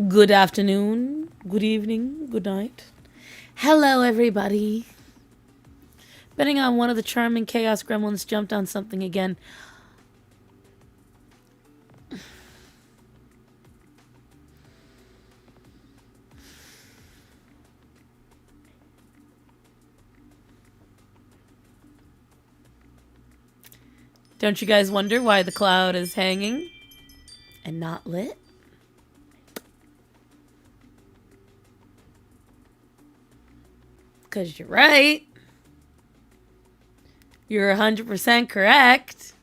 Good afternoon, good evening, good night. Hello, everybody. Betting on one of the charming chaos gremlins jumped on something again. Don't you guys wonder why the cloud is hanging and not lit? Because you're right. You're 100% correct.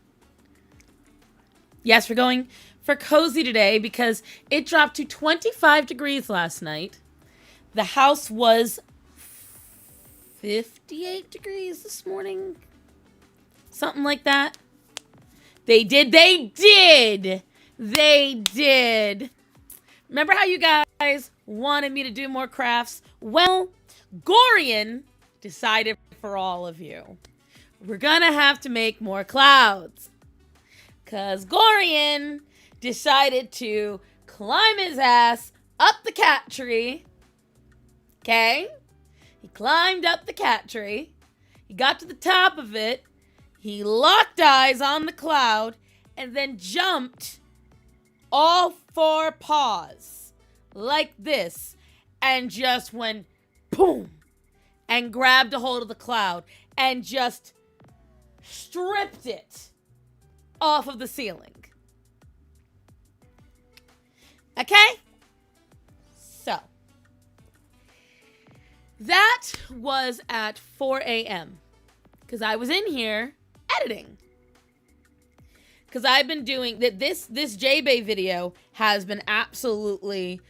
Yes, we're going for cozy today because it dropped to 25 degrees last night. The house was 58 degrees this morning. Something like that. They did. Remember how you guys wanted me to do more crafts? Well, Gorian decided for all of you. We're gonna have to make more clouds. Because Gorian decided to climb his ass up the cat tree. Okay? He climbed up the cat tree. He got to the top of it. He locked eyes on the cloud and then jumped all four paws like this and just went boom and grabbed a hold of the cloud and just stripped it off of the ceiling. Okay? So, that was at 4 a.m. because I was in here editing. Because I've been doing this J-Bay video has been absolutely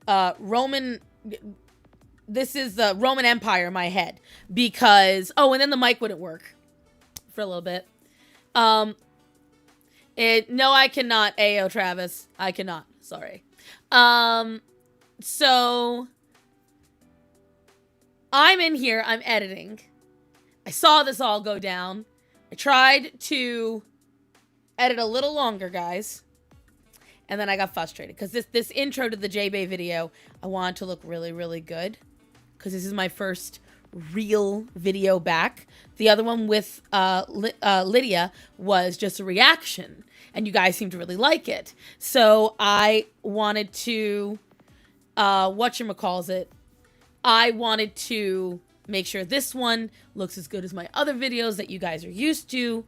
Roman. This is the Roman Empire in my head because and then the mic wouldn't work for a little bit. No, I cannot. Ayo, Travis, I cannot. Sorry. So I'm in here. I'm editing. I saw this all go down. I tried to edit a little longer, guys. And then I got frustrated because this intro to the J-Bay video, I wanted to look really, really good. Because this is my first real video back. The other one with Lydia was just a reaction. And you guys seem to really like it. So I wanted to, whatchamacallit, I wanted to make sure this one looks as good as my other videos that you guys are used to.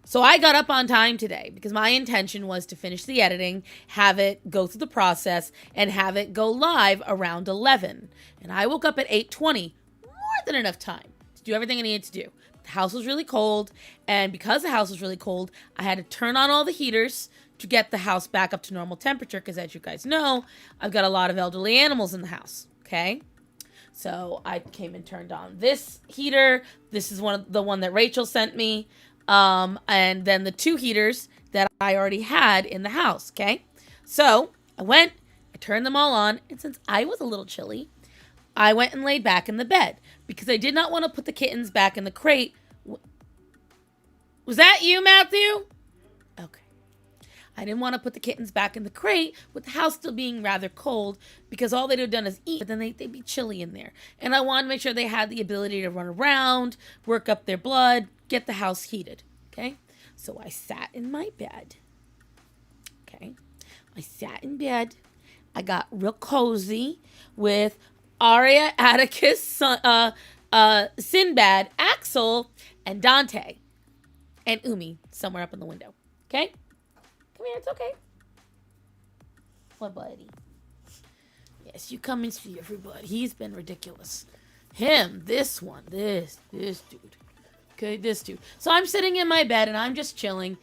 So I got up on time today because my intention was to finish the editing, have it go through the process, and have it go live around 11. And I woke up at 8:20, more than enough time to do everything I needed to do. The house was really cold, and because the house was really cold, I had to turn on all the heaters to get the house back up to normal temperature because, as you guys know, I've got a lot of elderly animals in the house, okay? So I came and turned on this heater. This is the one that Rachel sent me. And then the two heaters that I already had in the house, okay? So I went, I turned them all on, and since I was a little chilly, I went and laid back in the bed because I did not want to put the kittens back in the crate. Was that you, Matthew? Okay. I didn't want to put the kittens back in the crate with the house still being rather cold because all they'd have done is eat, but then they'd be chilly in there. And I wanted to make sure they had the ability to run around, work up their blood, get the house heated, okay? So I sat in my bed, okay? I sat in bed. I got real cozy with Arya, Atticus, Sinbad, Axel, and Dante, and Umi somewhere up in the window, okay? Come here, it's okay. What, buddy? Yes, you come and see everybody. He's been ridiculous. Him, this one, this dude. Okay, this dude. So I'm sitting in my bed and I'm just chilling.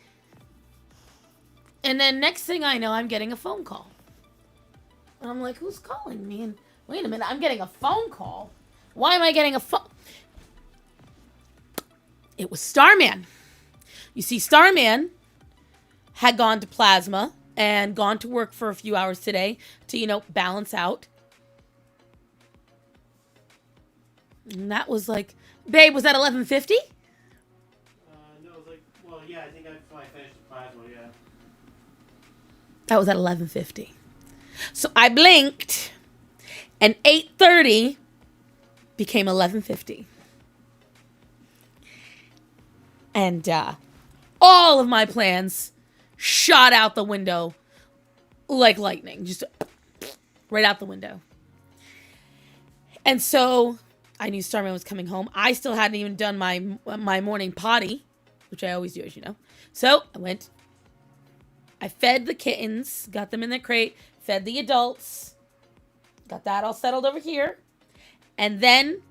And then next thing I know, I'm getting a phone call. And I'm like, who's calling me? And wait a minute, I'm getting a phone call? Why am I getting a phone? It was Starman. You see, Starman had gone to Plasma and gone to work for a few hours today to, balance out. And that was like, babe, was that 11:50? No, it was like, well, yeah, I think I finished the plasma, yeah. That was at 11:50. So I blinked, and 8:30 became 11:50. And all of my plans shot out the window like lightning. Just right out the window. And so I knew Starman was coming home. I still hadn't even done my morning potty, which I always do, as you know. So I went. I fed the kittens, got them in their crate, fed the adults, got that all settled over here. And then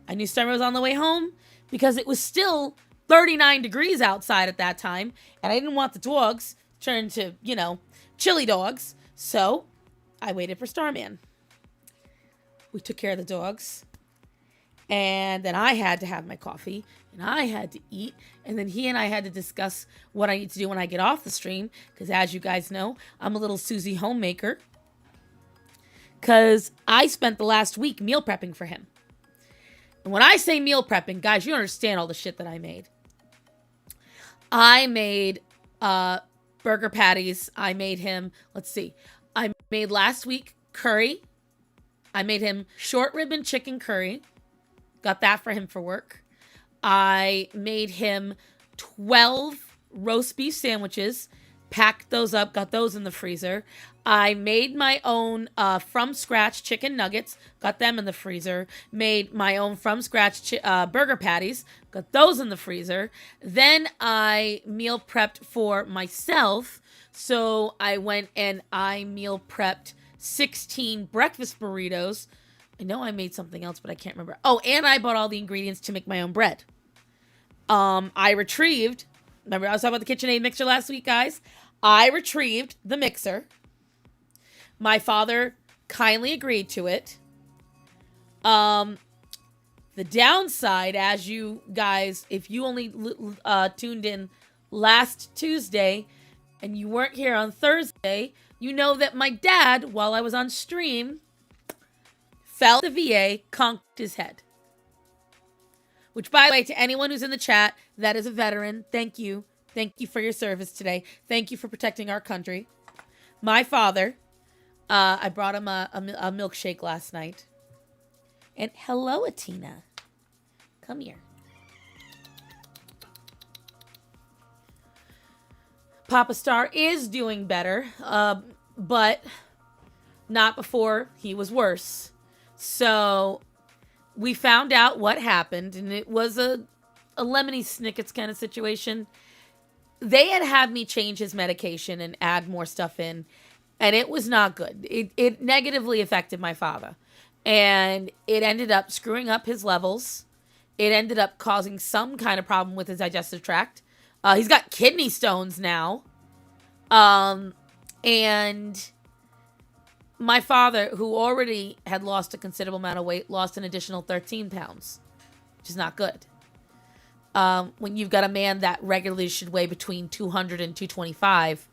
I knew Starman was on the way home because it was still 39 degrees outside at that time. And I didn't want the dogs turned to, chilly dogs. So I waited for Starman. We took care of the dogs. And then I had to have my coffee. And I had to eat. And then he and I had to discuss what I need to do when I get off the stream. Because as you guys know, I'm a little Susie homemaker. Because I spent the last week meal prepping for him. And when I say meal prepping, guys, you understand all the shit that I made. I made burger patties. I made him, I made last week curry. I made him short rib and chicken curry. Got that for him for work. I made him 12 roast beef sandwiches. Packed those up, got those in the freezer. I made my own from scratch chicken nuggets, got them in the freezer. Made my own from scratch burger patties, got those in the freezer. Then I meal prepped for myself. So I went and I meal prepped 16 breakfast burritos. I know I made something else, but I can't remember. Oh, and I bought all the ingredients to make my own bread. I retrieved, remember I was talking about the KitchenAid mixer last week, guys? I retrieved the mixer. My father kindly agreed to it. The downside, as you guys, if you only tuned in last Tuesday and you weren't here on Thursday, you know that my dad, while I was on stream, fell at the VA, conked his head. Which, by the way, to anyone who's in the chat, that is a veteran. Thank you. Thank you for your service today. Thank you for protecting our country. My father, I brought him a milkshake last night. And hello, Atina. Come here. Papa Star is doing better, but not before he was worse. So we found out what happened, and it was a Lemony Snicket's kind of situation. They had me change his medication and add more stuff in, and it was not good. It negatively affected my father, and it ended up screwing up his levels. It ended up causing some kind of problem with his digestive tract. He's got kidney stones now. And my father, who already had lost a considerable amount of weight, lost an additional 13 pounds, which is not good. When you've got a man that regularly should weigh between 200 and 225,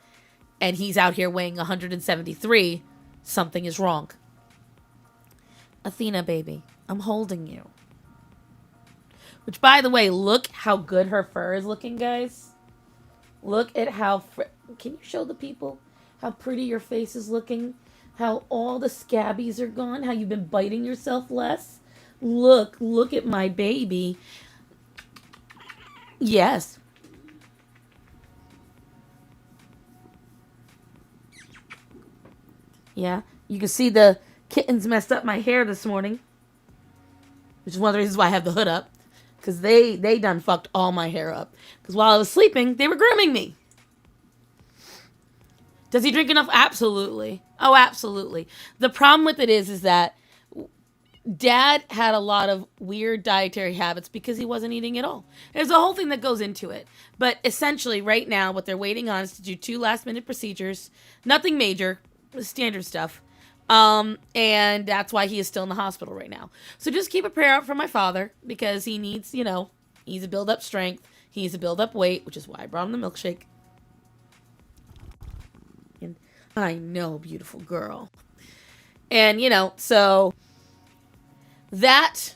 and he's out here weighing 173, something is wrong. Athena, baby, I'm holding you. Which, by the way, look how good her fur is looking, guys. Look at how... Can you show the people how pretty your face is looking? How all the scabbies are gone? How you've been biting yourself less? Look at my baby. Yes. Yeah, you can see the kittens messed up my hair this morning. Which is one of the reasons why I have the hood up. Because they done fucked all my hair up. Because while I was sleeping, they were grooming me. Does he drink enough? Absolutely. Oh, absolutely. The problem with it is that Dad had a lot of weird dietary habits because he wasn't eating at all. There's a whole thing that goes into it. But essentially, right now, what they're waiting on is to do 2 last-minute procedures. Nothing major. Standard stuff. And that's why he is still in the hospital right now. So just keep a prayer out for my father because he needs, he needs to build up strength. He needs to build up weight, which is why I brought him the milkshake. And I know, beautiful girl. And, so that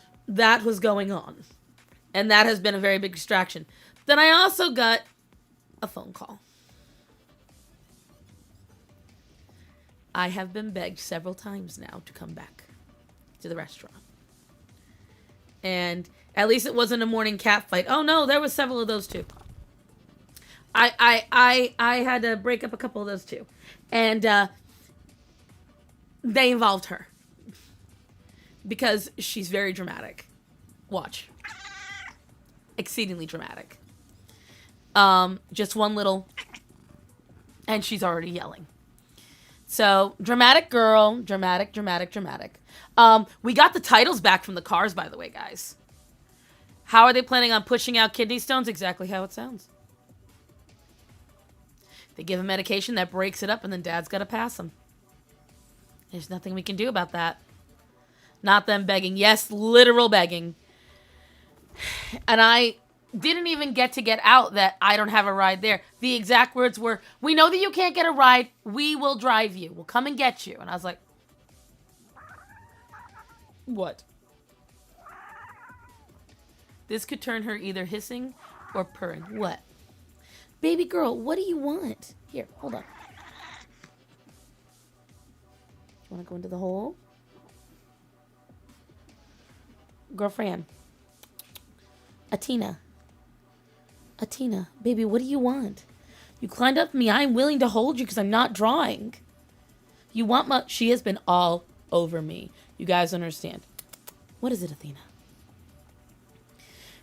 was going on. And that has been a very big distraction. Then I also got a phone call. I have been begged several times now to come back to the restaurant. And at least it wasn't a morning cat fight. Oh no, there was several of those too. I had to break up a couple of those too. And they involved her. Because she's very dramatic. Watch. Exceedingly dramatic. Just one little... And she's already yelling. So, dramatic girl. Dramatic. We got the titles back from the cars, by the way, guys. How are they planning on pushing out kidney stones? Exactly how it sounds. They give a medication that breaks it up, and then dad's got to pass them. There's nothing we can do about that. Not them begging. Yes, literal begging. And I didn't even get out that I don't have a ride there. The exact words were, we know that you can't get a ride. We will drive you. We'll come and get you. And I was like, what? This could turn her either hissing or purring. What? Baby girl, what do you want? Here, hold on. You want to go into the hole? Girlfriend. Atina, baby, what do you want? You climbed up me. I'm willing to hold you because I'm not drawing. You want my... She has been all over me. You guys understand. What is it, Athena?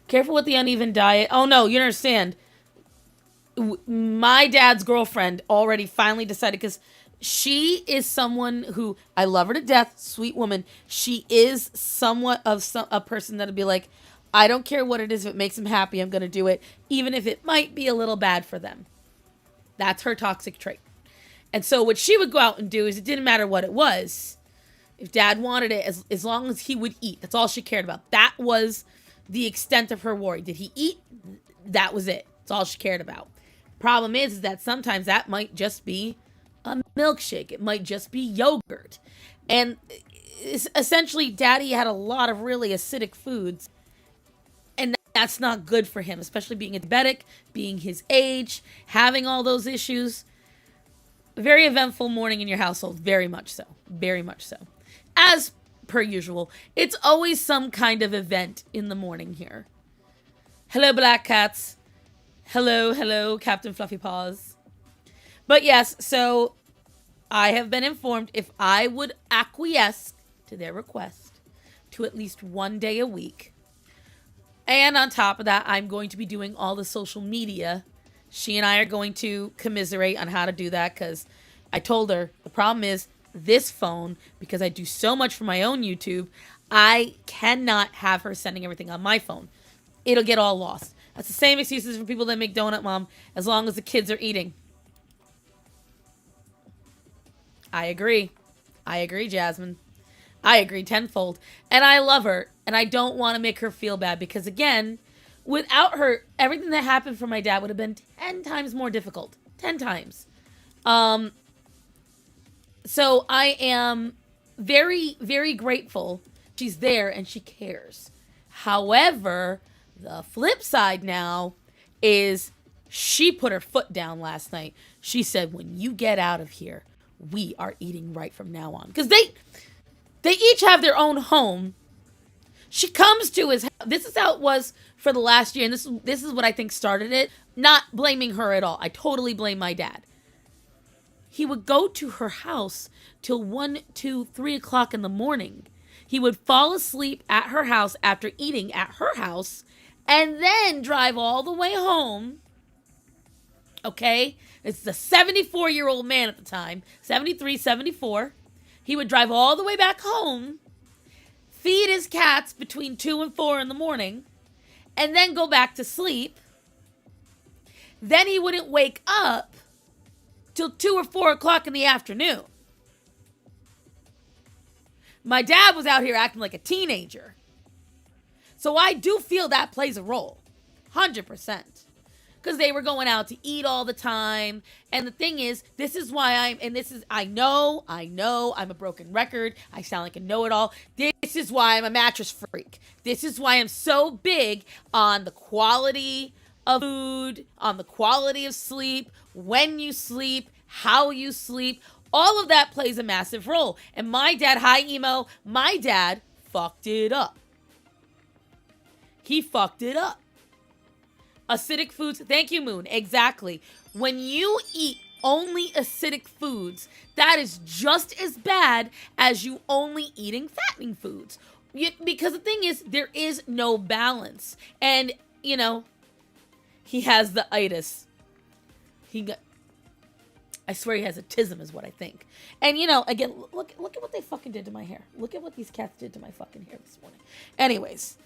Careful with the uneven diet. Oh, no, you understand. My dad's girlfriend already finally decided, because she is someone who... I love her to death. Sweet woman. She is somewhat of a person that'll be like, I don't care what it is. If it makes them happy, I'm going to do it, even if it might be a little bad for them. That's her toxic trait. And so what she would go out and do is, it didn't matter what it was. If dad wanted it, as long as he would eat. That's all she cared about. That was the extent of her worry. Did he eat? That was it. That's all she cared about. Problem is that sometimes that might just be a milkshake. It might just be yogurt. And essentially, daddy had a lot of really acidic foods. And that's not good for him, especially being a diabetic, being his age, having all those issues. Very eventful morning in your household. Very much so. Very much so. As per usual, it's always some kind of event in the morning here. Hello, Black Cats. Hello, Captain Fluffy Paws. But yes, so I have been informed if I would acquiesce to their request to at least one day a week. And on top of that, I'm going to be doing all the social media. She and I are going to commiserate on how to do that, because I told her the problem is this phone, because I do so much for my own YouTube, I cannot have her sending everything on my phone. It'll get all lost. That's the same excuses for people that make Donut Mom, as long as the kids are eating. I agree, Jasmine. I agree tenfold. And I love her, and I don't want to make her feel bad, because again, without her, everything that happened for my dad would have been 10 times more difficult. 10 times. So I am very, very grateful she's there and she cares. However, the flip side now is she put her foot down last night. She said, when you get out of here, we are eating right from now on. Because they each have their own home. She comes to his house. This is how it was for the last year. And this is what I think started it. Not blaming her at all. I totally blame my dad. He would go to her house till 1, 2, 3 o'clock in the morning. He would fall asleep at her house after eating at her house and then drive all the way home. Okay? It's the 74-year-old man at the time. 73, 74. He would drive all the way back home, feed his cats between 2 and 4 in the morning, and then go back to sleep. Then he wouldn't wake up till 2 or 4 o'clock in the afternoon. My dad was out here acting like a teenager. So I do feel that plays a role. 100%. Because they were going out to eat all the time. And the thing is, this is why I know, I'm a broken record. I sound like a know-it-all. This is why I'm a mattress freak. This is why I'm so big on the quality of food, on the quality of sleep, when you sleep, how you sleep, all of that plays a massive role. And my dad, hi emo, my dad fucked it up. He fucked it up. Acidic foods, thank you, Moon, exactly. When you eat only acidic foods, that is just as bad as you only eating fattening foods. Because the thing is, there is no balance. And, you know, he has the itis. I swear he has autism is what I think. And, you know, again, look at what they fucking did to my hair. Look at what these cats did to my fucking hair this morning. Anyways,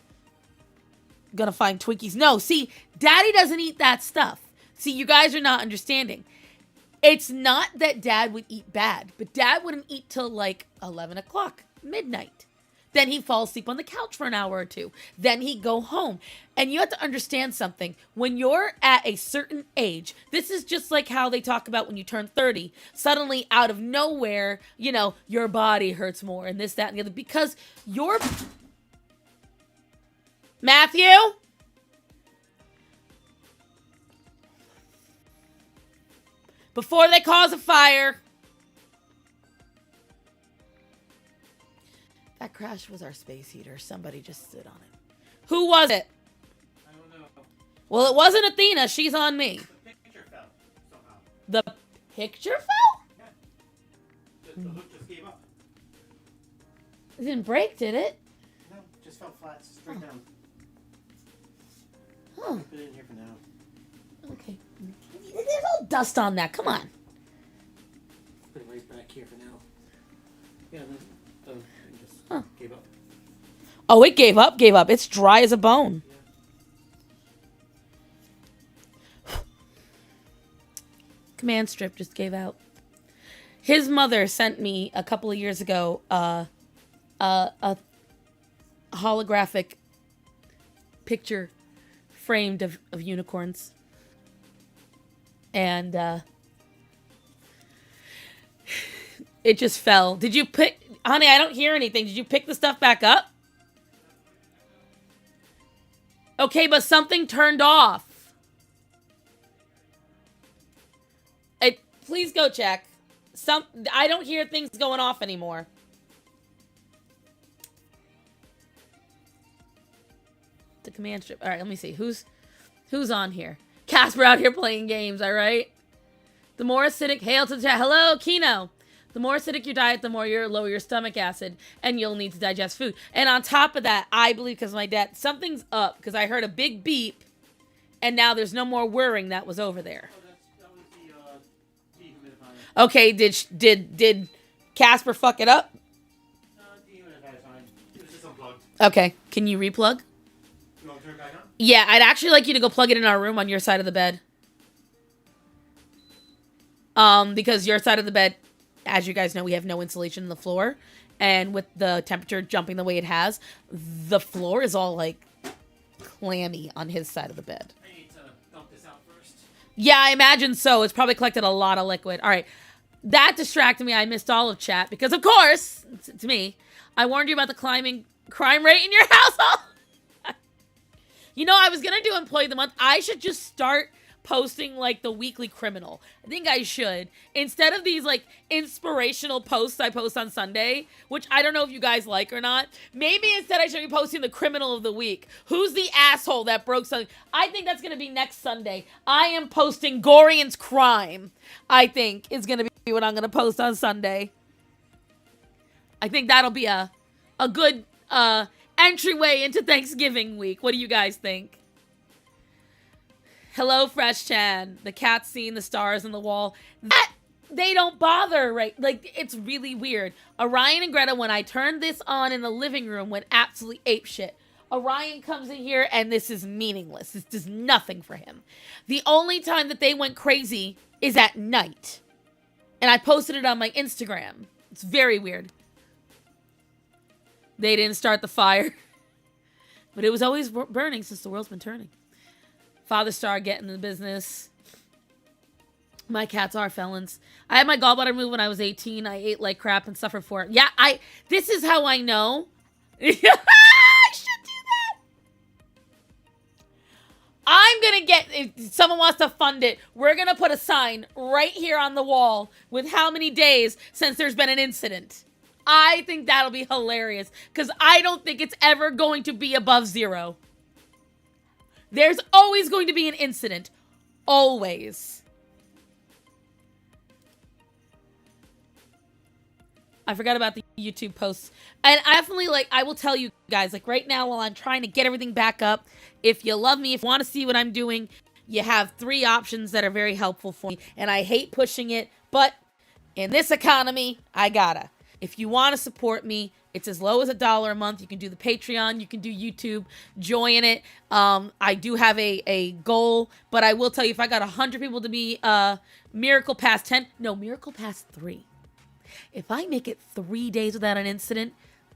gonna find Twinkies. No, see, Daddy doesn't eat that stuff. See, you guys are not understanding. It's not that Dad would eat bad, but Dad wouldn't eat till like 11 o'clock, midnight. Then he'd fall asleep on the couch for an hour or two. Then he'd go home. And you have to understand something. When you're at a certain age, this is just like how they talk about when you turn 30. Suddenly, out of nowhere, you know, your body hurts more and this, that, and the other. Because your... Matthew? Before they cause a fire. That crash was our space heater. Somebody just stood on it. Who was it? I don't know. Well, it wasn't Athena. She's on me. The picture fell somehow. The picture fell? Yeah. The hook just gave up. It didn't break, did it? No, just fell flat, straight down. Huh. Put it in here for now. Okay. There's all dust on that. Come on. Put it right back here for now. Yeah, then it just gave up. Oh, it gave up, gave up. It's dry as a bone. Yeah. Command strip just gave out. His mother sent me a couple of years ago a holographic picture framed of unicorns. And it just fell. Did you pick... Honey, I don't hear anything. Did you pick the stuff back up? Okay, but something turned off. Please go check. I don't hear things going off anymore. The command strip. All right, let me see. Who's on here? Casper out here playing games, all right? The more acidic... Hail to the chat. Hello, Kino. The more acidic your diet, the more you lower your stomach acid, and you'll need to digest food. And on top of that, I believe, because my dad... Something's up, because I heard a big beep, and now there's no more whirring that was over there. Oh, that was the dehumidifier. Okay, did Casper fuck it up? Dehumidifier fine. It was just unplugged. Okay, can you replug? You want to turn it back on? Yeah, I'd actually like you to go plug it in our room on your side of the bed. Because your side of the bed, as you guys know, we have no insulation in the floor. And with the temperature jumping the way it has, the floor is all, like, clammy on his side of the bed. I need to dump this out first. Yeah, I imagine so. It's probably collected a lot of liquid. All right. That distracted me. I missed all of chat because, of course, it's me. I warned you about the climbing crime rate in your household. You know, I was going to do Employee of the Month. I should just start posting, like, the weekly criminal. I think I should. Instead of these, like, inspirational posts I post on Sunday, which I don't know if you guys like or not, maybe instead I should be posting the criminal of the week. Who's the asshole that broke something? I think that's going to be next Sunday. I am posting Gorian's crime, I think, is going to be what I'm going to post on Sunday. I think that'll be a good entryway into Thanksgiving week. What do you guys think? Hello, Fresh Chan. The cat seeing the stars on the wall. That, they don't bother, right? Like, it's really weird. Orion and Greta, when I turned this on in the living room, went absolutely apeshit. Orion comes in here, and this is meaningless. This does nothing for him. The only time that they went crazy is at night. And I posted it on my Instagram. It's very weird. They didn't start the fire. But it was always burning since the world's been turning. Father Star getting in the business. My cats are felons. I had my gallbladder removed when I was 18. I ate like crap and suffered for it. Yeah, this is how I know. I should do I'm going to get, if someone wants to fund it, we're going to put a sign right here on the wall with how many days since there's been an incident. I think that'll be hilarious because I don't think it's ever going to be above 0. There's always going to be an incident. Always. I forgot about the YouTube posts. And I definitely, I will tell you guys, right now while I'm trying to get everything back up, if you love me, if you want to see what I'm doing, you have 3 options that are very helpful for me. And I hate pushing it, but in this economy, I gotta. If you want to support me, it's as low as $1 a month. You can do the Patreon. You can do YouTube. Join it. I do have a goal, but I will tell you, if I got 100 people to be Miracle Past 10, no, Miracle Past 3. If I make it 3 days without an incident,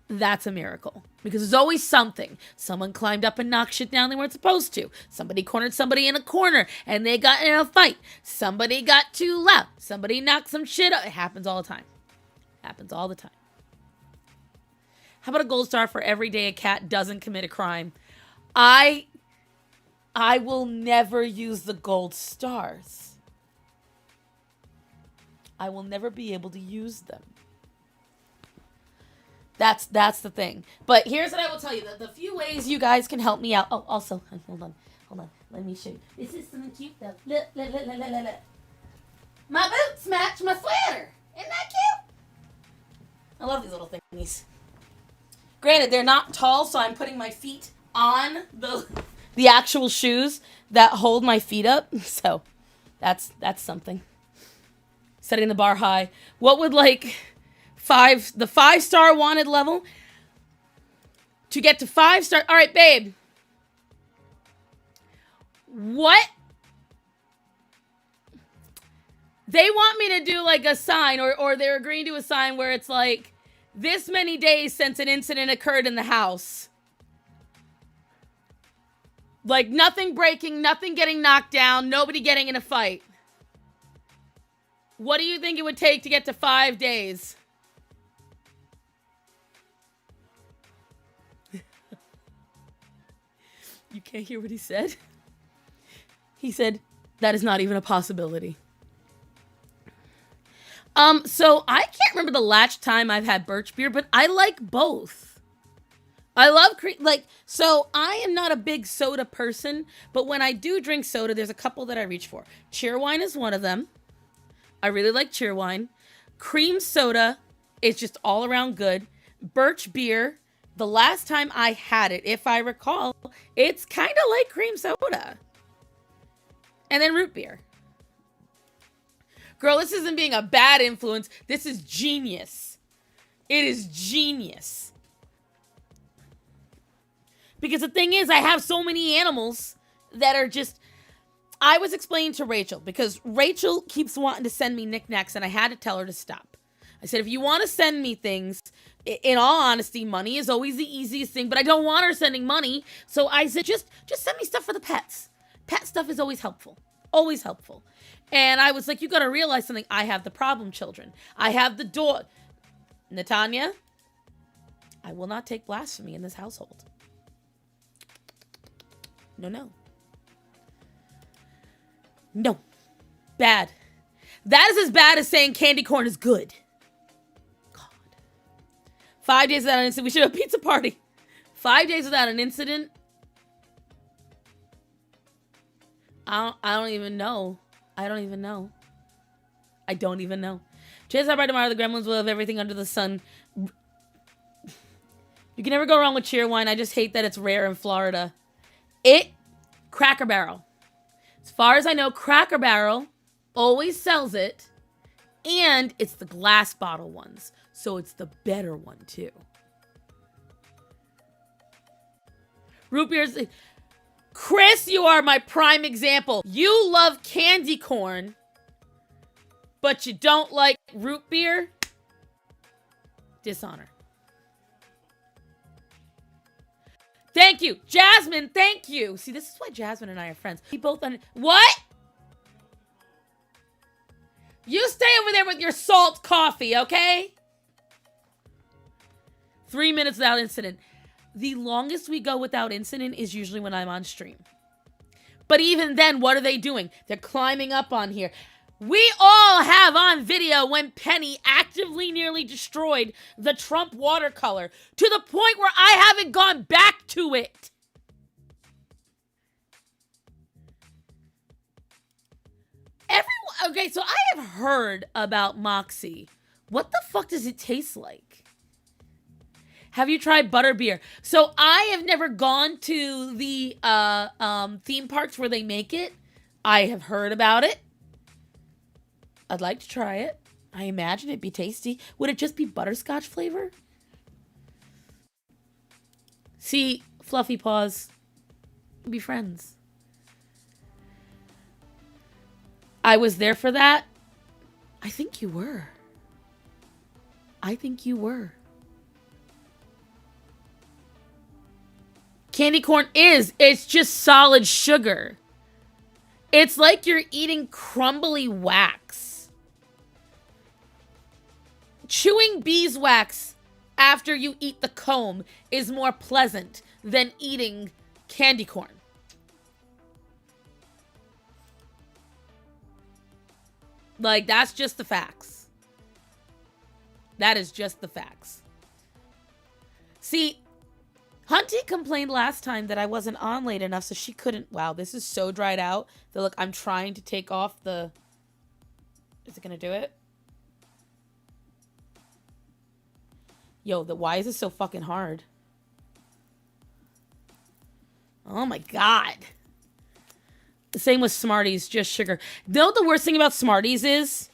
that's a miracle. Because there's always something. Someone climbed up and knocked shit down they weren't supposed to. Somebody cornered somebody in a corner and they got in a fight. Somebody got too loud. Somebody knocked some shit up. It happens all the time. Happens all the time. How about a gold star for every day a cat doesn't commit a crime? I will never use the gold stars. I will never be able to use them. That's the thing. But here's what I will tell you. The few ways you guys can help me out. Oh, also, hold on. Let me show you. This is something cute though. Look. My boots match my sweater. Isn't that cute? I love these little thingies. Granted, they're not tall, so I'm putting my feet on the actual shoes that hold my feet up. So that's something. Setting the bar high. What would the 5-star wanted level? To get to 5-star. All right, babe. What? They want me to do a sign or they're agreeing to a sign where it's this many days since an incident occurred in the house. Nothing breaking, nothing getting knocked down, nobody getting in a fight. What do you think it would take to get to 5 days? You can't hear what he said? He said, that is not even a possibility. So I can't remember the last time I've had birch beer, but I like both. I love so I am not a big soda person, but when I do drink soda, there's a couple that I reach for. Cheerwine is one of them. I really like Cheerwine. Cream soda is just all around good. Birch beer, the last time I had it, if I recall, it's kind of like cream soda. And then root beer. Girl, this isn't being a bad influence. This is genius. It is genius. Because the thing is, I have so many animals that are just... I was explaining to Rachel, because Rachel keeps wanting to send me knickknacks, and I had to tell her to stop. I said, if you want to send me things, in all honesty, money is always the easiest thing, but I don't want her sending money. So I said, just send me stuff for the pets. Pet stuff is always helpful. Always helpful. And I was like, you got to realize something. I have the problem children. I have the door. Natanya, I will not take blasphemy in this household. No. No. Bad. That is as bad as saying candy corn is good. God. 5 days without an incident. We should have a pizza party. 5 days without an incident. I don't even know. I don't even know. Chances are by tomorrow the gremlins will have everything under the sun. You can never go wrong with Cheerwine. I just hate that it's rare in Florida. Cracker Barrel. As far as I know, Cracker Barrel always sells it. And it's the glass bottle ones. So it's the better one, too. Root beer's... Chris, you are my prime example. You love candy corn, but you don't like root beer? Dishonor. Thank you. Jasmine, thank you. See, this is why Jasmine and I are friends. We both... What? You stay over there with your salt coffee, okay? 3 minutes without incident. The longest we go without incident is usually when I'm on stream. But even then, what are they doing? They're climbing up on here. We all have on video when Penny actively nearly destroyed the Trump watercolor to the point where I haven't gone back to it. Okay, so I have heard about Moxie. What the fuck does it taste like? Have you tried butterbeer? So I have never gone to the theme parks where they make it. I have heard about it. I'd like to try it. I imagine it'd be tasty. Would it just be butterscotch flavor? See, Fluffy Paws. Be friends. I was there for that. I think you were. I think you were. Candy corn it's just solid sugar. It's like you're eating crumbly wax. Chewing beeswax after you eat the comb is more pleasant than eating candy corn. Like, that's just the facts. That is just the facts. See, Hunty complained last time that I wasn't on late enough, so she couldn't. Wow, this is so dried out that, look, I'm trying to take off the... Is it going to do it? Yo, why is this so fucking hard? Oh my God. The same with Smarties, just sugar. You know what the worst thing about Smarties is?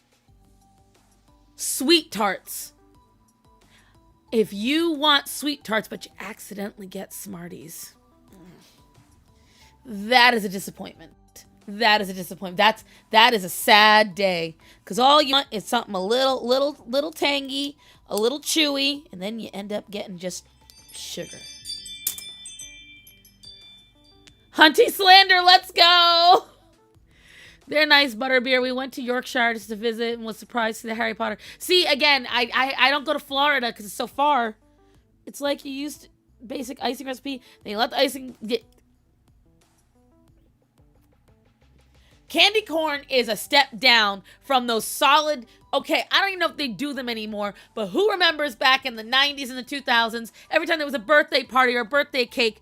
Sweet tarts. If you want sweet tarts, but you accidentally get Smarties, that is a disappointment. That is a disappointment. That is a sad day. Because all you want is something a little tangy, a little chewy, and then you end up getting just sugar. Hunty slander, let's go! They're nice, butterbeer. We went to Yorkshire just to visit and was surprised to see the Harry Potter. See, again, I don't go to Florida because it's so far. It's like you used basic icing recipe, then you let the icing get... Candy corn is a step down from those solid... Okay, I don't even know if they do them anymore, but who remembers back in the 90s and the 2000s, every time there was a birthday party or a birthday cake,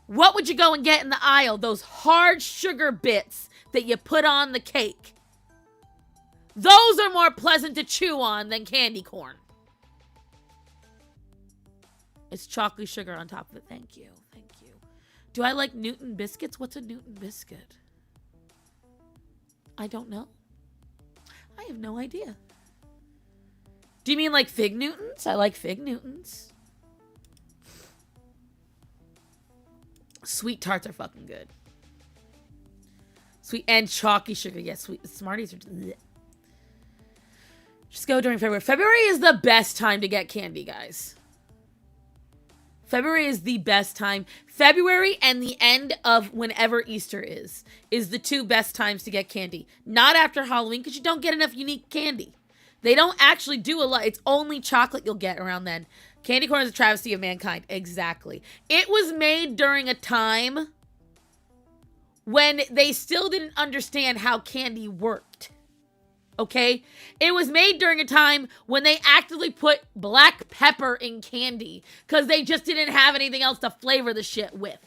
what would you go and get in the aisle? Those hard sugar bits that you put on the cake. Those are more pleasant to chew on than candy corn. It's chocolate sugar on top of it. Thank you. Thank you. Do I like Newton biscuits? What's a Newton biscuit? I don't know. I have no idea. Do you mean like Fig Newtons? I like Fig Newtons. Sweet tarts are fucking good. Sweet and chalky sugar. Yes, sweet Smarties are... Bleh. Just go during February. February is the best time to get candy, guys. February is the best time. February and the end of whenever Easter is the two best times to get candy. Not after Halloween, because you don't get enough unique candy. They don't actually do a lot. It's only chocolate you'll get around then. Candy corn is a travesty of mankind. Exactly. It was made during a time when they still didn't understand how candy worked. Okay? It was made during a time when they actively put black pepper in candy because they just didn't have anything else to flavor the shit with.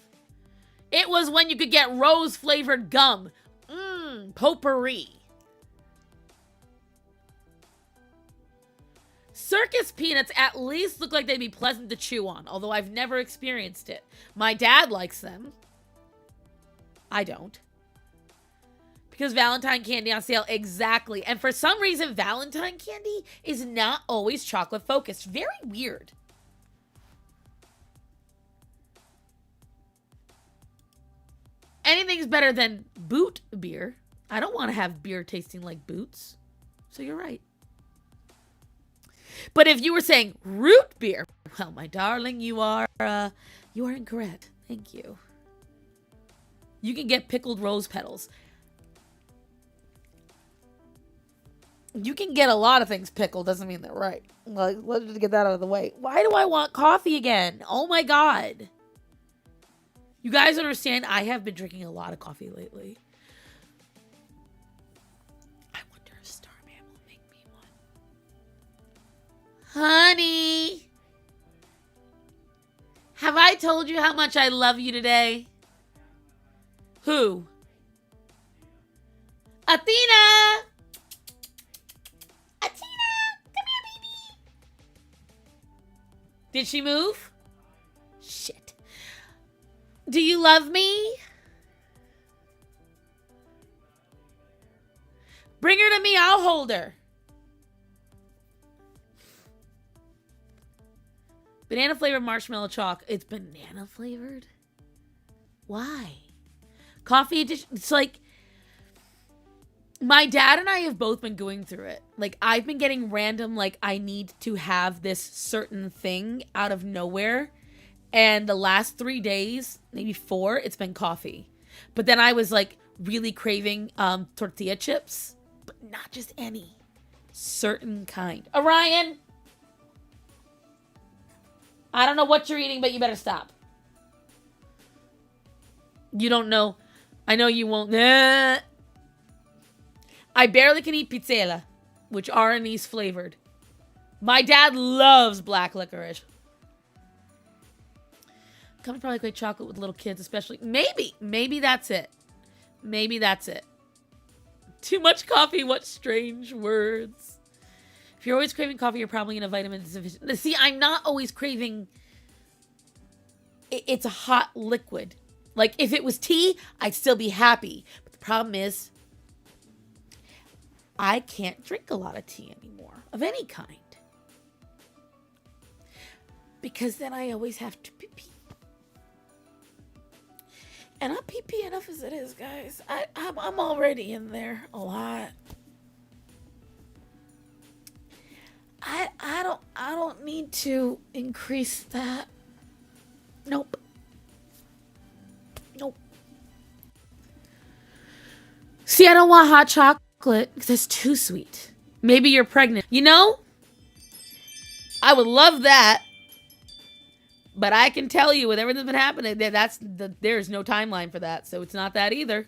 It was when you could get rose-flavored gum. Potpourri. Circus peanuts at least look like they'd be pleasant to chew on, although I've never experienced it. My dad likes them. I don't. Because Valentine candy on sale, exactly. And for some reason, Valentine candy is not always chocolate focused. Very weird. Anything's better than boot beer. I don't want to have beer tasting like boots. So you're right. But if you were saying root beer, well, my darling, you are incorrect. Thank you. You can get pickled rose petals. You can get a lot of things pickled. Doesn't mean they're right. Like, let's just get that out of the way. Why do I want coffee again? Oh my God. You guys understand, I have been drinking a lot of coffee lately. I wonder if Starman will make me one. Honey, have I told you how much I love you today? Who? Athena! Athena! Come here, baby! Did she move? Shit. Do you love me? Bring her to me, I'll hold her. Banana flavored marshmallow chalk. It's banana flavored? Why? Coffee edition. It's like, my dad and I have both been going through it. Like, I've been getting random, like, I need to have this certain thing out of nowhere. And the last 3 days, maybe 4, it's been coffee. But then I was, like, really craving tortilla chips. But not just any. Certain kind. Orion! I don't know what you're eating, but you better stop. You don't know. I know you won't. I barely can eat pizzella, which are anise flavored. My dad loves black licorice. Company probably create chocolate with little kids, especially. Maybe that's it. Maybe that's it. Too much coffee. What strange words. If you're always craving coffee, you're probably in a vitamin deficiency. See, I'm not always craving. It's a hot liquid. Like, if it was tea, I'd still be happy. But the problem is, I can't drink a lot of tea anymore, of any kind. Because then I always have to pee-pee. And I'm pee-pee enough as it is, guys. I'm already in there a lot. I don't need to increase that. Nope. Nope. See, I don't want hot chocolate because it's too sweet. Maybe you're pregnant. You know? I would love that. But I can tell you with everything that's been happening, there's no timeline for that. So it's not that either.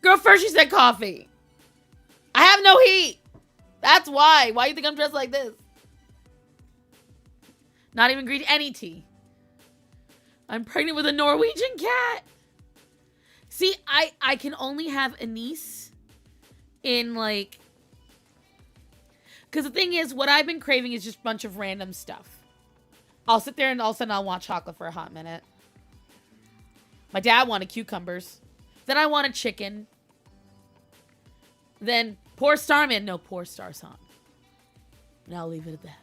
Girl, first you said coffee. I have no heat. That's why. Why do you think I'm dressed like this? Not even green, any tea. I'm pregnant with a Norwegian cat. See, I can only have anise in like... Because the thing is, what I've been craving is just a bunch of random stuff. I'll sit there and all of a sudden I'll want chocolate for a hot minute. My dad wanted cucumbers. Then I wanted chicken. Then poor Starman. No, poor Star Song. And I'll leave it at that.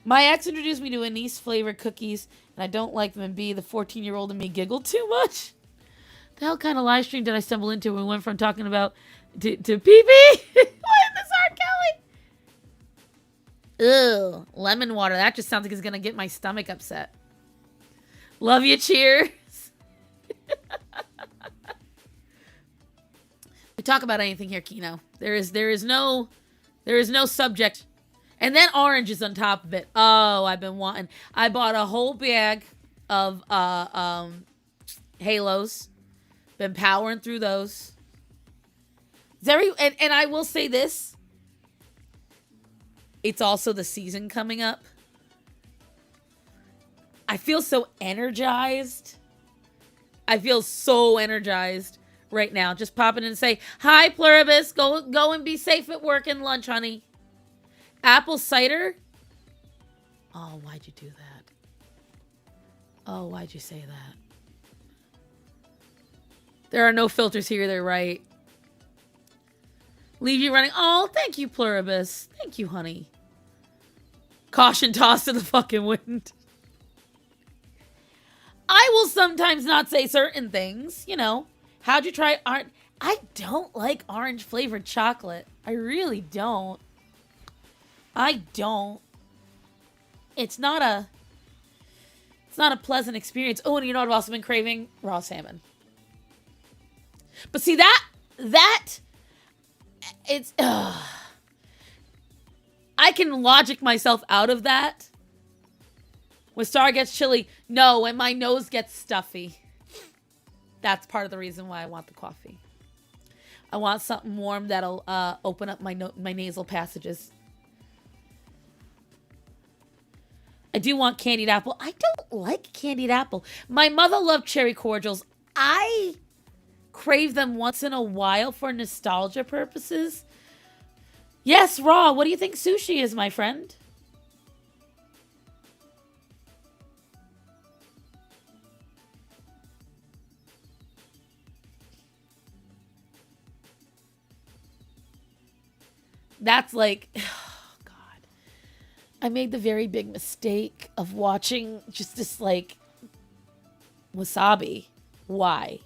My ex introduced me to anise flavored cookies, and I don't like them. And B, the 14-year-old in me giggled too much. The hell kind of live stream did I stumble into when we went from talking about to pee-pee? What in this R. Kelly? Ew, lemon water. That just sounds like it's going to get my stomach upset. Love you, cheers. We talk about anything here, Kino. There is no subject. And then orange is on top of it. Oh, I've been wanting. I bought a whole bag of Halos. Been powering through those. And I will say this. It's also the season coming up. I feel so energized. I feel so energized right now. Just pop in and say, hi, Pluribus. Go and be safe at work and lunch, honey. Apple cider? Oh, why'd you do that? Oh, why'd you say that? There are no filters here, they're right. Leave you running. Oh, thank you, Pluribus. Thank you, honey. Caution tossed to the fucking wind. I will sometimes not say certain things, you know. How'd you try orange? I don't like orange flavored chocolate. I really don't. I don't. It's not a pleasant experience. Oh, and you know what I've also been craving? Raw salmon. But see that it's I I can logic myself out of that. When Star gets chilly, no, when my nose gets stuffy. That's part of the reason why I want the coffee. I want something warm that'll open up my nasal passages. I do want candied apple. I don't like candied apple. My mother loved cherry cordials. I crave them once in a while for nostalgia purposes. Yes, Raw, what do you think sushi is, my friend? That's like, oh God. I made the very big mistake of watching just this like wasabi. Why?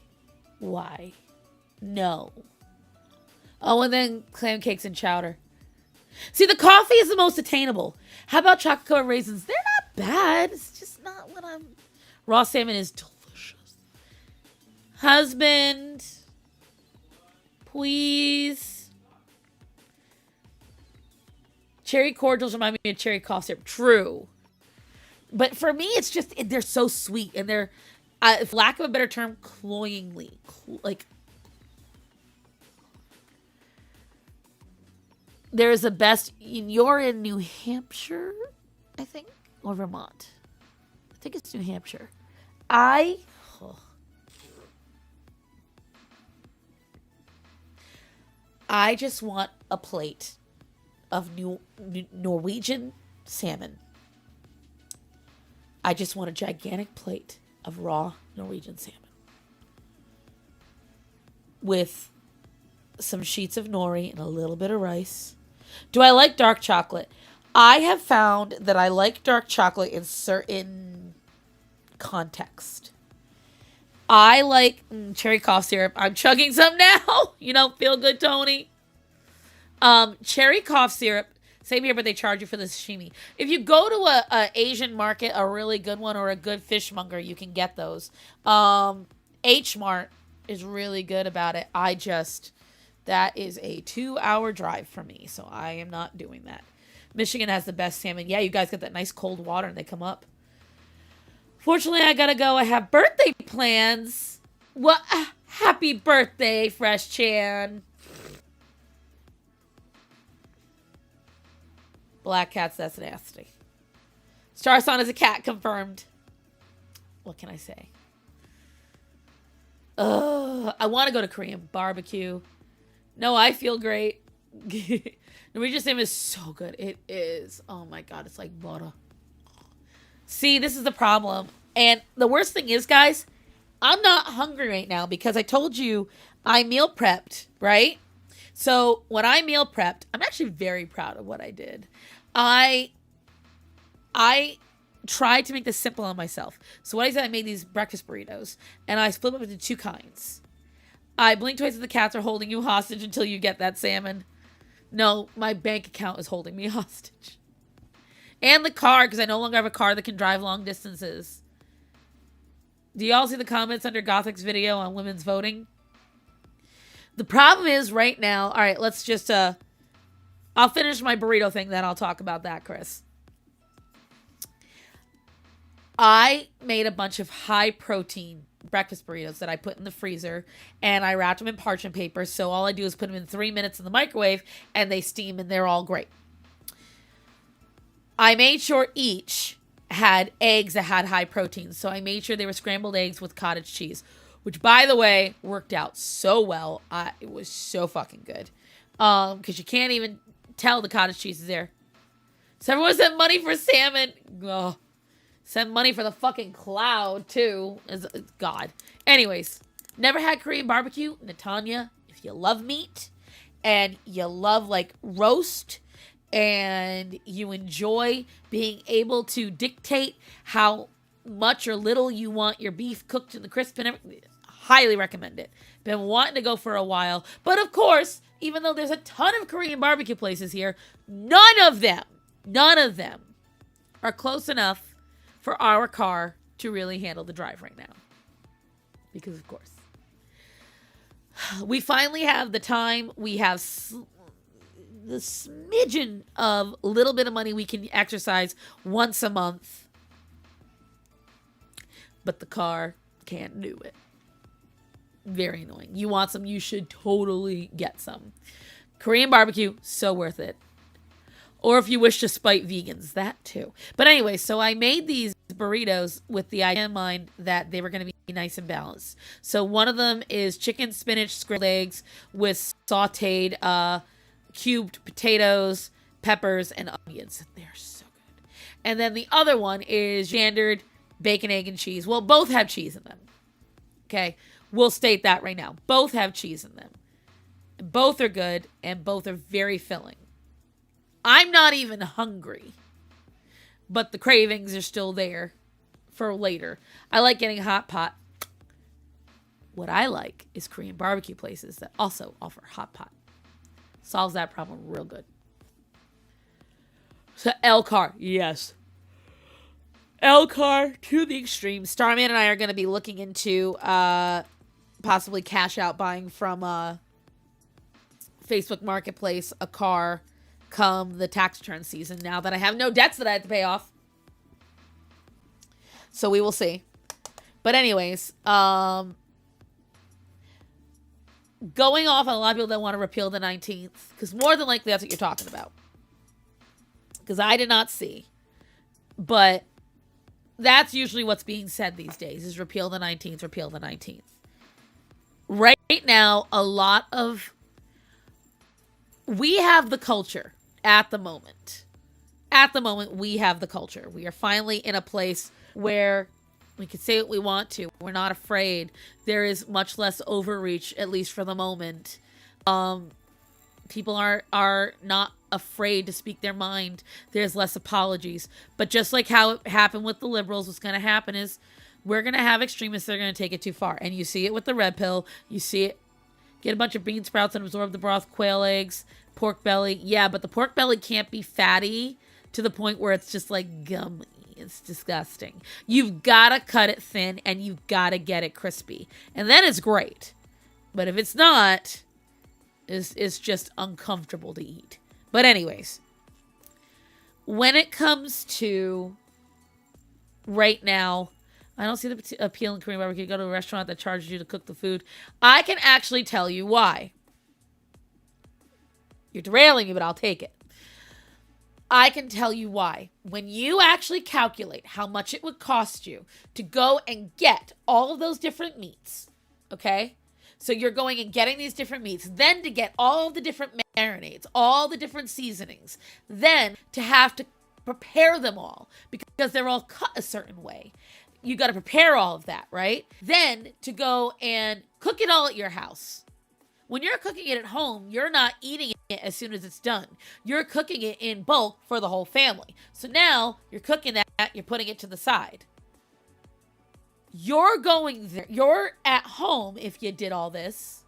No. Oh, and then clam cakes and chowder. See, the coffee is the most attainable. How about chocolate covered raisins? They're not bad. It's just not what I'm... Raw salmon is delicious. Husband, please. Cherry cordials remind me of cherry cough syrup. True. But for me, it's just, they're so sweet. And they're, for lack of a better term, cloyingly. Like, there's the best, you're in New Hampshire, I think, or Vermont. I think it's New Hampshire. I just want a plate of Norwegian salmon. I just want a gigantic plate of raw Norwegian salmon with some sheets of nori and a little bit of rice. Do I like dark chocolate? I have found that I like dark chocolate in certain context. I like cherry cough syrup. I'm chugging some now. You know, feel good, Tony. Cherry cough syrup. Same here, but they charge you for the sashimi. If you go to a Asian market, a really good one, or a good fishmonger, you can get those. H Mart is really good about it. That is a 2-hour drive for me, so I am not doing that. Michigan has the best salmon. Yeah, you guys get that nice cold water and they come up. Fortunately, I gotta go. I have birthday plans. Well, happy birthday, Fresh Chan. Black cats, that's nasty. Starson is a cat, confirmed. What can I say? I want to go to Korean barbecue. No, I feel great. Norwegian salmon is so good. It is. Oh my God, it's like butter. See, this is the problem. And the worst thing is, guys, I'm not hungry right now because I told you I meal prepped, right? So when I meal prepped, I'm actually very proud of what I did. I tried to make this simple on myself. So what I did, I made these breakfast burritos, and I split them into 2 kinds. I blink twice if the cats are holding you hostage until you get that salmon. No, my bank account is holding me hostage. And the car, because I no longer have a car that can drive long distances. Do y'all see the comments under Gothic's video on women's voting? The problem is right now, all right, let's just, I'll finish my burrito thing, then I'll talk about that, Chris. I made a bunch of high-protein breakfast burritos that I put in the freezer, and I wrapped them in parchment paper, so all I do is put them in 3 minutes in the microwave, and they steam, and they're all great. I made sure each had eggs that had high protein, so I made sure they were scrambled eggs with cottage cheese, which, by the way, worked out so well. It was so fucking good. Because you can't even tell the cottage cheese is there. So everyone sent money for salmon. Oh, sent money for the fucking cloud, too. God. Anyways, never had Korean barbecue. Natanya, if you love meat and you love, like, roast and you enjoy being able to dictate how much or little you want your beef cooked in the crisp and everything, highly recommend it. Been wanting to go for a while. But, of course, even though there's a ton of Korean barbecue places here, none of them are close enough for our car to really handle the drive right now. Because, of course, we finally have the time. We have the smidgen of little bit of money we can exercise once a month. But the car can't do it. Very annoying. You want some, you should totally get some. Korean barbecue, so worth it. Or if you wish to spite vegans, that too. But anyway, so I made these burritos with the idea in mind that they were going to be nice and balanced. So one of them is chicken, spinach, scrambled eggs with sauteed cubed potatoes, peppers, and onions. They're so good. And then the other one is standard bacon, egg, and cheese. Well, both have cheese in them. Okay, we'll state that right now. Both have cheese in them. Both are good, and both are very filling. I'm not even hungry, but the cravings are still there for later. I like getting a hot pot. What I like is Korean barbecue places that also offer hot pot. Solves that problem real good. So Elcar, yes. Elcar to the extreme. Starman and I are going to be looking into possibly cash out buying from Facebook Marketplace a car come the tax return season, now that I have no debts that I have to pay off. So we will see. But anyways, going off on a lot of people that want to repeal the 19th, because more than likely that's what you're talking about. Because I did not see. But that's usually what's being said these days, is repeal the 19th, repeal the 19th. Right now, a lot of... We have the culture at the moment. At the moment, we have the culture. We are finally in a place where we can say what we want to. We're not afraid. There is much less overreach, at least for the moment. People are not afraid to speak their mind. There's less apologies. But just like how it happened with the liberals, what's going to happen is we're going to have extremists that are going to take it too far. And you see it with the red pill. You see it. Get a bunch of bean sprouts and absorb the broth, quail eggs, pork belly. Yeah, but the pork belly can't be fatty to the point where it's just like gummy. It's disgusting. You've got to cut it thin and you've got to get it crispy. And then it's great. But if it's not, it's just uncomfortable to eat. But anyways, when it comes to right now, I don't see the appeal in Korean barbecue. You go to a restaurant that charges you to cook the food. I can actually tell you why. You're derailing me, but I'll take it. I can tell you why. When you actually calculate how much it would cost you to go and get all of those different meats, okay? So you're going and getting these different meats, then to get all the different marinades, all the different seasonings, then to have to prepare them all because they're all cut a certain way. You got to prepare all of that, right? Then to go and cook it all at your house. When you're cooking it at home, you're not eating it as soon as it's done. You're cooking it in bulk for the whole family. So now you're cooking that, you're putting it to the side. You're going there. You're at home, if you did all this,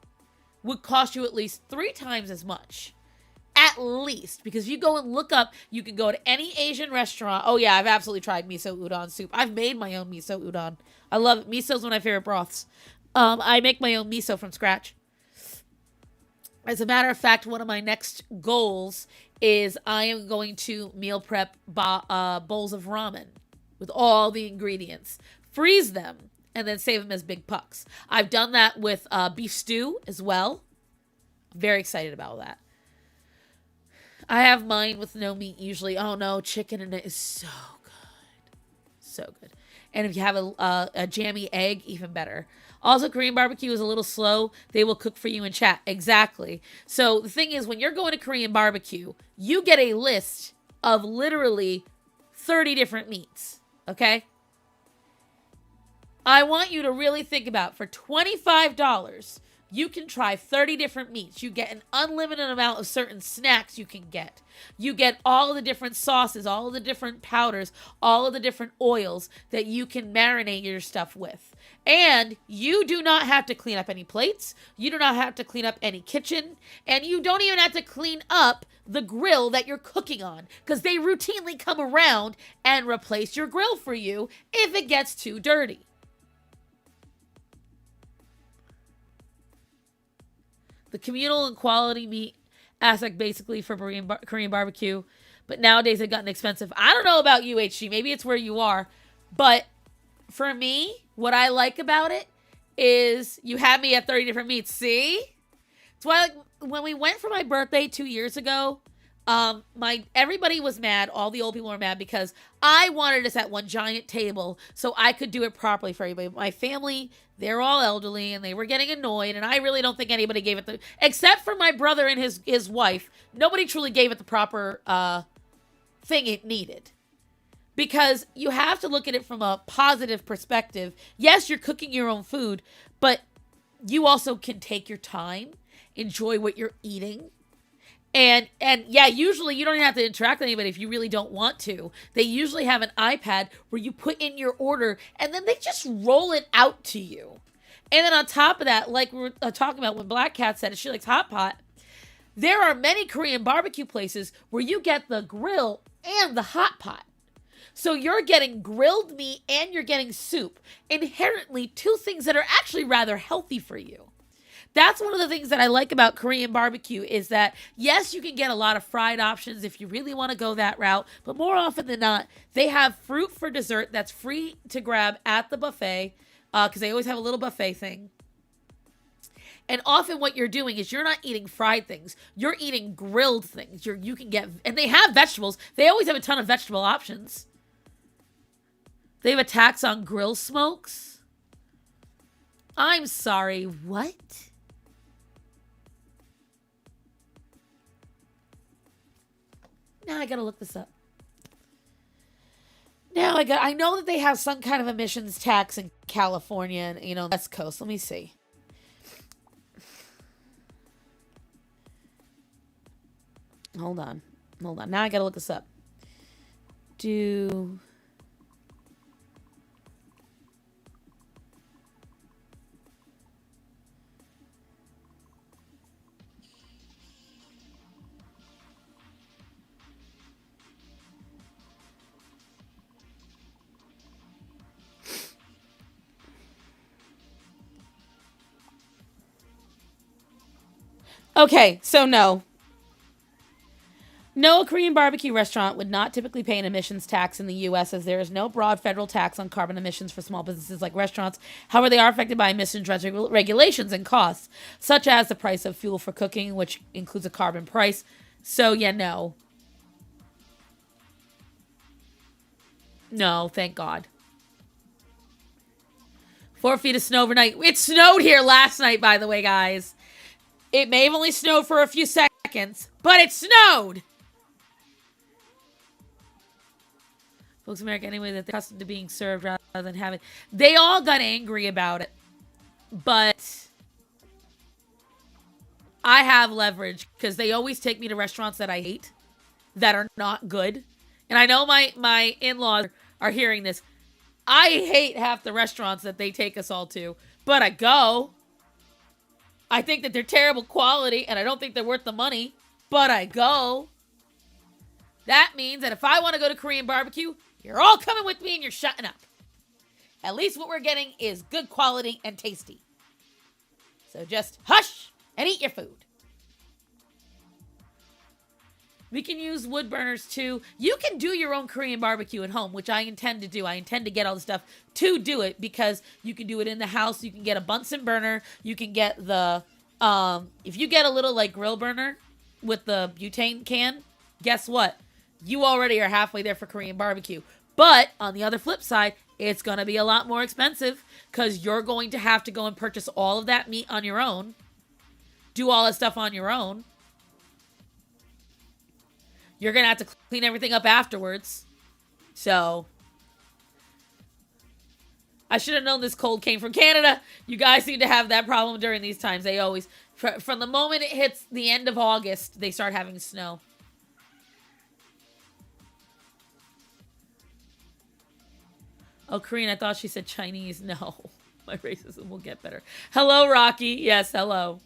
would cost you at least 3 times as much. At least. Because if you go and look up, you can go to any Asian restaurant. Oh yeah, I've absolutely tried miso udon soup. I've made my own miso udon. I love it. Miso's one of my favorite broths. I make my own miso from scratch. As a matter of fact, one of my next goals is I am going to meal prep bowls of ramen with all the ingredients. Freeze them, and then save them as big pucks. I've done that with beef stew as well. Very excited about that. I have mine with no meat usually. Oh no, chicken in it is so good. So good. And if you have a jammy egg, even better. Also, Korean barbecue is a little slow. They will cook for you in chat. Exactly. So the thing is, when you're going to Korean barbecue, you get a list of literally 30 different meats. Okay? I want you to really think about, for $25, you can try 30 different meats. You get an unlimited amount of certain snacks you can get. You get all of the different sauces, all of the different powders, all of the different oils that you can marinate your stuff with. And you do not have to clean up any plates. You do not have to clean up any kitchen. And you don't even have to clean up the grill that you're cooking on, because they routinely come around and replace your grill for you if it gets too dirty. The communal and quality meat aspect basically for Korean barbecue. But nowadays they've gotten expensive. I don't know about you, HG. Maybe it's where you are. But for me, what I like about it is you had me at 30 different meats. See? It's why, like, when we went for my birthday 2 years ago, everybody was mad. All the old people were mad because I wanted us at one giant table so I could do it properly for everybody. My family, they're all elderly and they were getting annoyed, and I really don't think anybody gave it except for my brother and his wife. Nobody truly gave it the proper thing it needed. Because you have to look at it from a positive perspective. Yes, you're cooking your own food, but you also can take your time, enjoy what you're eating. And yeah, usually you don't even have to interact with anybody if you really don't want to. They usually have an iPad where you put in your order and then they just roll it out to you. And then on top of that, like we were talking about when Black Cat said she likes hot pot, there are many Korean barbecue places where you get the grill and the hot pot. So you're getting grilled meat and you're getting soup. Inherently, two things that are actually rather healthy for you. That's one of the things that I like about Korean barbecue is that, yes, you can get a lot of fried options if you really want to go that route. But more often than not, they have fruit for dessert that's free to grab at the buffet because they always have a little buffet thing. And often what you're doing is you're not eating fried things. You're eating grilled things. You can get, and they have vegetables. They always have a ton of vegetable options. They have a tax on grill smokes. I'm sorry, what? Now I gotta look this up. I know that they have some kind of emissions tax in California and, West Coast. Let me see. Hold on. Now I gotta look this up. Okay, so no. No Korean barbecue restaurant would not typically pay an emissions tax in the U.S. as there is no broad federal tax on carbon emissions for small businesses like restaurants. However, they are affected by emissions regulations and costs, such as the price of fuel for cooking, which includes a carbon price. So, yeah, no. No, thank God. 4 feet of snow overnight. It snowed here last night, by the way, guys. It may have only snowed for a few seconds, but it snowed! Folks in America, anyway, that they're accustomed to being served rather than having... They all got angry about it. But I have leverage because they always take me to restaurants that I hate, that are not good. And I know my in-laws are hearing this. I hate half the restaurants that they take us all to, but I go. I think that they're terrible quality, and I don't think they're worth the money, but I go. That means that if I want to go to Korean barbecue, you're all coming with me and you're shutting up. At least what we're getting is good quality and tasty. So just hush and eat your food. We can use wood burners too. You can do your own Korean barbecue at home, which I intend to do. I intend to get all the stuff to do it because you can do it in the house. You can get a Bunsen burner. You can get the, if you get a little like grill burner with the butane can, guess what? You already are halfway there for Korean barbecue. But on the other flip side, it's going to be a lot more expensive because you're going to have to go and purchase all of that meat on your own. Do all that stuff on your own. You're going to have to clean everything up afterwards. So, I should have known this cold came from Canada. You guys seem to have that problem during these times. They always, from the moment it hits the end of August, they start having snow. Oh, Korean, I thought she said Chinese. No, my racism will get better. Hello, Rocky. Yes, hello.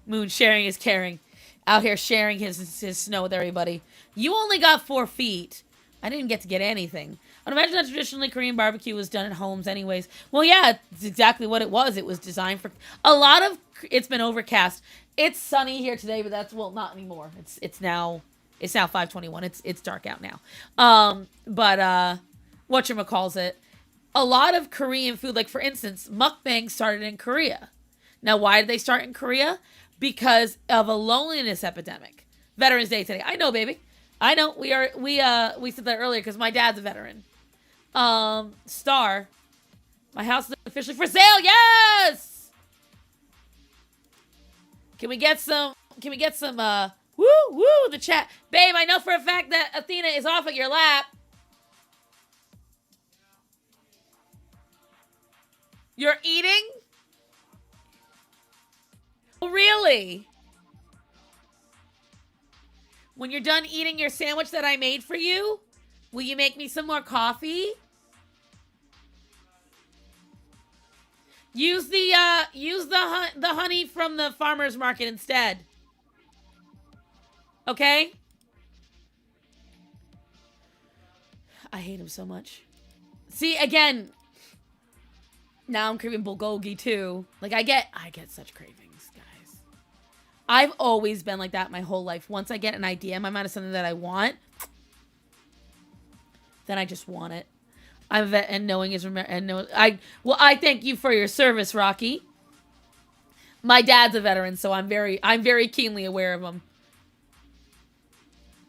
Moon sharing is caring. Out here sharing his snow with everybody. You only got 4 feet, I didn't get to get anything. I'd imagine that traditionally Korean barbecue was done at homes anyways. Well, yeah, it's exactly what it was. It was designed for a lot of. It's been overcast. It's sunny here today, but that's not anymore. It's now 5:21. It's dark out now. But whatchamacalls it? A lot of Korean food, like for instance, mukbang started in Korea. Now, why did they start in Korea? Because of a loneliness epidemic. Veterans Day today. I know, baby. I know. We said that earlier because my dad's a veteran. Star. My house is officially for sale. Yes. Can we get some woo the chat. Babe, I know for a fact that Athena is off at your lap. You're eating? Really? When you're done eating your sandwich that I made for you, will you make me some more coffee? Use the honey from the farmer's market instead. Okay? I hate him so much. See, again, now I'm craving bulgogi too. Like I get such cravings, guys. I've always been like that my whole life. Once I get an idea in my mind of something that I want, then I just want it. I'm a vet, and knowing is I thank you for your service, Rocky. My dad's a veteran, so I'm very keenly aware of him.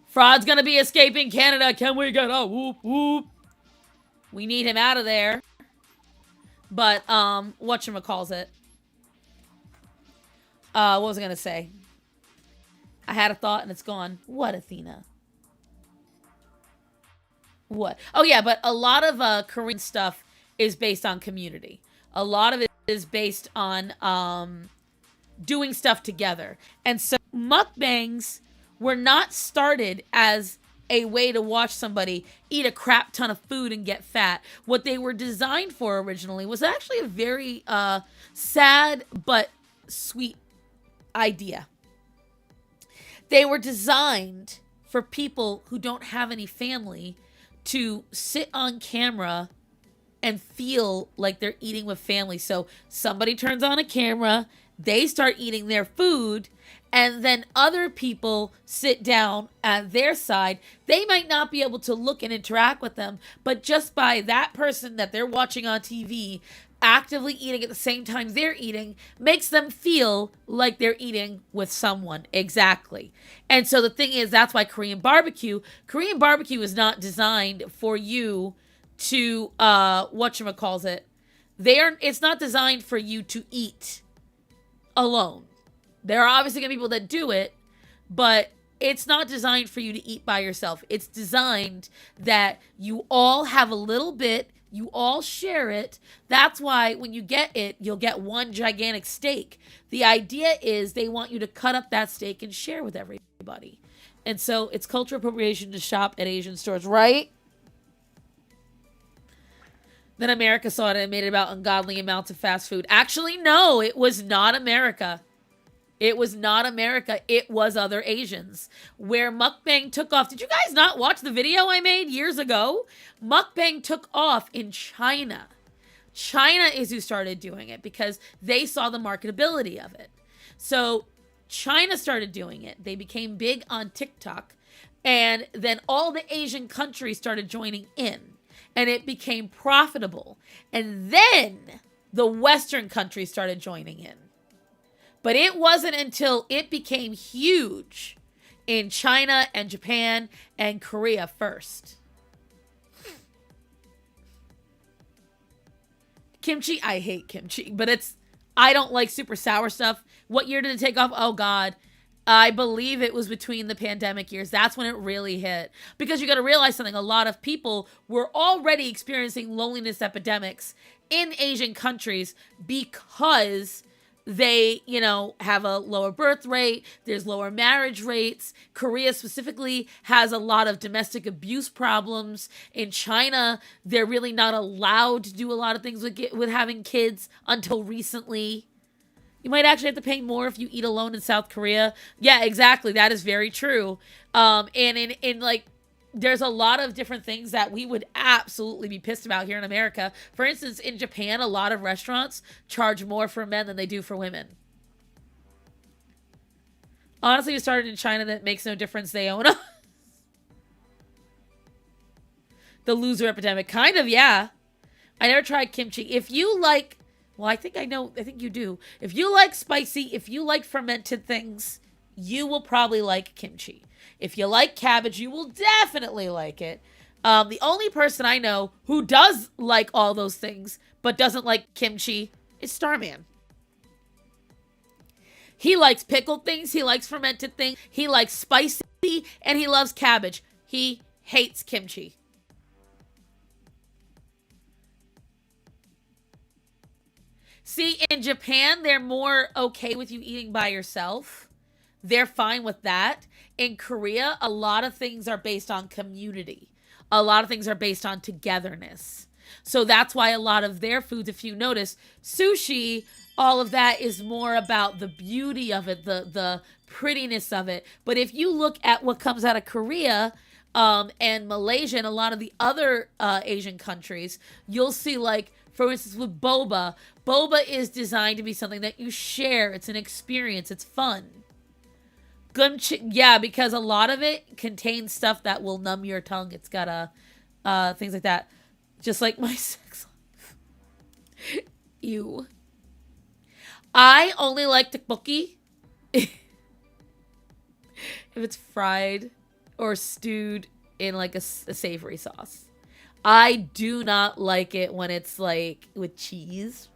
Fraud's gonna be escaping Canada. Can we get a whoop whoop? We need him out of there. But whatchamacalls it? What was I gonna say? I had a thought and it's gone. What, Athena? What? Oh yeah, but a lot of Korean stuff is based on community. A lot of it is based on doing stuff together. And so mukbangs were not started as a way to watch somebody eat a crap ton of food and get fat. What they were designed for originally was actually a very sad but sweet idea. They were designed for people who don't have any family to sit on camera and feel like they're eating with family. So somebody turns on a camera, they start eating their food, and then other people sit down at their side. They might not be able to look and interact with them, but just by that person that they're watching on TV actively eating at the same time they're eating makes them feel like they're eating with someone. Exactly. And so the thing is, that's why Korean barbecue is not designed for you to it's not designed for you to eat alone. There are obviously gonna be people that do it, but it's not designed for you to eat by yourself. It's designed that you all have a little bit, you all share it. That's why when you get it, you'll get one gigantic steak. The idea is they want you to cut up that steak and share with everybody. And so it's cultural appropriation to shop at Asian stores, right? Then America saw it and made it about ungodly amounts of fast food. Actually, no, it was not America. It was not America. It was other Asians. Where mukbang took off. Did you guys not watch the video I made years ago? Mukbang took off in China. China is who started doing it because they saw the marketability of it. So China started doing it. They became big on TikTok. And then all the Asian countries started joining in. And it became profitable. And then the Western countries started joining in. But it wasn't until it became huge in China and Japan and Korea first. Kimchi, I hate kimchi, but I don't like super sour stuff. What year did it take off? Oh God. I believe it was between the pandemic years. That's when it really hit. Because you got to realize something. A lot of people were already experiencing loneliness epidemics in Asian countries because they, have a lower birth rate. There's lower marriage rates. Korea specifically has a lot of domestic abuse problems. In China, they're really not allowed to do a lot of things with having kids until recently. You might actually have to pay more if you eat alone in South Korea. Yeah, exactly. That is very true. And in like there's a lot of different things that we would absolutely be pissed about here in America. For instance, in Japan, a lot of restaurants charge more for men than they do for women. Honestly, it started in China. That makes no difference. They own us. The loser epidemic. Kind of, yeah. I never tried kimchi. If you like, well, I think you do. If you like spicy, if you like fermented things, you will probably like kimchi. If you like cabbage, you will definitely like it. The only person I know who does like all those things but doesn't like kimchi is Starman. He likes pickled things, he likes fermented things, he likes spicy, and he loves cabbage. He hates kimchi. See, in Japan, they're more okay with you eating by yourself. They're fine with that. In Korea, a lot of things are based on community. A lot of things are based on togetherness. So that's why a lot of their foods, if you notice, sushi, all of that is more about the beauty of it, the prettiness of it. But if you look at what comes out of Korea and Malaysia and a lot of the other Asian countries, you'll see, like, for instance, with boba, boba is designed to be something that you share. It's an experience. It's fun. Gumchi, yeah, because a lot of it contains stuff that will numb your tongue. It's got things like that. Just like my sex life. Ew. I only like tteokbokki if it's fried or stewed in like a savory sauce. I do not like it when it's like with cheese.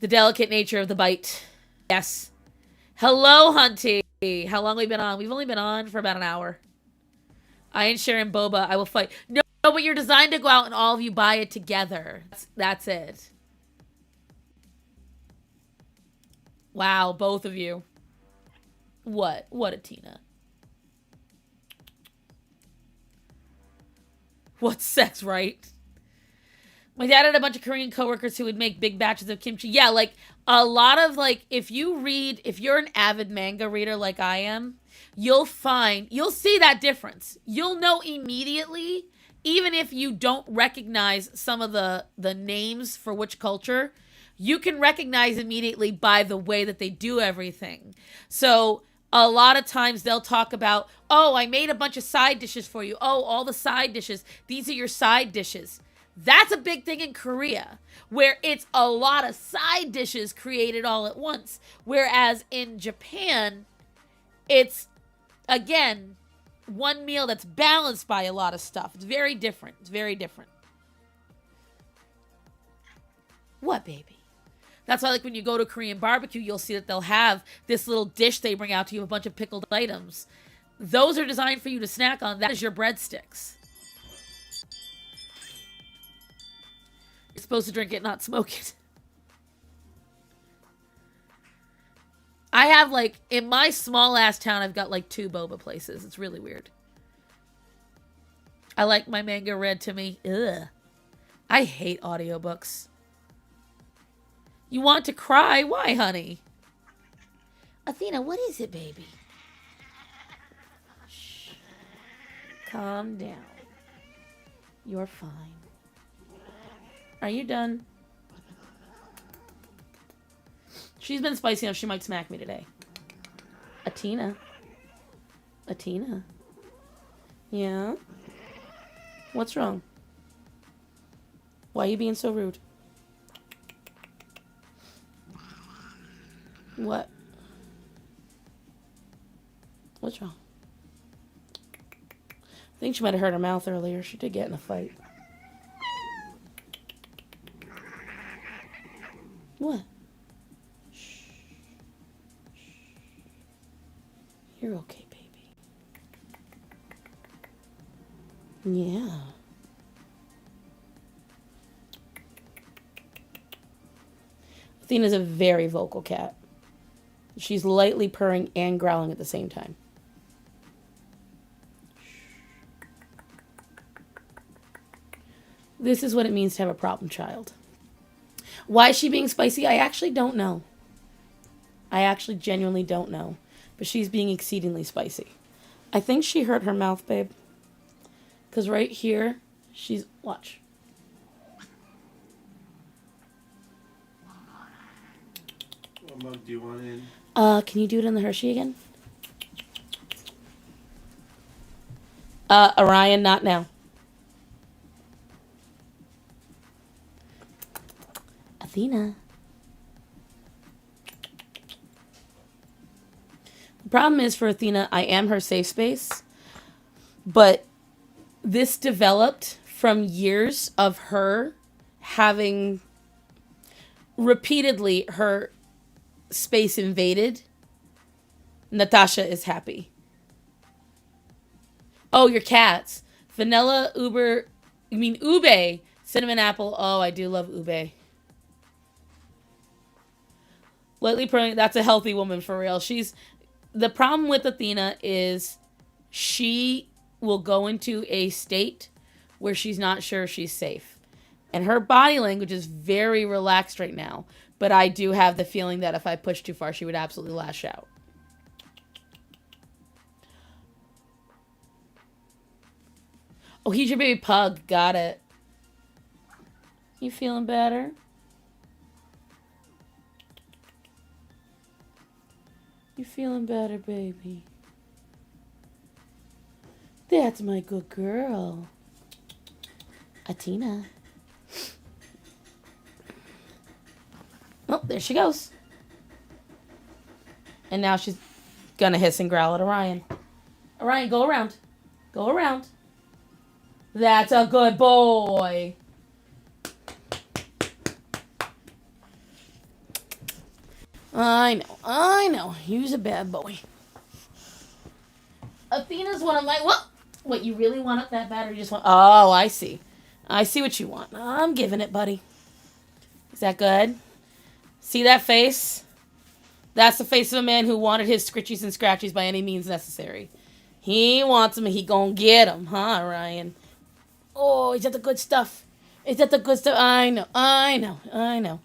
The delicate nature of the bite. Yes. Hello, Hunty. How long have we been on? We've only been on for about an hour. I ain't sharing boba. I will fight. No, but you're designed to go out and all of you buy it together. That's it. Wow, both of you. What? What, Atina? What's sex, right? My dad had a bunch of Korean coworkers who would make big batches of kimchi. Yeah, like a lot of like, if you're an avid manga reader like I am, you'll see that difference. You'll know immediately, even if you don't recognize some of the names for which culture, you can recognize immediately by the way that they do everything. So a lot of times they'll talk about, oh, I made a bunch of side dishes for you. Oh, all the side dishes. These are your side dishes. That's a big thing in Korea, where it's a lot of side dishes created all at once. Whereas in Japan, it's, again, one meal that's balanced by a lot of stuff. It's very different. It's very different. What, baby? That's why, like, when you go to Korean barbecue, you'll see that they'll have this little dish they bring out to you, a bunch of pickled items. Those are designed for you to snack on. That is your breadsticks. You're supposed to drink it, not smoke it. I have, like, in my small-ass town, I've got, like, 2 boba places. It's really weird. I like my manga read to me. Ugh. I hate audiobooks. You want to cry? Why, honey? Athena, what is it, baby? Shh. Calm down. You're fine. Are you done? She's been spicy enough. She might smack me today. Athena. Athena. Yeah? What's wrong? Why are you being so rude? What? What's wrong? I think she might have hurt her mouth earlier. She did get in a fight. What? Shh. Shh. You're okay, baby. Yeah. Athena's a very vocal cat. She's lightly purring and growling at the same time. This is what it means to have a problem child. Why is she being spicy? I actually don't know. I actually genuinely don't know. But she's being exceedingly spicy. I think she hurt her mouth, babe. Because right here, she's... Watch. What mug do you want in? Can you do it in the Hershey again? Orion, not now. Athena. The problem is for Athena, I am her safe space, but this developed from years of her having repeatedly her space invaded. Natasha is happy. Oh, your cats. Vanilla, ube, cinnamon apple. Oh, I do love ube. Lately, that's a healthy woman for real. The problem with Athena is she will go into a state where she's not sure she's safe. And her body language is very relaxed right now. But I do have the feeling that if I push too far, she would absolutely lash out. Oh, he's your baby pug. Got it. You feeling better? You feeling better, baby? That's my good girl. Athena. Oh, there she goes. And now she's gonna hiss and growl at Orion. Orion, go around. Go around. That's a good boy. I know. He's a bad boy. Athena's one of my... What, you really want it that bad or you just want... Oh, I see. I see what you want. I'm giving it, buddy. Is that good? See that face? That's the face of a man who wanted his scritchies and scratchies by any means necessary. He wants them and he gonna get them, huh, Ryan? Oh, is that the good stuff? Is that the good stuff? I know.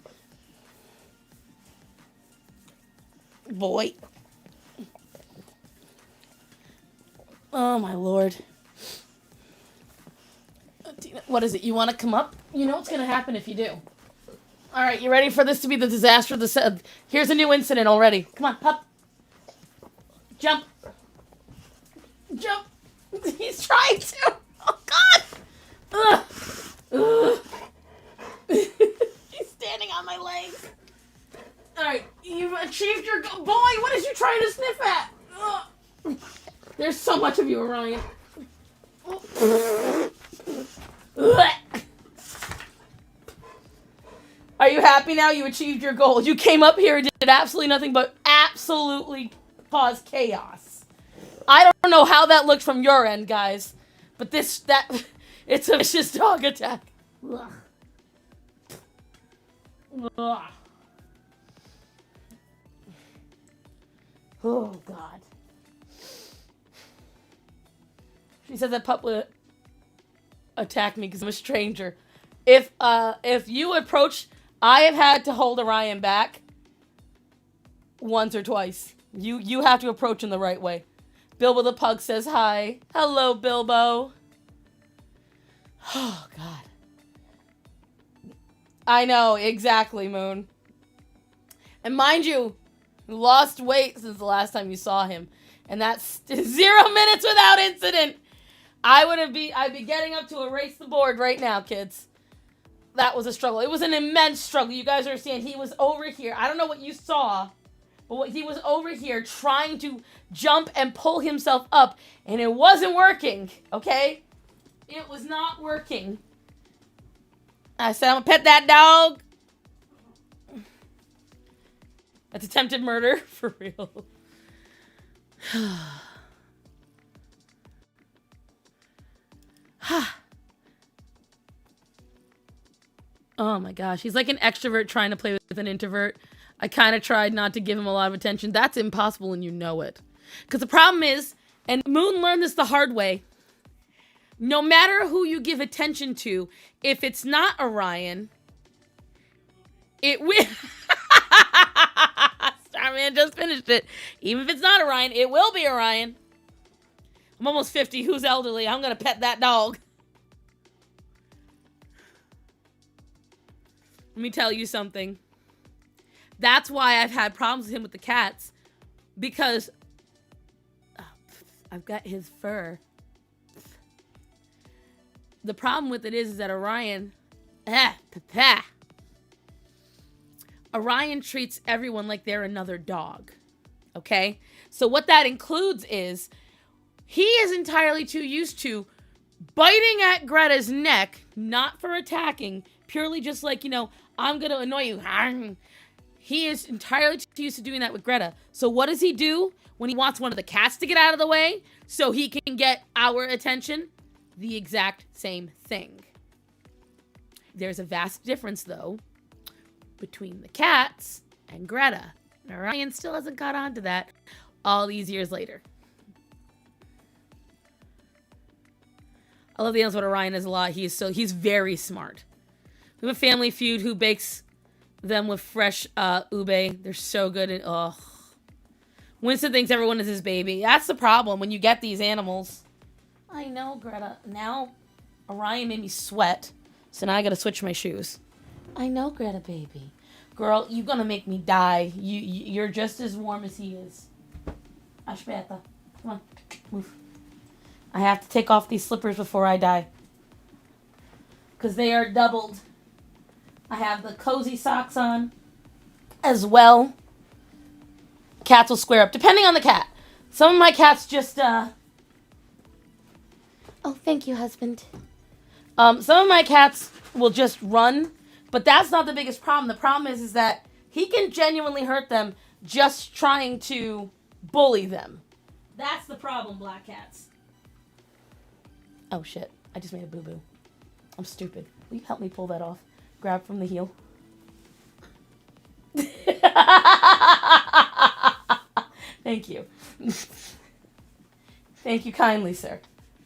Boy. Oh, my Lord. What is it? You want to come up? You know what's going to happen if you do. All right, you ready for this to be the disaster of the... Here's a new incident already. Come on, up. Jump. Jump. He's trying to. Oh, God. Ugh. Ugh. He's standing on my legs. All right, you've achieved your goal. Boy, what is you trying to sniff at? Ugh. There's so much of you, Orion. Are you happy now? You achieved your goal. You came up here and did absolutely nothing but absolutely cause chaos. I don't know how that looked from your end, guys, but it's a vicious dog attack. Ugh. Ugh. Oh, God. She said that pup would attack me because I'm a stranger. If you approach... I have had to hold Orion back once or twice. You have to approach him the right way. Bilbo the pug says hi. Hello, Bilbo. Oh, God. I know, exactly, Moon. And mind you, you lost weight since the last time you saw him. And that's 0 minutes without incident. I'd be getting up to erase the board right now, kids. That was a struggle. It was an immense struggle. You guys understand, he was over here. I don't know what you saw, but he was over here trying to jump and pull himself up, and it wasn't working, okay? It was not working. I said, I'm gonna pet that dog. That's attempted murder, for real. Oh my gosh, he's like an extrovert trying to play with an introvert. I kind of tried not to give him a lot of attention. That's impossible and you know it. Because the problem is, and Moon learned this the hard way, no matter who you give attention to, if it's not Orion, it will... Starman just finished it. Even if it's not Orion, it will be Orion. I'm almost 50. Who's elderly? I'm going to pet that dog. Let me tell you something. That's why I've had problems with him with the cats. Because I've got his fur. The problem with it is that Orion... Orion treats everyone like they're another dog. Okay? So what that includes is he is entirely too used to biting at Greta's neck, not for attacking, purely just like, you know, I'm going to annoy you. He is entirely too used to doing that with Greta. So what does he do when he wants one of the cats to get out of the way so he can get our attention? The exact same thing. There's a vast difference, though, between the cats and Greta. And Orion still hasn't caught on to that all these years later. I love the answer what Orion is a lot. He's very smart. We have a Family Feud who bakes them with fresh ube. They're so good. And Winston thinks everyone is his baby. That's the problem when you get these animals. I know, Greta. Now Orion made me sweat, so now I gotta switch my shoes. I know, Greta, baby. Girl, you're gonna make me die. You're just as warm as he is. Aspetta. Come on, move. I have to take off these slippers before I die. Because they are doubled. I have the cozy socks on as well. Cats will square up, depending on the cat. Some of my cats just, Oh, thank you, husband. Some of my cats will just run, but that's not the biggest problem. The problem is that he can genuinely hurt them just trying to bully them. That's the problem, black cats. Oh, shit. I just made a boo-boo. I'm stupid. Will you help me pull that off? Grab from the heel. Thank you. Thank you kindly, sir.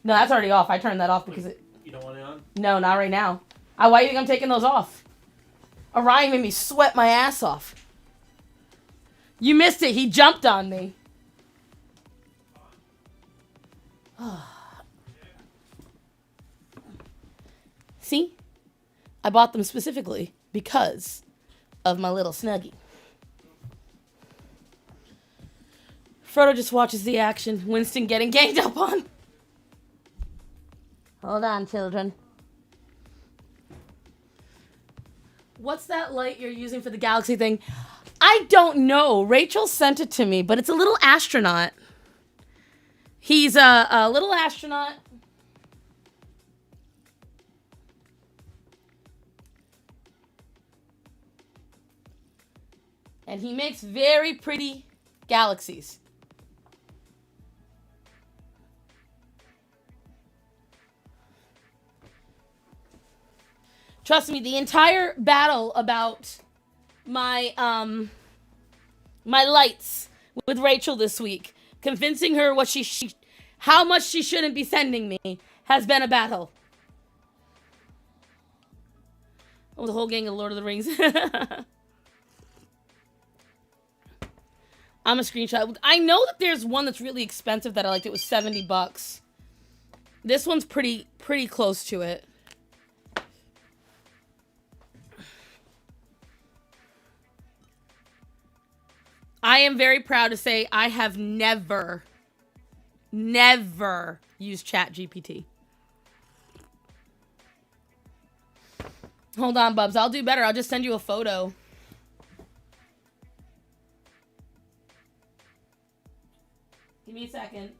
No, that's already off. I turned that off because it... You don't want it on? No, not right now. Why do you think I'm taking those off? Orion made me sweat my ass off. You missed it. He jumped on me. See? I bought them specifically because of my little Snuggie. Frodo just watches the action. Winston getting ganged up on. Hold on, children. What's that light you're using for the galaxy thing? I don't know. Rachel sent it to me, but it's a little astronaut. He's a little astronaut. And he makes very pretty galaxies. Trust me, the entire battle about my my lights with Rachel this week, convincing her what how much she shouldn't be sending me, has been a battle. Oh, the whole gang of Lord of the Rings. I'm a screenshot. I know that there's one that's really expensive that I liked. It was $70. This one's pretty close to it. I am very proud to say I have never used ChatGPT. Hold on, Bubs. I'll do better. I'll just send you a photo. Give me a second.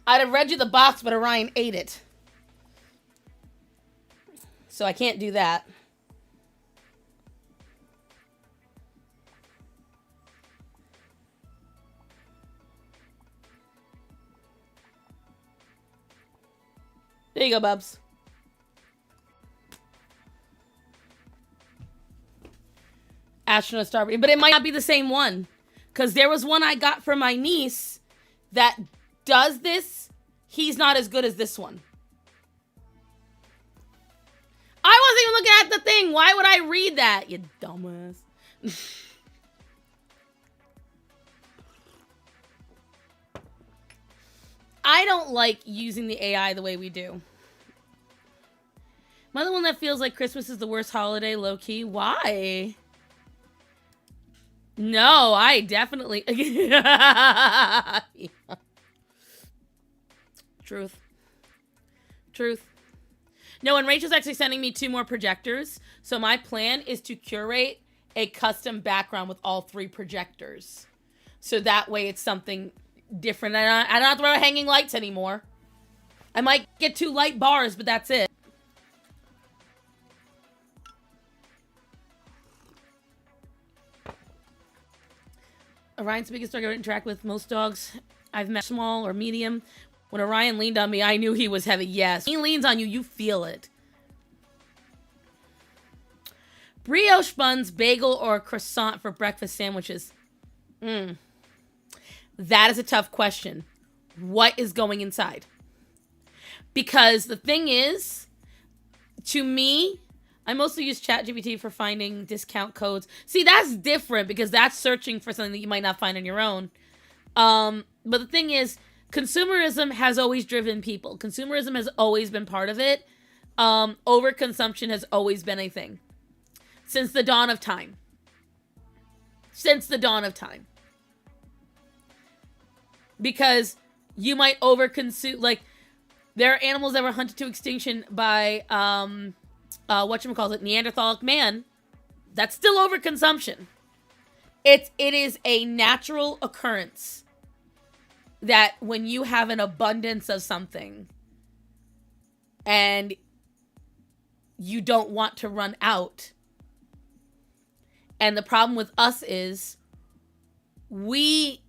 I'd have read you the box, but Orion ate it. So I can't do that. There you go, Bubs. Astronaut Starboard. But it might not be the same one. Because there was one I got for my niece that does this. He's not as good as this one. wasn't even looking at the thing. Why would I read that, you dumbass? I don't like using the AI the way we do. Am I the one that feels like Christmas is the worst holiday, low-key? Why? No, I definitely... Truth. Truth. No, and Rachel's actually sending me 2 more projectors. So my plan is to curate a custom background with all 3 projectors. So that way it's something different. I don't have to wear hanging lights anymore. I might get 2 light bars, but that's it. Orion's biggest dog I would interact with. Most dogs I've met small or medium. When Orion leaned on me, I knew he was heavy. Yes. He leans on you, you feel it. Brioche buns, bagel, or croissant for breakfast sandwiches? That is a tough question. What is going inside? Because the thing is, to me, I mostly use ChatGPT for finding discount codes. See, that's different because that's searching for something that you might not find on your own. But the thing is, consumerism has always driven people. Consumerism has always been part of it. Overconsumption has always been a thing. Since the dawn of time. Since the dawn of time. Because you might overconsume, like, there are animals that were hunted to extinction by, whatchamacallit, Neanderthalic man. That's still overconsumption. It is a natural occurrence that when you have an abundance of something and you don't want to run out. And the problem with us is we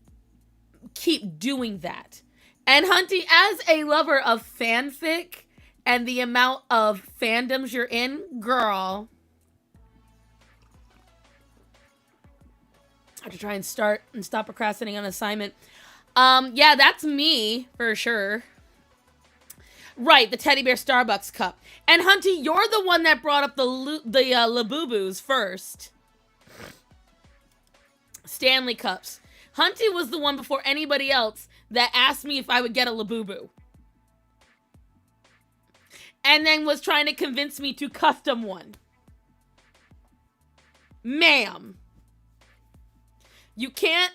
keep doing that. And Hunty, as a lover of fanfic and the amount of fandoms you're in, girl, I have to try and start and stop procrastinating on assignment. Yeah, that's me for sure. Right, the teddy bear Starbucks cup. And Hunty, you're the one that brought up the Labubus first. Stanley cups. Hunty was the one before anybody else that asked me if I would get a Labubu. And then was trying to convince me to custom one. Ma'am. You can't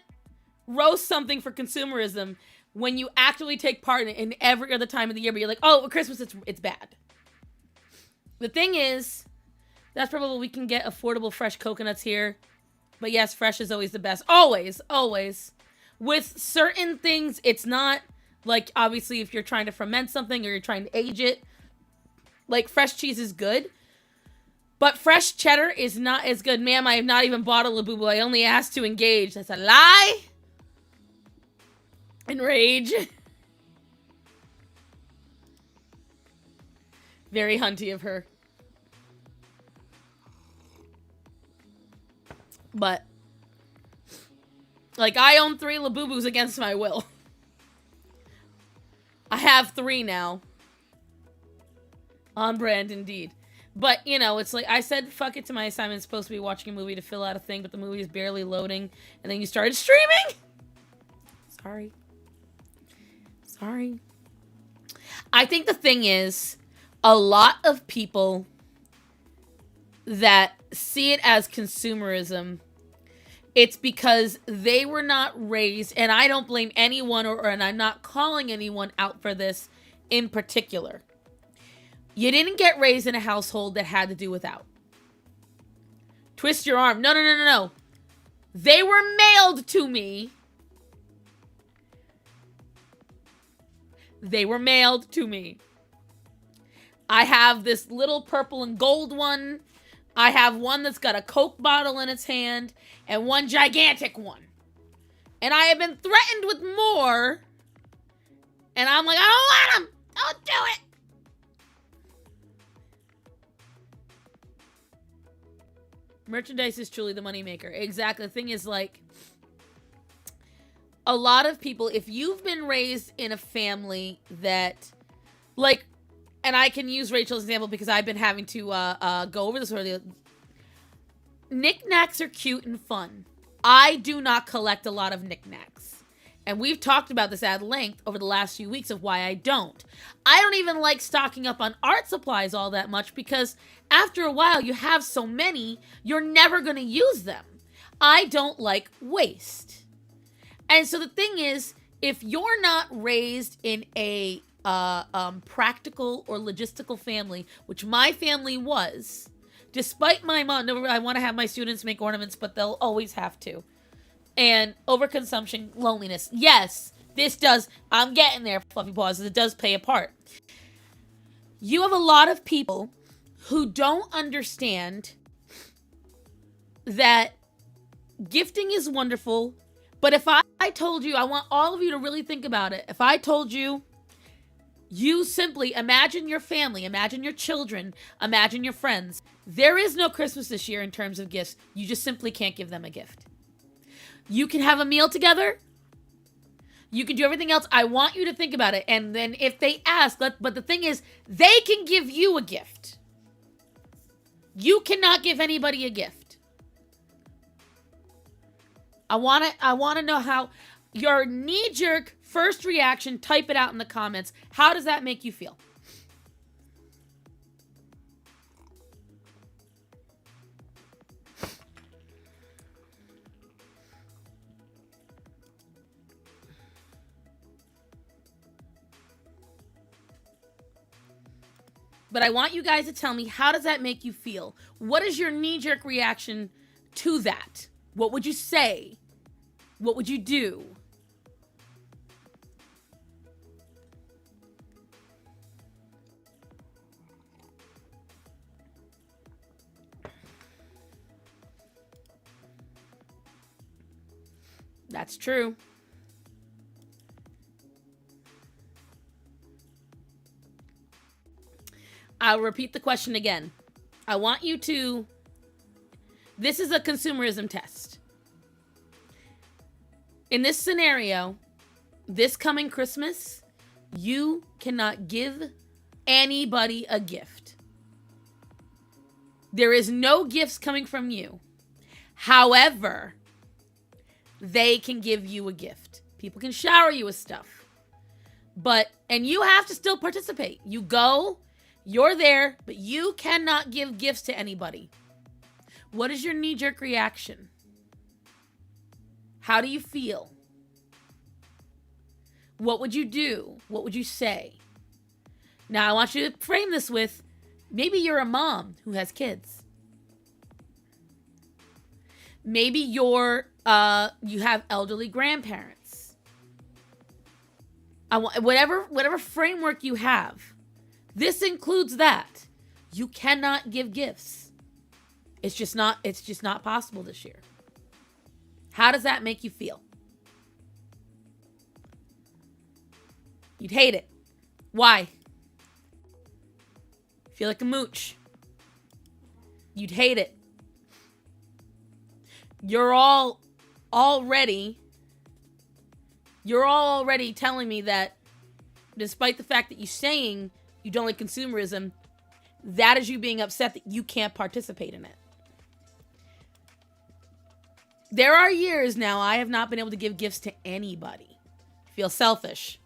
roast something for consumerism when you actually take part in every other time of the year, but you're like, oh, Christmas, it's bad. The thing is, that's probably we can get affordable fresh coconuts here. But yes, fresh is always the best. Always, always. With certain things, it's not, like, obviously, if you're trying to ferment something or you're trying to age it, like, fresh cheese is good. But fresh cheddar is not as good. Ma'am, I have not even bought a Labubu. I only asked to engage. That's a lie. Enrage. Very Hunty of her. But, like, I own 3 Labubus against my will. I have 3 now. On brand, indeed. But, you know, it's like, I said, fuck it to my assignment. It's supposed to be watching a movie to fill out a thing, but the movie is barely loading. And then you started streaming? Sorry. Sorry. I think the thing is, a lot of people that see it as consumerism, it's because they were not raised, and I don't blame anyone, and I'm not calling anyone out for this in particular. You didn't get raised in a household that had to do without. Twist your arm. No, no, no, no, no. They were mailed to me. They were mailed to me. I have this little purple and gold one. I have one that's got a Coke bottle in its hand, and one gigantic one. And I have been threatened with more, and I'm like, I don't want them. Don't do it. Merchandise is truly the moneymaker. Exactly. The thing is, like, a lot of people, if you've been raised in a family that, like, and I can use Rachel's example because I've been having to go over this earlier. Knickknacks are cute and fun. I do not collect a lot of knickknacks. And we've talked about this at length over the last few weeks of why I don't. I don't even like stocking up on art supplies all that much because after a while you have so many, you're never going to use them. I don't like waste. And so the thing is, if you're not raised in a practical or logistical family, which my family was, despite my mom, I want to have my students make ornaments, but they'll always have to. And overconsumption, loneliness. Yes, this does, I'm getting there, fluffy pauses, it does play a part. You have a lot of people who don't understand that gifting is wonderful, but if I told you, I want all of you to really think about it. If I told you, you simply imagine your family, imagine your children, imagine your friends. There is no Christmas this year in terms of gifts. You just simply can't give them a gift. You can have a meal together. You can do everything else. I want you to think about it. And then if they ask, but the thing is, they can give you a gift. You cannot give anybody a gift. I want to know how your knee-jerk first reaction, type it out in the comments. How does that make you feel? But I want you guys to tell me, how does that make you feel? What is your knee-jerk reaction to that? What would you say? What would you do? That's true. I'll repeat the question again. I want you to, this is a consumerism test. In this scenario, this coming Christmas, you cannot give anybody a gift. There is no gifts coming from you. However, they can give you a gift. People can shower you with stuff. And you have to still participate. You go, you're there, but you cannot give gifts to anybody. What is your knee-jerk reaction? How do you feel? What would you do? What would you say? Now, I want you to frame this with, maybe you're a mom who has kids. Maybe you have elderly grandparents. Whatever framework you have, this includes that. You cannot give gifts. It's just not possible this year. How does that make you feel? You'd hate it. Why? Feel like a mooch. You'd hate it. You're all already telling me that despite the fact that you're saying you don't like consumerism, that is you being upset that you can't participate in it. There are years now I have not been able to give gifts to anybody. I feel selfish.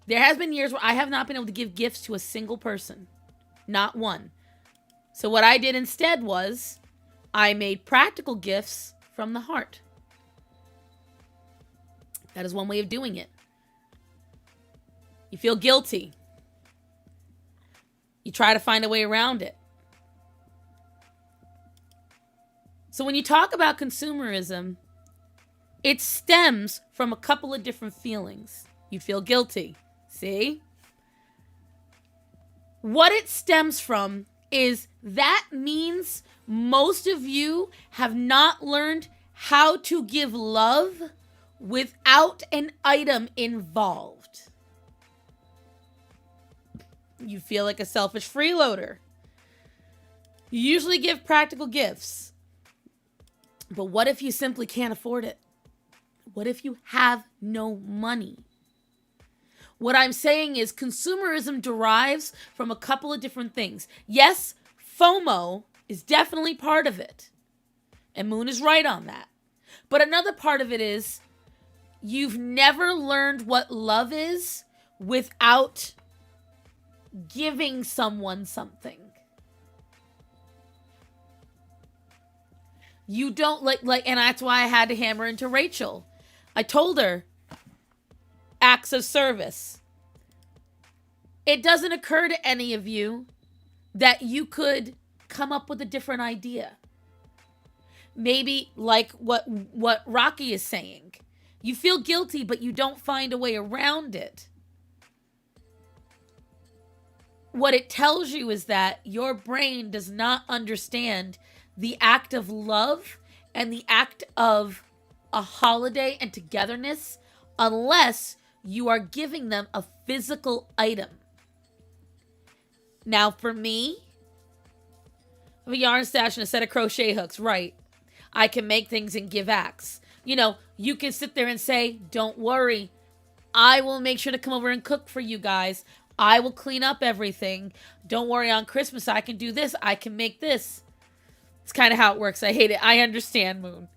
There has been years where I have not been able to give gifts to a single person. Not one. So what I did instead was I made practical gifts from the heart. That is one way of doing it. You feel guilty. You try to find a way around it. So when you talk about consumerism, it stems from a couple of different feelings. You feel guilty. See? What it stems from is that means most of you have not learned how to give love without an item involved. You feel like a selfish freeloader. You usually give practical gifts. But what if you simply can't afford it? What if you have no money? What I'm saying is consumerism derives from a couple of different things. Yes, FOMO is definitely part of it. And Moon is right on that. But another part of it is you've never learned what love is without giving someone something. You don't and that's why I had to hammer into Rachel. I told her, acts of service. It doesn't occur to any of you that you could come up with a different idea. Maybe like what Rocky is saying. You feel guilty, but you don't find a way around it. What it tells you is that your brain does not understand the act of love and the act of a holiday and togetherness unless you are giving them a physical item. Now, for me, I have a yarn stash and a set of crochet hooks, right? I can make things and give acts. You know, you can sit there and say, don't worry, I will make sure to come over and cook for you guys. I will clean up everything. Don't worry, on Christmas, I can do this. I can make this. It's kind of how it works. I hate it. I understand, Moon.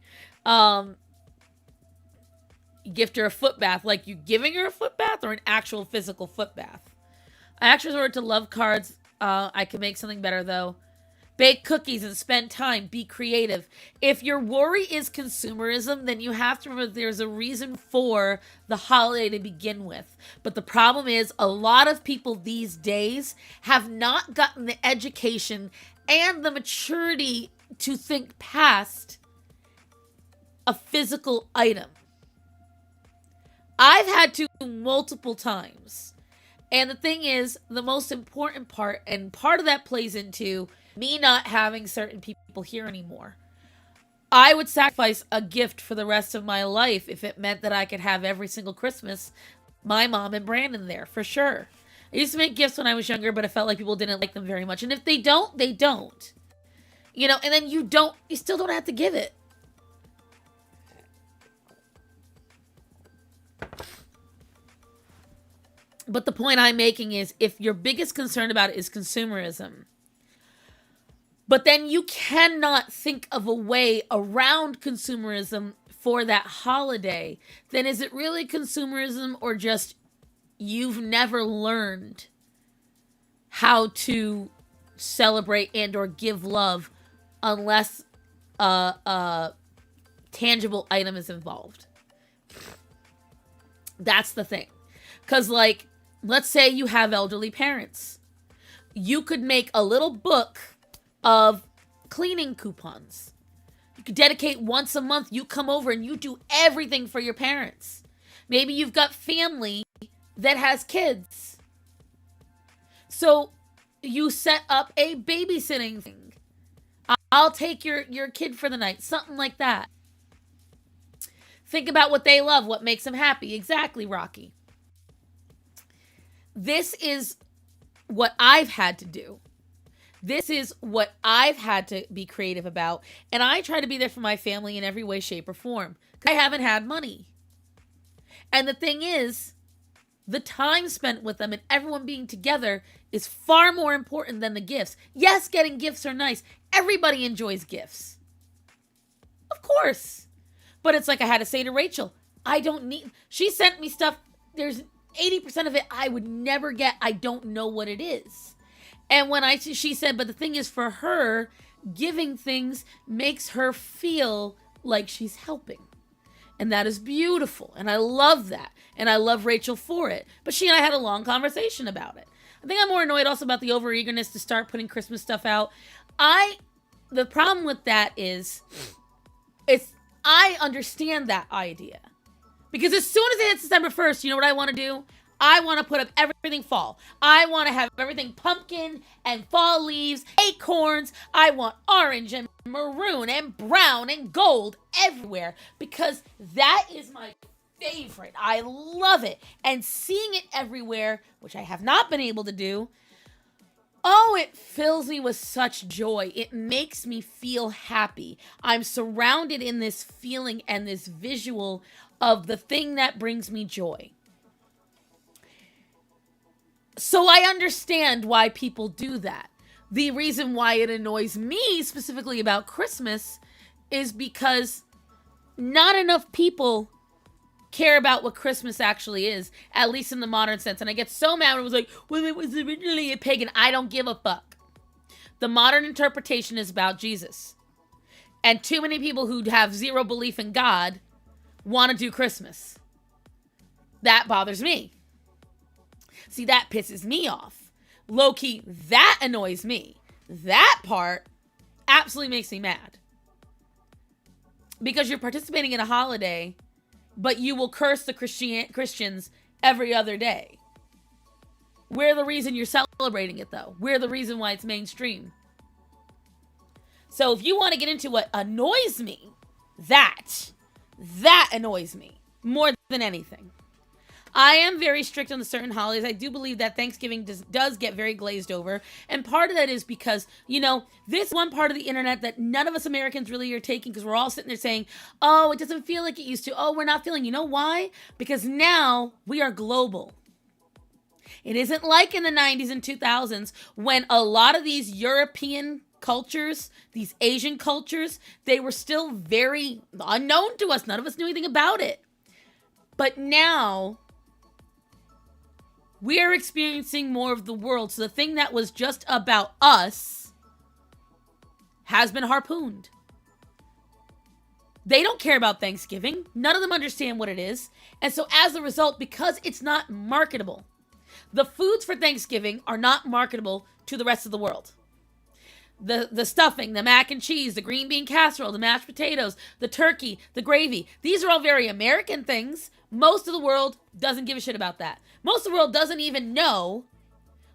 You gift her a foot bath. Like you giving her a foot bath or an actual physical foot bath? I actually resorted to love cards. I can make something better, though. Bake cookies and spend time. Be creative. If your worry is consumerism, then you have to remember there's a reason for the holiday to begin with. But the problem is a lot of people these days have not gotten the education and the maturity to think past a physical item. I've had to multiple times. And the thing is, the most important part, and part of that plays into me not having certain people here anymore. I would sacrifice a gift for the rest of my life if it meant that I could have every single Christmas my mom and Brandon there, for sure. I used to make gifts when I was younger, but I felt like people didn't like them very much. And if they don't, they don't. You know, and then you still don't have to give it. But the point I'm making is if your biggest concern about it is consumerism, but then you cannot think of a way around consumerism for that holiday, then is it really consumerism or just you've never learned how to celebrate and or give love unless a tangible item is involved? That's the thing. Because, like, let's say you have elderly parents. You could make a little book of cleaning coupons. You could dedicate once a month. You come over and you do everything for your parents. Maybe you've got family that has kids. So you set up a babysitting thing. I'll take your kid for the night. Something like that. Think about what they love, what makes them happy. Exactly, Rocky. This is what I've had to do. This is what I've had to be creative about. And I try to be there for my family in every way, shape, or form. I haven't had money. And the thing is, the time spent with them and everyone being together is far more important than the gifts. Yes, getting gifts are nice. Everybody enjoys gifts. Of course. But it's like I had to say to Rachel, I don't need... She sent me stuff. There's 80% of it I would never get. I don't know what it is. And when she said, but the thing is for her, giving things makes her feel like she's helping. And that is beautiful. And I love that. And I love Rachel for it. But she and I had a long conversation about it. I think I'm more annoyed also about the overeagerness to start putting Christmas stuff out. The problem with that is, I understand that idea. Because as soon as it hits December 1st, you know what I want to do? I want to put up everything fall. I want to have everything pumpkin and fall leaves, acorns. I want orange and maroon and brown and gold everywhere because that is my favorite. I love it. And seeing it everywhere, which I have not been able to do, oh, it fills me with such joy. It makes me feel happy. I'm surrounded in this feeling and this visual of the thing that brings me joy. So I understand why people do that. The reason why it annoys me specifically about Christmas is because not enough people care about what Christmas actually is, at least in the modern sense. And I get so mad when it was like, well, it was originally a pagan. I don't give a fuck. The modern interpretation is about Jesus. And too many people who have zero belief in God want to do Christmas. That bothers me. See, that pisses me off. Low-key, that annoys me. That part absolutely makes me mad. Because you're participating in a holiday, but you will curse the Christians every other day. We're the reason you're celebrating it, though. We're the reason why it's mainstream. So if you want to get into what annoys me, that annoys me more than anything. I am very strict on the certain holidays. I do believe that Thanksgiving does get very glazed over. And part of that is because, this one part of the internet that none of us Americans really are taking, because we're all sitting there saying, oh, it doesn't feel like it used to. Oh, we're not feeling. You know why? Because now we are global. It isn't like in the 90s and 2000s when a lot of these European cultures, these Asian cultures, they were still very unknown to us. None of us knew anything about it. But now we are experiencing more of the world. So the thing that was just about us has been harpooned. They don't care about Thanksgiving. None of them understand what it is. And so as a result, because it's not marketable, the foods for Thanksgiving are not marketable to the rest of the world. The stuffing, the mac and cheese, the green bean casserole, the mashed potatoes, the turkey, the gravy. These are all very American things. Most of the world doesn't give a shit about that. Most of the world doesn't even know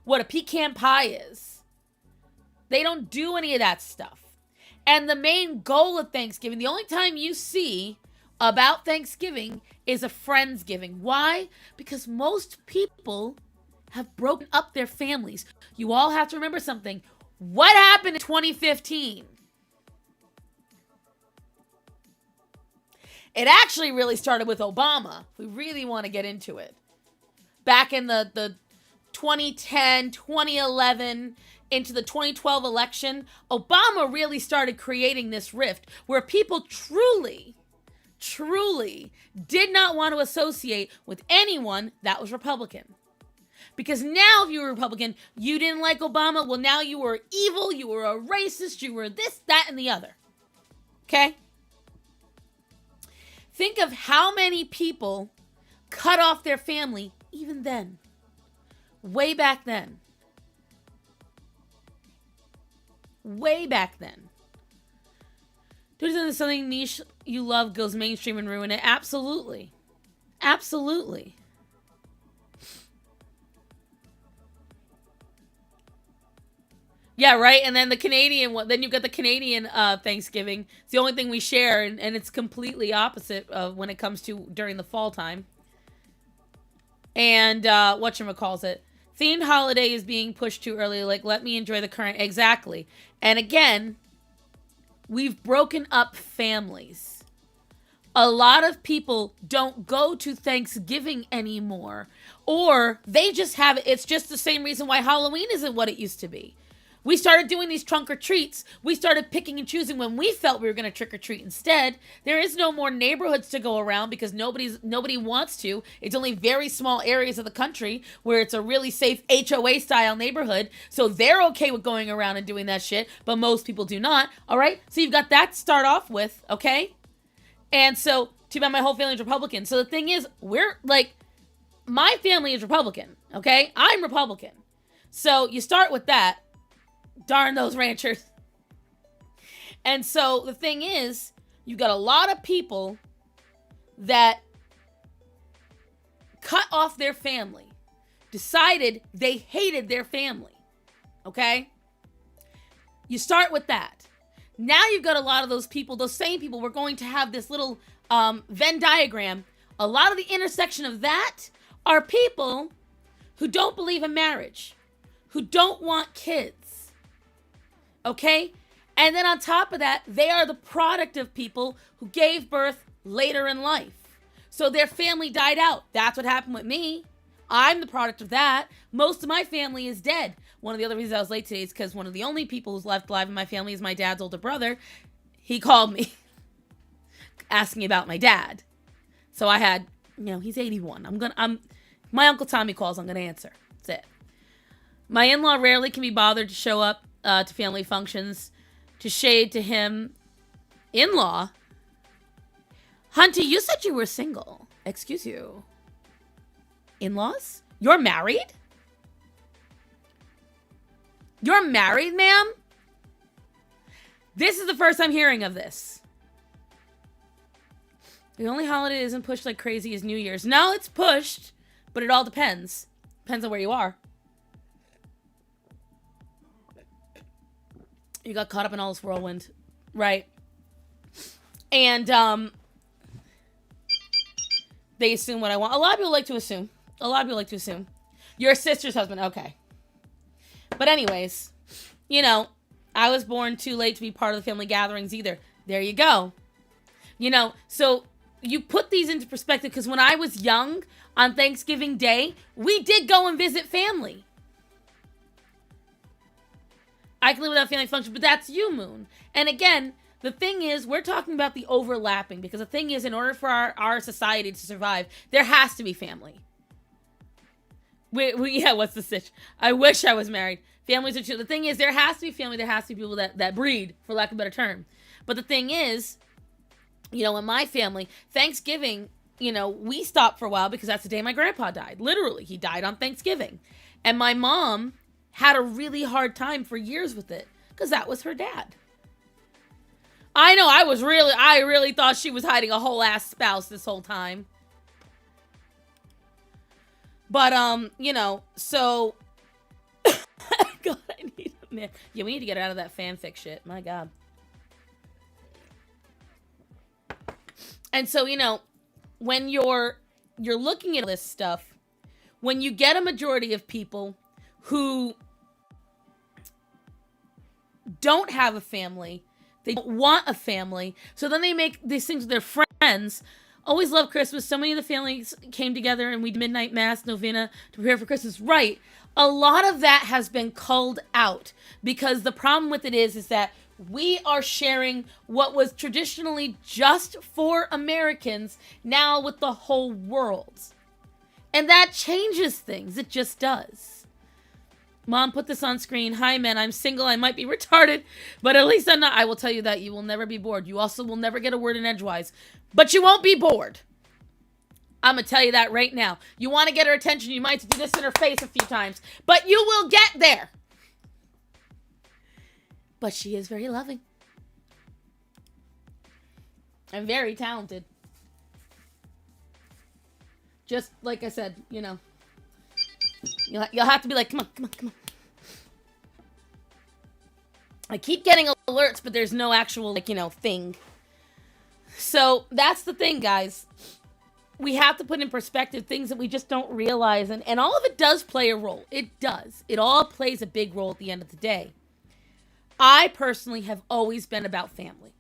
what a pecan pie is. They don't do any of that stuff. And the main goal of Thanksgiving, the only time you see about Thanksgiving is a Friendsgiving. Why? Because most people have broken up their families. You all have to remember something. What happened in 2015? It actually really started with Obama. We really want to get into it. Back in the 2010, 2011, into the 2012 election, Obama really started creating this rift where people truly did not want to associate with anyone that was Republican. Because now if you were Republican, you didn't like Obama. Well, now you were evil, you were a racist, you were this, that, and the other. Okay? Think of how many people cut off their family even then. Way back then. Way back then. Doing something niche you love goes mainstream and ruin it. Absolutely. Absolutely. Yeah, right? And then the Canadian one, then you've got the Canadian Thanksgiving. It's the only thing we share, and it's completely opposite of when it comes to during the fall time. And whatchamacallit, themed holiday is being pushed too early. Like, let me enjoy the current. Exactly. And again, we've broken up families. A lot of people don't go to Thanksgiving anymore. Or they just have it. It's just the same reason why Halloween isn't what it used to be. We started doing these trunk or treats. We started picking and choosing when we felt we were going to trick or treat instead. There is no more neighborhoods to go around because nobody wants to. It's only very small areas of the country where it's a really safe HOA style neighborhood. So they're okay with going around and doing that shit, but most people do not. All right. So you've got that to start off with. Okay. And so too bad my whole family is Republican. So the thing is, my family is Republican. Okay. I'm Republican. So you start with that. Darn those ranchers. And so the thing is, you've got a lot of people that cut off their family, decided they hated their family. Okay? You start with that. Now you've got a lot of those people, those same people, we're going to have this little Venn diagram. A lot of the intersection of that are people who don't believe in marriage, who don't want kids. Okay? And then on top of that, they are the product of people who gave birth later in life. So their family died out. That's what happened with me. I'm the product of that. Most of my family is dead. One of the other reasons I was late today is because one of the only people who's left alive in my family is my dad's older brother. He called me asking about my dad. So I had, he's 81. My Uncle Tommy calls, I'm going to answer. That's it. My in-law rarely can be bothered to show up to family functions. To shade to him, in-law. Hunty, you said you were single. Excuse you. In-laws? You're married? You're married, ma'am? This is the first I'm hearing of this. The only holiday that isn't pushed like crazy is New Year's. No, it's pushed, but it all depends. Depends on where you are. You got caught up in all this whirlwind. Right. And, they assume what I want. A lot of people like to assume. Your sister's husband. Okay. But anyways, I was born too late to be part of the family gatherings either. There you go. So you put these into perspective because when I was young on Thanksgiving Day, we did go and visit family. I can live without family function, but that's you, Moon. And again, the thing is, we're talking about the overlapping because the thing is, in order for our society to survive, there has to be family. What's the stitch? I wish I was married. Families are true. The thing is, there has to be family. There has to be people that breed, for lack of a better term. But the thing is, in my family, Thanksgiving, we stopped for a while because that's the day my grandpa died. Literally, he died on Thanksgiving. And my mom had a really hard time for years with it because that was her dad. I know, I really thought she was hiding a whole ass spouse this whole time. But, so... God, I need a man. Yeah, we need to get out of that fanfic shit. My God. And so, when you're looking at this stuff, when you get a majority of people who don't have a family, they don't want a family, so then they make these things with their friends. Always love Christmas. So many of the families came together and we did midnight mass novena to prepare for Christmas. Right. A lot of that has been culled out because the problem with it is that we are sharing what was traditionally just for Americans now with the whole world. And that changes things. It just does. Mom, put this on screen. Hi, man. I'm single. I might be retarded, but at least I'm not. I will tell you that you will never be bored. You also will never get a word in edgewise, but you won't be bored. I'm going to tell you that right now. You want to get her attention, you might do this in her face a few times, but you will get there. But she is very loving. And very talented. Just like I said, You'll have to be like, come on. I keep getting alerts, but there's no actual, thing. So that's the thing, guys. We have to put in perspective things that we just don't realize. And all of it does play a role. It does. It all plays a big role at the end of the day. I personally have always been about family.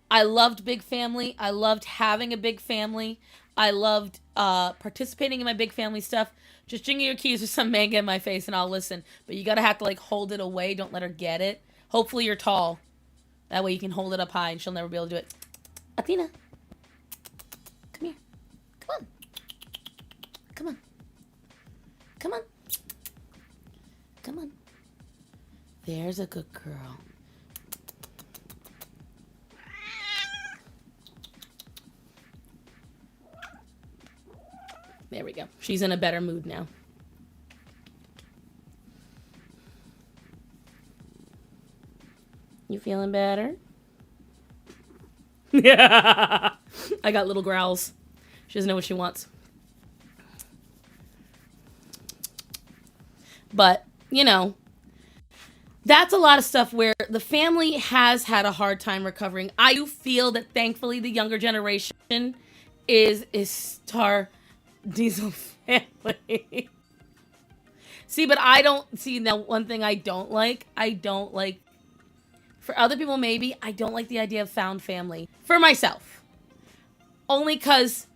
I loved big family. I loved having a big family. I loved participating in my big family stuff. Just jingle your keys with some manga in my face and I'll listen. But you gotta have to hold it away. Don't let her get it. Hopefully you're tall. That way you can hold it up high and she'll never be able to do it. Athena. Come here. Come on. Come on. Come on. Come on. There's a good girl. There we go. She's in a better mood now. You feeling better? Yeah. I got little growls. She doesn't know what she wants. But, that's a lot of stuff where the family has had a hard time recovering. I do feel that thankfully the younger generation is Star Diesel family. See, but I don't see now one thing I don't like. For other people maybe, I don't like the idea of found family. For myself. Only because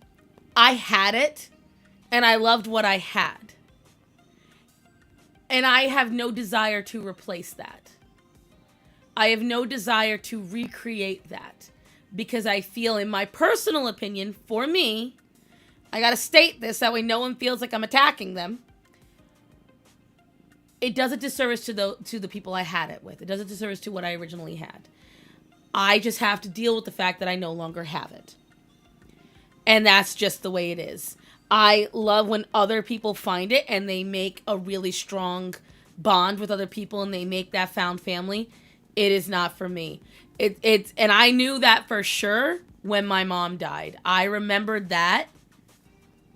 I had it And I loved what I had. And I have no desire to replace that. I have no desire to recreate that. Because I feel, in my personal opinion, for me, I gotta state this, that way no one feels like I'm attacking them. It does a disservice to the people I had it with. It does a disservice to what I originally had. I just have to deal with the fact that I no longer have it. And that's just the way it is. I love when other people find it and they make a really strong bond with other people and they make that found family. It is not for me. And I knew that for sure when my mom died. I remembered that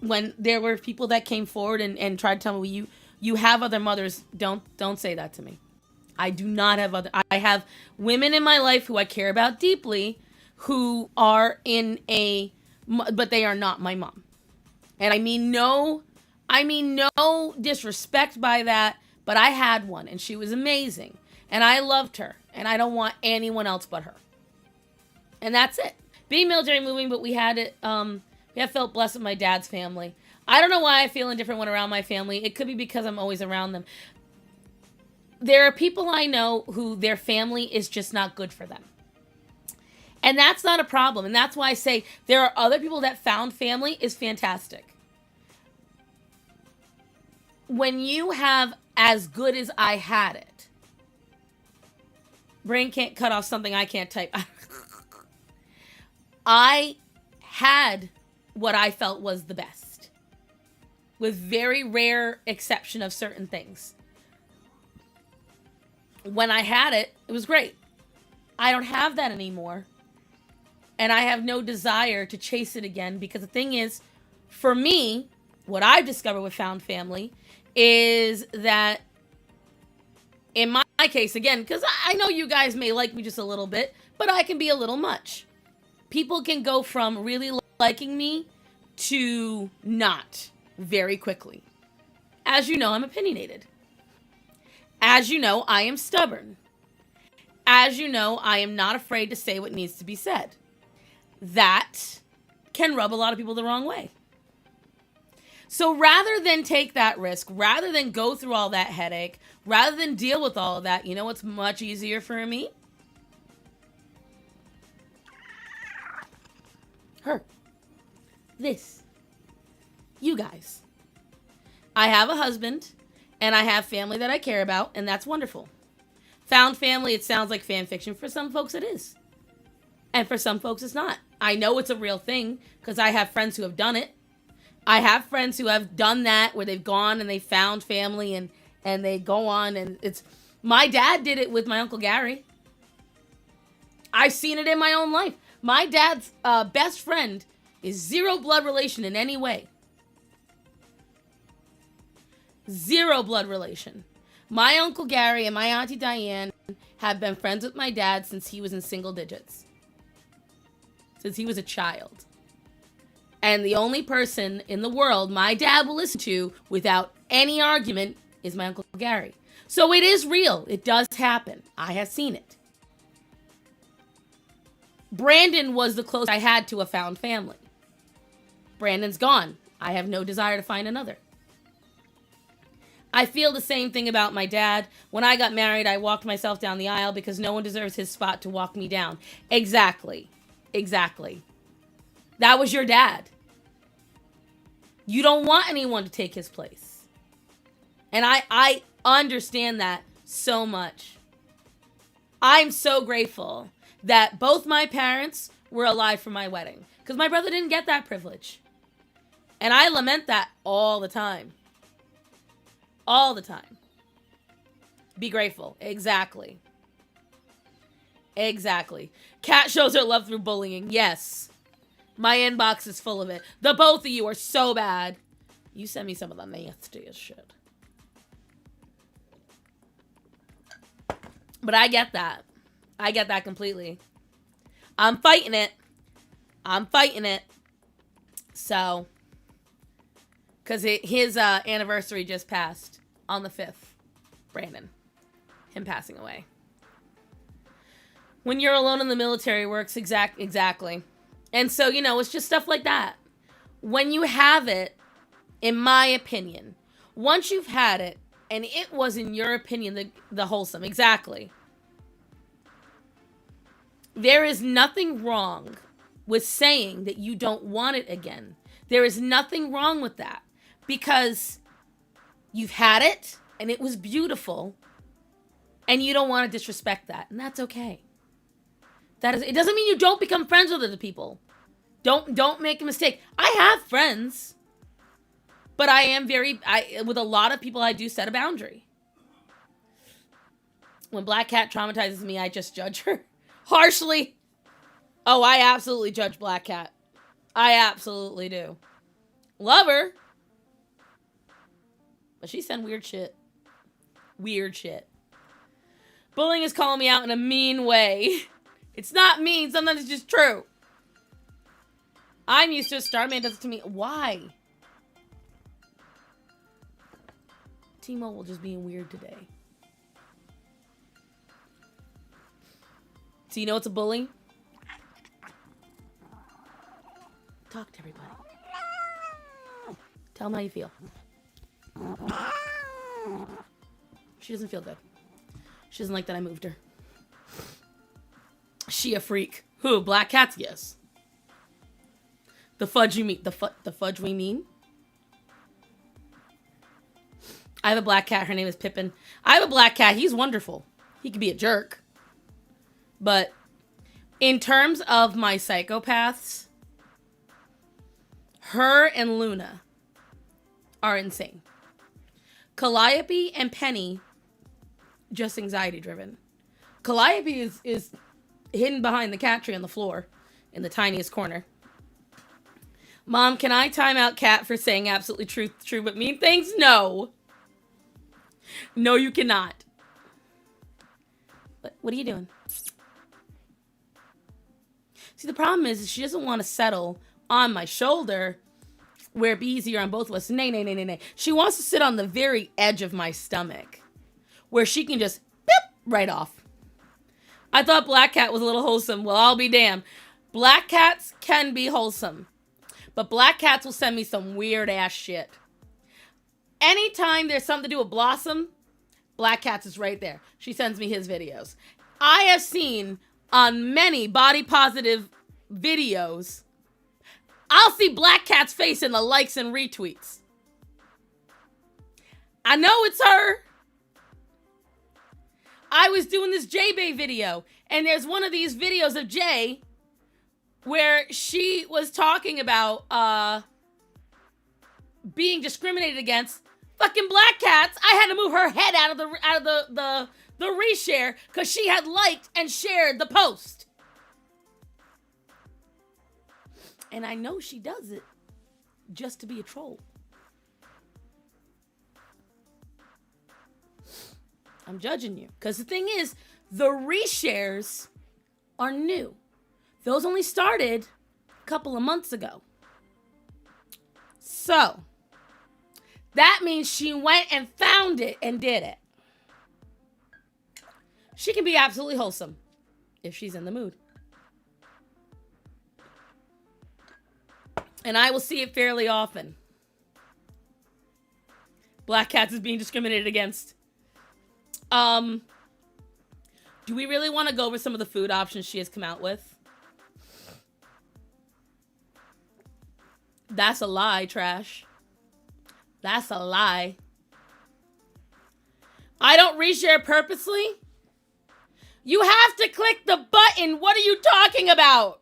when there were people that came forward and tried to tell me, you have other mothers. Don't say that to me. I do not have other. I have women in my life who I care about deeply, who are but they are not my mom. And I mean no disrespect by that, but I had one and she was amazing and I loved her and I don't want anyone else but her. And that's it. Being military moving, but we had it. We have felt blessed with my dad's family. I don't know why I feel indifferent when around my family. It could be because I'm always around them. There are people I know who their family is just not good for them. And that's not a problem. And that's why I say there are other people that found family is fantastic. When you have as good as I had it, brain can't cut off something I can't type. I had what I felt was the best, with very rare exception of certain things. When I had it, it was great. I don't have that anymore. And I have no desire to chase it again, because the thing is, for me, what I've discovered with found family is that, in my case, again, because I know you guys may like me just a little bit, but I can be a little much. People can go from really liking me to not very quickly. As you know, I'm opinionated. As you know, I am stubborn. As you know, I am not afraid to say what needs to be said. That can rub a lot of people the wrong way. So rather than take that risk, rather than go through all that headache, rather than deal with all of that, you know what's much easier for me? Her. This. You guys. I have a husband, and I have family that I care about, and that's wonderful. Found family, it sounds like fan fiction. For some folks, it is. And for some folks, it's not. I know it's a real thing, because I have friends who have done it. I have friends who have done that, where they've gone and they found family, and they go on, and it's... My dad did it with my Uncle Gary. I've seen it in my own life. My dad's best friend is zero blood relation in any way. Zero blood relation. My Uncle Gary and my Auntie Diane have been friends with my dad since he was in single digits. Since he was a child. And the only person in the world my dad will listen to without any argument is my Uncle Gary. So it is real. It does happen. I have seen it. Brandon was the closest I had to a found family. Brandon's gone. I have no desire to find another. I feel the same thing about my dad. When I got married, I walked myself down the aisle because no one deserves his spot to walk me down. Exactly. Exactly. That was your dad. You don't want anyone to take his place. And I understand that so much. I'm so grateful that both my parents were alive for my wedding, because my brother didn't get that privilege. And I lament that all the time. All the time. Be grateful. Exactly. Exactly. Kat shows her love through bullying. Yes. My inbox is full of it. The both of you are so bad. You send me some of the nastiest shit. But I get that. I get that completely. I'm fighting it. I'm fighting it. So, because his anniversary just passed on the 5th. Brandon. Him passing away. When you're alone in the military works exactly. And so, it's just stuff like that. When you have it, in my opinion, once you've had it, and it was, in your opinion, the wholesome, exactly. There is nothing wrong with saying that you don't want it again. There is nothing wrong with that, because you've had it, and it was beautiful, and you don't want to disrespect that, and that's okay. It doesn't mean you don't become friends with other people. Don't make a mistake. I have friends, but I am with a lot of people, I do set a boundary. When Black Cat traumatizes me, I just judge her harshly. Oh, I absolutely judge Black Cat. I absolutely do. Love her, but she sent weird shit. Weird shit. Bullying is calling me out in a mean way. It's not mean. Sometimes it's just true. I'm used to it. Starman does it to me. Why? T-Mobile just being weird today. So you know it's a bully? Talk to everybody. Tell them how you feel. She doesn't feel good. She doesn't like that I moved her. She a freak. Who? Black Cats? Yes. The fudge you mean? The fudge we mean? I have a black cat. Her name is Pippin. I have a black cat. He's wonderful. He could be a jerk. But in terms of my psychopaths, her and Luna are insane. Calliope and Penny, just anxiety driven. Calliope is hidden behind the cat tree on the floor in the tiniest corner. Mom, can I time out Cat for saying absolutely true but mean things? No. No, you cannot. What are you doing? See, the problem is she doesn't want to settle on my shoulder where it'd be easier on both of us. Nay. She wants to sit on the very edge of my stomach where she can just boop right off. I thought Black Cat was a little wholesome. Well, I'll be damned. Black cats can be wholesome. But Black Cats will send me some weird ass shit. Anytime there's something to do with Blossom, Black Cats is right there. She sends me his videos. I have seen on many body positive videos, I'll see Black Cat's face in the likes and retweets. I know it's her. I was doing this J-Bay video, and there's one of these videos of Jay where she was talking about being discriminated against fucking Black Cats. I had to move her head out of the reshare because she had liked and shared the post. And I know she does it just to be a troll. I'm judging you. Because the thing is, the reshares are new. Those only started a couple of months ago. So, that means she went and found it and did it. She can be absolutely wholesome if she's in the mood. And I will see it fairly often. Black Cats is being discriminated against. Do we really want to go over some of the food options she has come out with? That's a lie, Trash. That's a lie. I don't reshare purposely. You have to click the button. What are you talking about?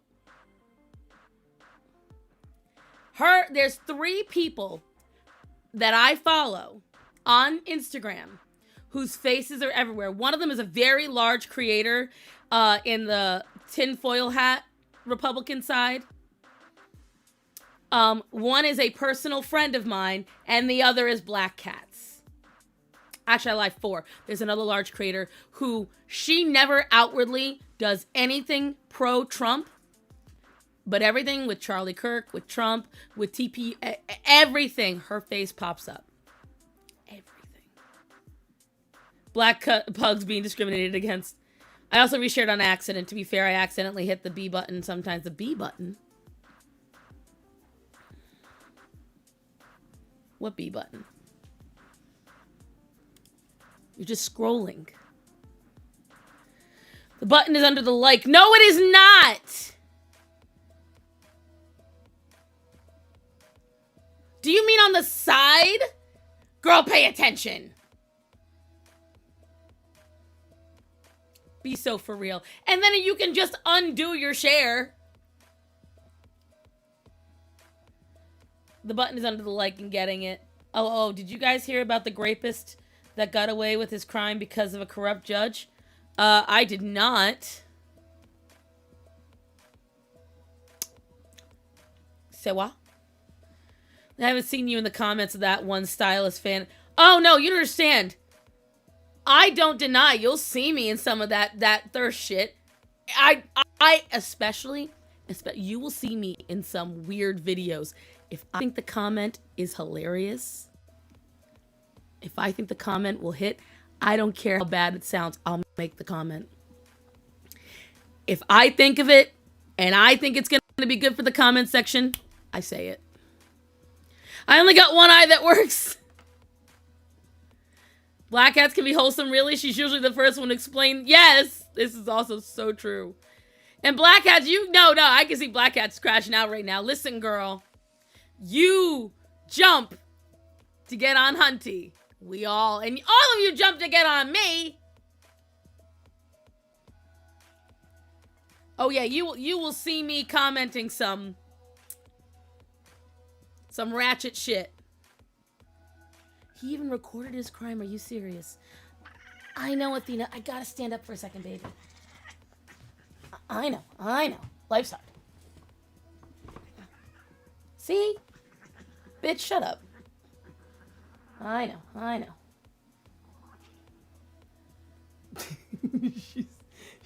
There's 3 people that I follow on Instagram whose faces are everywhere. One of them is a very large creator in the tinfoil hat Republican side. One is a personal friend of mine, and the other is Black Cats. Actually, I lied 4. There's another large creator who she never outwardly does anything pro-Trump, but everything with Charlie Kirk, with Trump, with TP, everything, her face pops up. Everything. Black pugs being discriminated against. I also reshared on accident. To be fair, I accidentally hit the B button, sometimes the B button. What B button? You're just scrolling. The button is under the like. No, it is not! Do you mean on the side? Girl, pay attention. Be so for real. And then you can just undo your share. The button is under the like and getting it. Oh, did you guys hear about the rapist that got away with his crime because of a corrupt judge? I did not. Say what? I haven't seen you in the comments of that one stylist fan. Oh, no, you don't understand. I don't deny you'll see me in some of that thirst shit. I especially, you will see me in some weird videos. If I think the comment is hilarious, if I think the comment will hit, I don't care how bad it sounds, I'll make the comment. If I think of it and I think it's going to be good for the comment section, I say it. I only got one eye that works. Black cats can be wholesome, really? She's usually the first one to explain. Yes, this is also so true. And black cats, no, I can see black cats crashing out right now. Listen, girl. You jump to get on Hunty. And all of you jump to get on me. Oh yeah, you will see me commenting some ratchet shit. He even recorded his crime. Are you serious? I know, Athena. I gotta stand up for a second, baby. I know. Life's hard. See? Bitch, shut up. I know.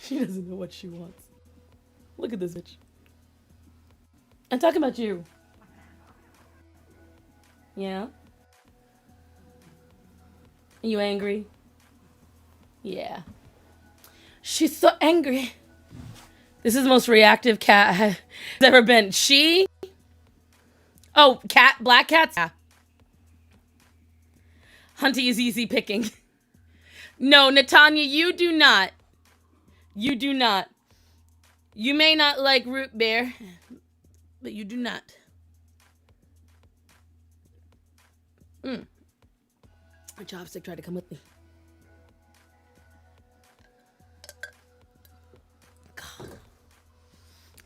She doesn't know what she wants. Look at this bitch. I'm talking about you. Yeah? Are you angry? Yeah. She's so angry. This is the most reactive cat I've ever been. She? Oh, black cats? Yeah. Hunty is easy picking. No, Natanya, you do not. You do not. You may not like root beer, but you do not. My chopstick tried to come with me.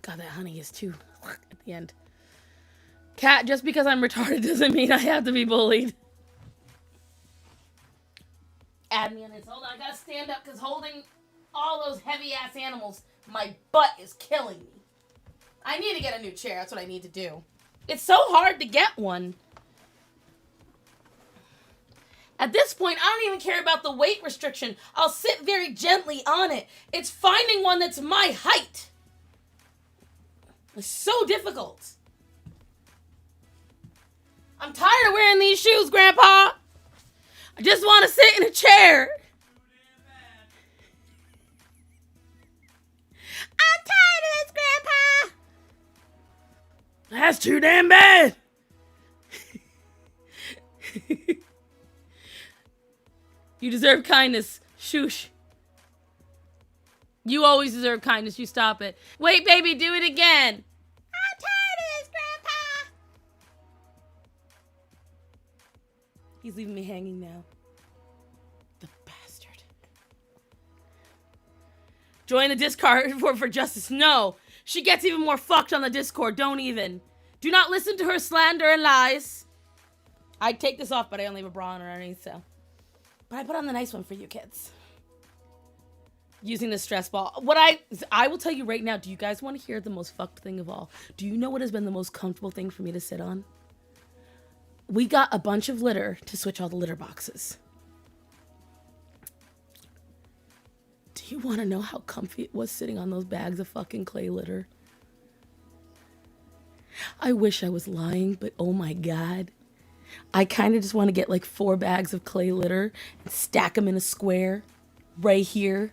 God, that honey is too at the end. Cat, just because I'm retarded doesn't mean I have to be bullied. Add me on this. Hold on, I gotta stand up because holding all those heavy ass animals, my butt is killing me. I need to get a new chair. That's what I need to do. It's so hard to get one. At this point, I don't even care about the weight restriction. I'll sit very gently on it. It's finding one that's my height. It's so difficult. I'm tired of wearing these shoes, Grandpa. I just want to sit in a chair. I'm tired of this, Grandpa. That's too damn bad. You deserve kindness. Shoosh. You always deserve kindness. You stop it. Wait, baby, do it again. I'm tired of this, Grandpa. He's leaving me hanging now. The bastard. Join the Discord for justice. No. She gets even more fucked on the Discord. Don't even. Do not listen to her slander and lies. I'd take this off, but I only have a bra on underneath, so. But I put on the nice one for you kids. Using the stress ball. What I will tell you right now, do you guys want to hear the most fucked thing of all? Do you know what has been the most comfortable thing for me to sit on? We got a bunch of litter to switch all the litter boxes. Do you want to know how comfy it was sitting on those bags of fucking clay litter? I wish I was lying, but oh my God. I kind of just want to get like 4 bags of clay litter and stack them in a square right here.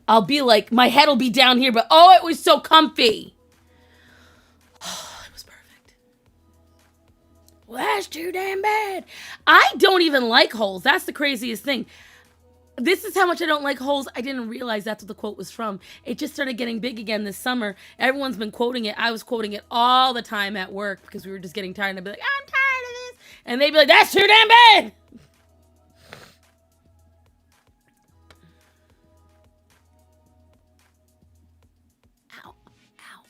I'll be like, my head will be down here, but oh, it was so comfy. Oh, it was perfect. Well, that's too damn bad. I don't even like holes. That's the craziest thing. This is how much I don't like holes. I didn't realize that's what the quote was from. It just started getting big again this summer. Everyone's been quoting it. I was quoting it all the time at work because we were just getting tired. And I'd be like, I'm tired of this. And they'd be like, that's too damn bad. Ow. Ow.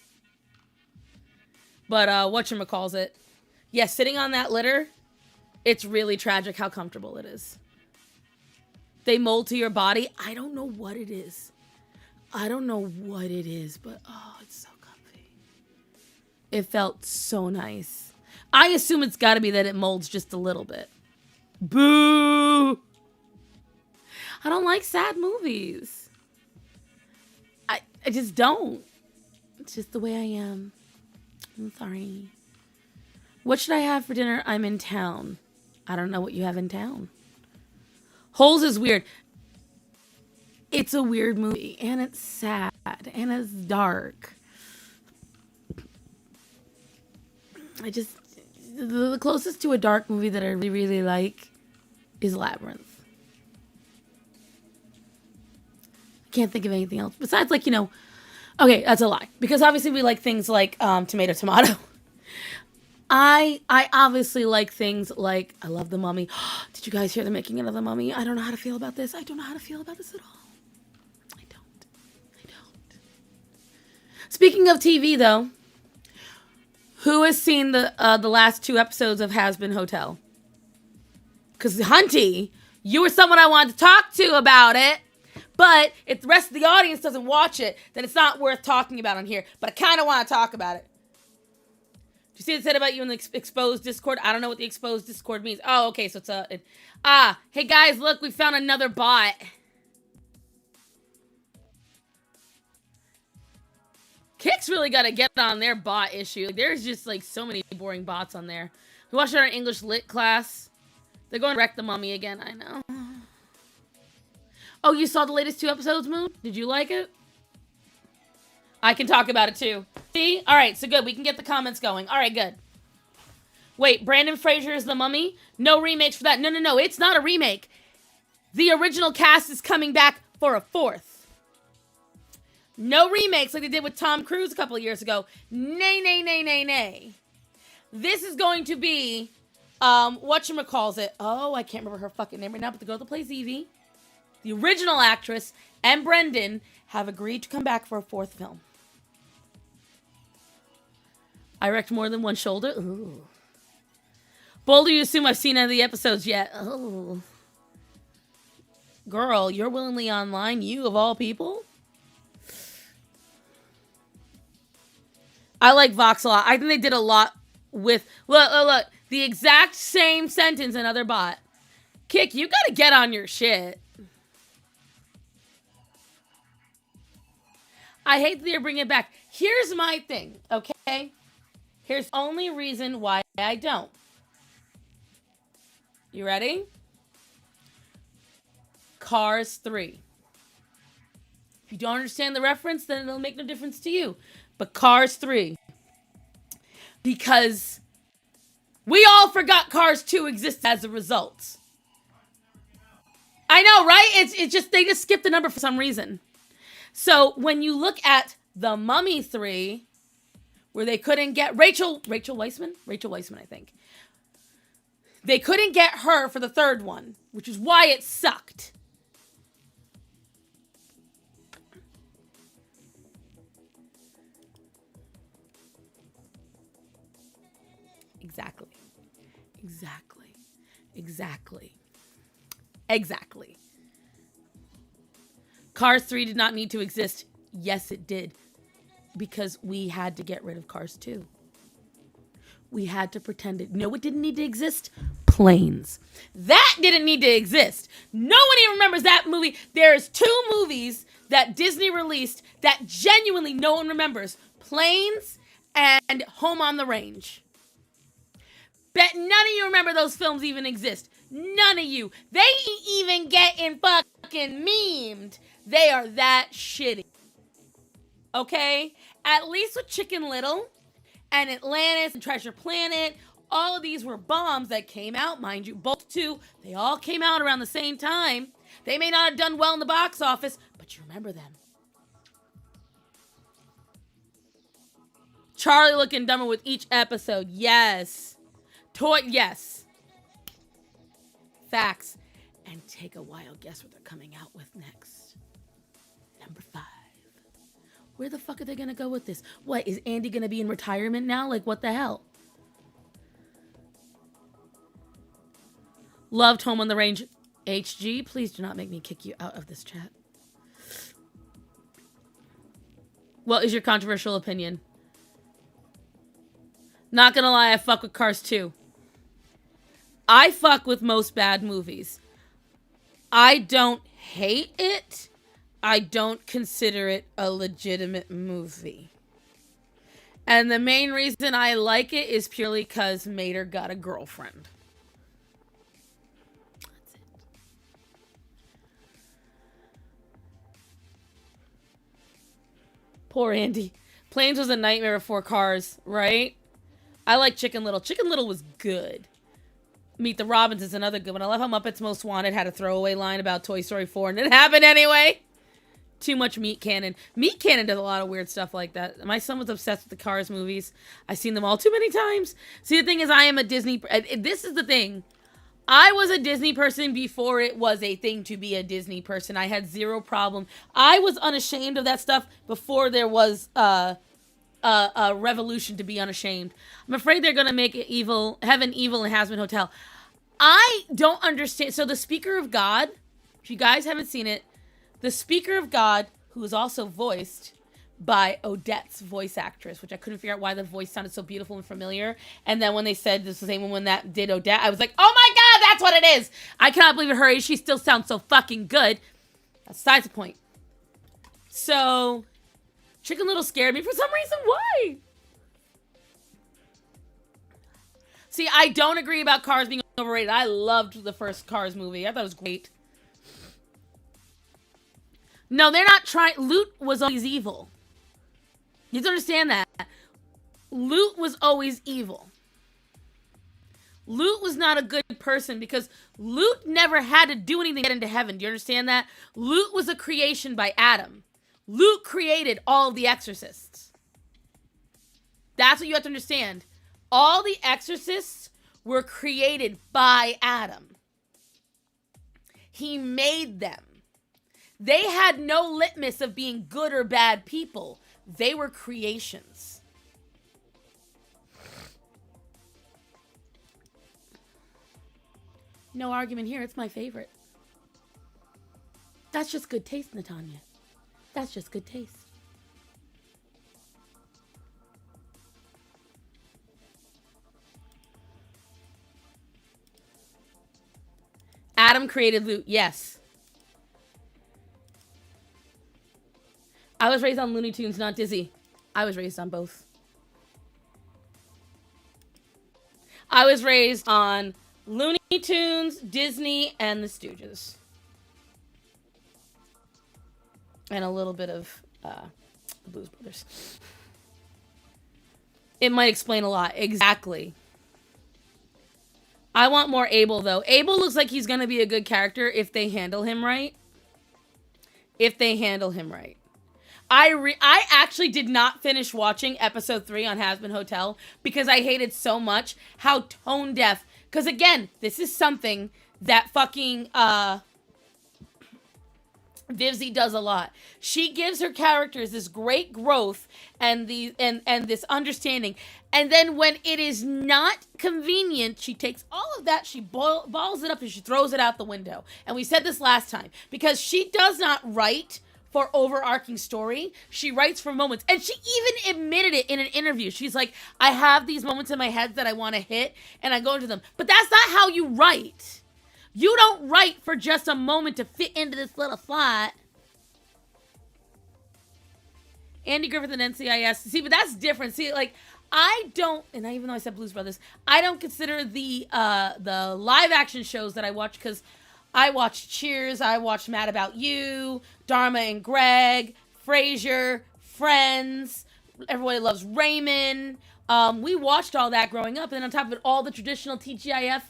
But whatchamacallit? Yeah, sitting on that litter, it's really tragic how comfortable it is. They mold to your body. I don't know what it is. I don't know what it is, but oh, it's so comfy. It felt so nice. I assume it's got to be that it molds just a little bit. Boo! I don't like sad movies. I just don't. It's just the way I am. I'm sorry. What should I have for dinner? I'm in town. I don't know what you have in town. Holes is weird. It's a weird movie, and it's sad, and it's dark. The closest to a dark movie that I really, really like is Labyrinth. I can't think of anything else besides, like, okay, that's a lie, because obviously we like things like Tomato. I obviously like things like, I love The Mummy. Did you guys hear the making of The Mummy? I don't know how to feel about this. I don't know how to feel about this at all. I don't. Speaking of TV, though, who has seen the last 2 episodes of Has Been Hotel? Because, Hunty, you were someone I wanted to talk to about it. But if the rest of the audience doesn't watch it, then it's not worth talking about on here. But I kind of want to talk about it. Do you see what it said about you in the exposed Discord? I don't know what the exposed Discord means. Oh, okay, so it's hey guys, look, we found another bot. Kick's really got to get on their bot issue. There's just like so many boring bots on there. We watched our English lit class. They're going to wreck The Mummy again, I know. Oh, you saw the latest 2 episodes, Moon? Did you like it? I can talk about it too. See? All right, so good. We can get the comments going. All right, good. Wait, Brandon Fraser is The Mummy? No remakes for that. No. It's not a remake. The original cast is coming back for a 4th. No remakes like they did with Tom Cruise a couple of years ago. Nay. This is going to be, whatchamacallit. Oh, I can't remember her fucking name right now, but the girl that plays Evie, the original actress, and Brendan have agreed to come back for a 4th film. I wrecked more than one shoulder. Ooh. Bold, you assume I've seen any of the episodes yet. Oh. Girl, you're willingly online, you of all people? I like Vox a lot. I think they did a lot with... Look. The exact same sentence, another bot. Kick, you gotta get on your shit. I hate that they're bringing it back. Here's my thing, okay? Here's the only reason why I don't. You ready? Cars 3. If you don't understand the reference, then it'll make no difference to you. But Cars 3. Because we all forgot Cars 2 existed as a result. I know, right? It's just, they just skipped the number for some reason. So when you look at The Mummy 3, where they couldn't get Rachel Weiszman, I think. They couldn't get her for the 3rd one, which is why it sucked. Exactly. Cars 3 did not need to exist. Yes, it did. Because we had to get rid of Cars 2. We had to pretend it. No, it didn't need to exist. Planes. That didn't need to exist. Nobody remembers that movie. There's 2 movies that Disney released that genuinely no one remembers. Planes and Home on the Range. Bet none of you remember those films even exist. None of you. They ain't even getting fucking memed. They are that shitty. Okay? At least with Chicken Little and Atlantis and Treasure Planet, All of these were bombs that came out, mind you. Both two, they all came out around the same time. They may not have done well in the box office, but you remember them. Charlie looking dumber with each episode. Yes. Yes. Facts. And take a wild guess what they're coming out with next. Number 5. Where the fuck are they gonna go with this? What, is Andy gonna be in retirement now? Like, what the hell? Loved Home on the Range HG. Please do not make me kick you out of this chat. What is your controversial opinion? Not gonna lie, I fuck with Cars 2. I fuck with most bad movies. I don't hate it. I don't consider it a legitimate movie. And the main reason I like it is purely because Mater got a girlfriend. That's it. Poor Andy. Planes was a nightmare before Cars, right? I like Chicken Little. Chicken Little was good. Meet the Robins is another good one. I love how Muppets Most Wanted had a throwaway line about Toy Story 4 and it happened anyway. Too much Meat Cannon. Meat Cannon does a lot of weird stuff like that. My son was obsessed with the Cars movies. I've seen them all too many times. See, the thing is, I am a Disney... This is the thing. I was a Disney person before it was a thing to be a Disney person. I had zero problem. I was unashamed of that stuff before there was a revolution to be unashamed. I'm afraid they're going to make it evil, Heaven Evil and Hazbin Hotel. I don't understand. So the Speaker of God, if you guys haven't seen it, the Speaker of God, who is also voiced by Odette's voice actress, which I couldn't figure out why the voice sounded so beautiful and familiar. And then when they said this is the same woman that did Odette, I was like, oh my God, that's what it is. I cannot believe at her age, she still sounds so fucking good. That's besides the point. So, Chicken Little scared me for some reason. Why? See, I don't agree about Cars being overrated. I loved the first Cars movie. I thought it was great. No, they're not trying. Loot was always evil. You have to understand that. Loot was always evil. Loot was not a good person because Loot never had to do anything to get into heaven. Do you understand that? Loot was a creation by Adam. Loot created all of the exorcists. That's what you have to understand. All the exorcists were created by Adam. He made them. They had no litmus of being good or bad people. They were creations. No argument here. It's my favorite. That's just good taste, Natanya. That's just good taste. Adam created Loot. Yes. I was raised on Looney Tunes, not Disney. I was raised on both. I was raised on Looney Tunes, Disney, and the Stooges. And a little bit of the Blues Brothers. It might explain a lot. Exactly. I want more Abel, though. Abel looks like he's going to be a good character if they handle him right. If they handle him right. I actually did not finish watching episode 3 on Hazbin Hotel because I hated so much how tone deaf. Because again, this is something that fucking Vivzy does a lot. She gives her characters this great growth and this understanding. And then when it is not convenient, she takes all of that, she balls it up and she throws it out the window. And we said this last time because she does not write for overarching story. She writes for moments. And she even admitted it in an interview. She's like, I have these moments in my head that I want to hit and I go into them. But that's not how you write. You don't write for just a moment to fit into this little slot. Andy Griffith and NCIS. See, but that's different. See, like, I don't, and even though I said Blues Brothers, I don't consider the live action shows that I watch because I watched Cheers, I watched Mad About You, Dharma and Greg, Frasier, Friends, Everybody loves Raymond. We watched all that growing up, and then on top of it, all the traditional TGIF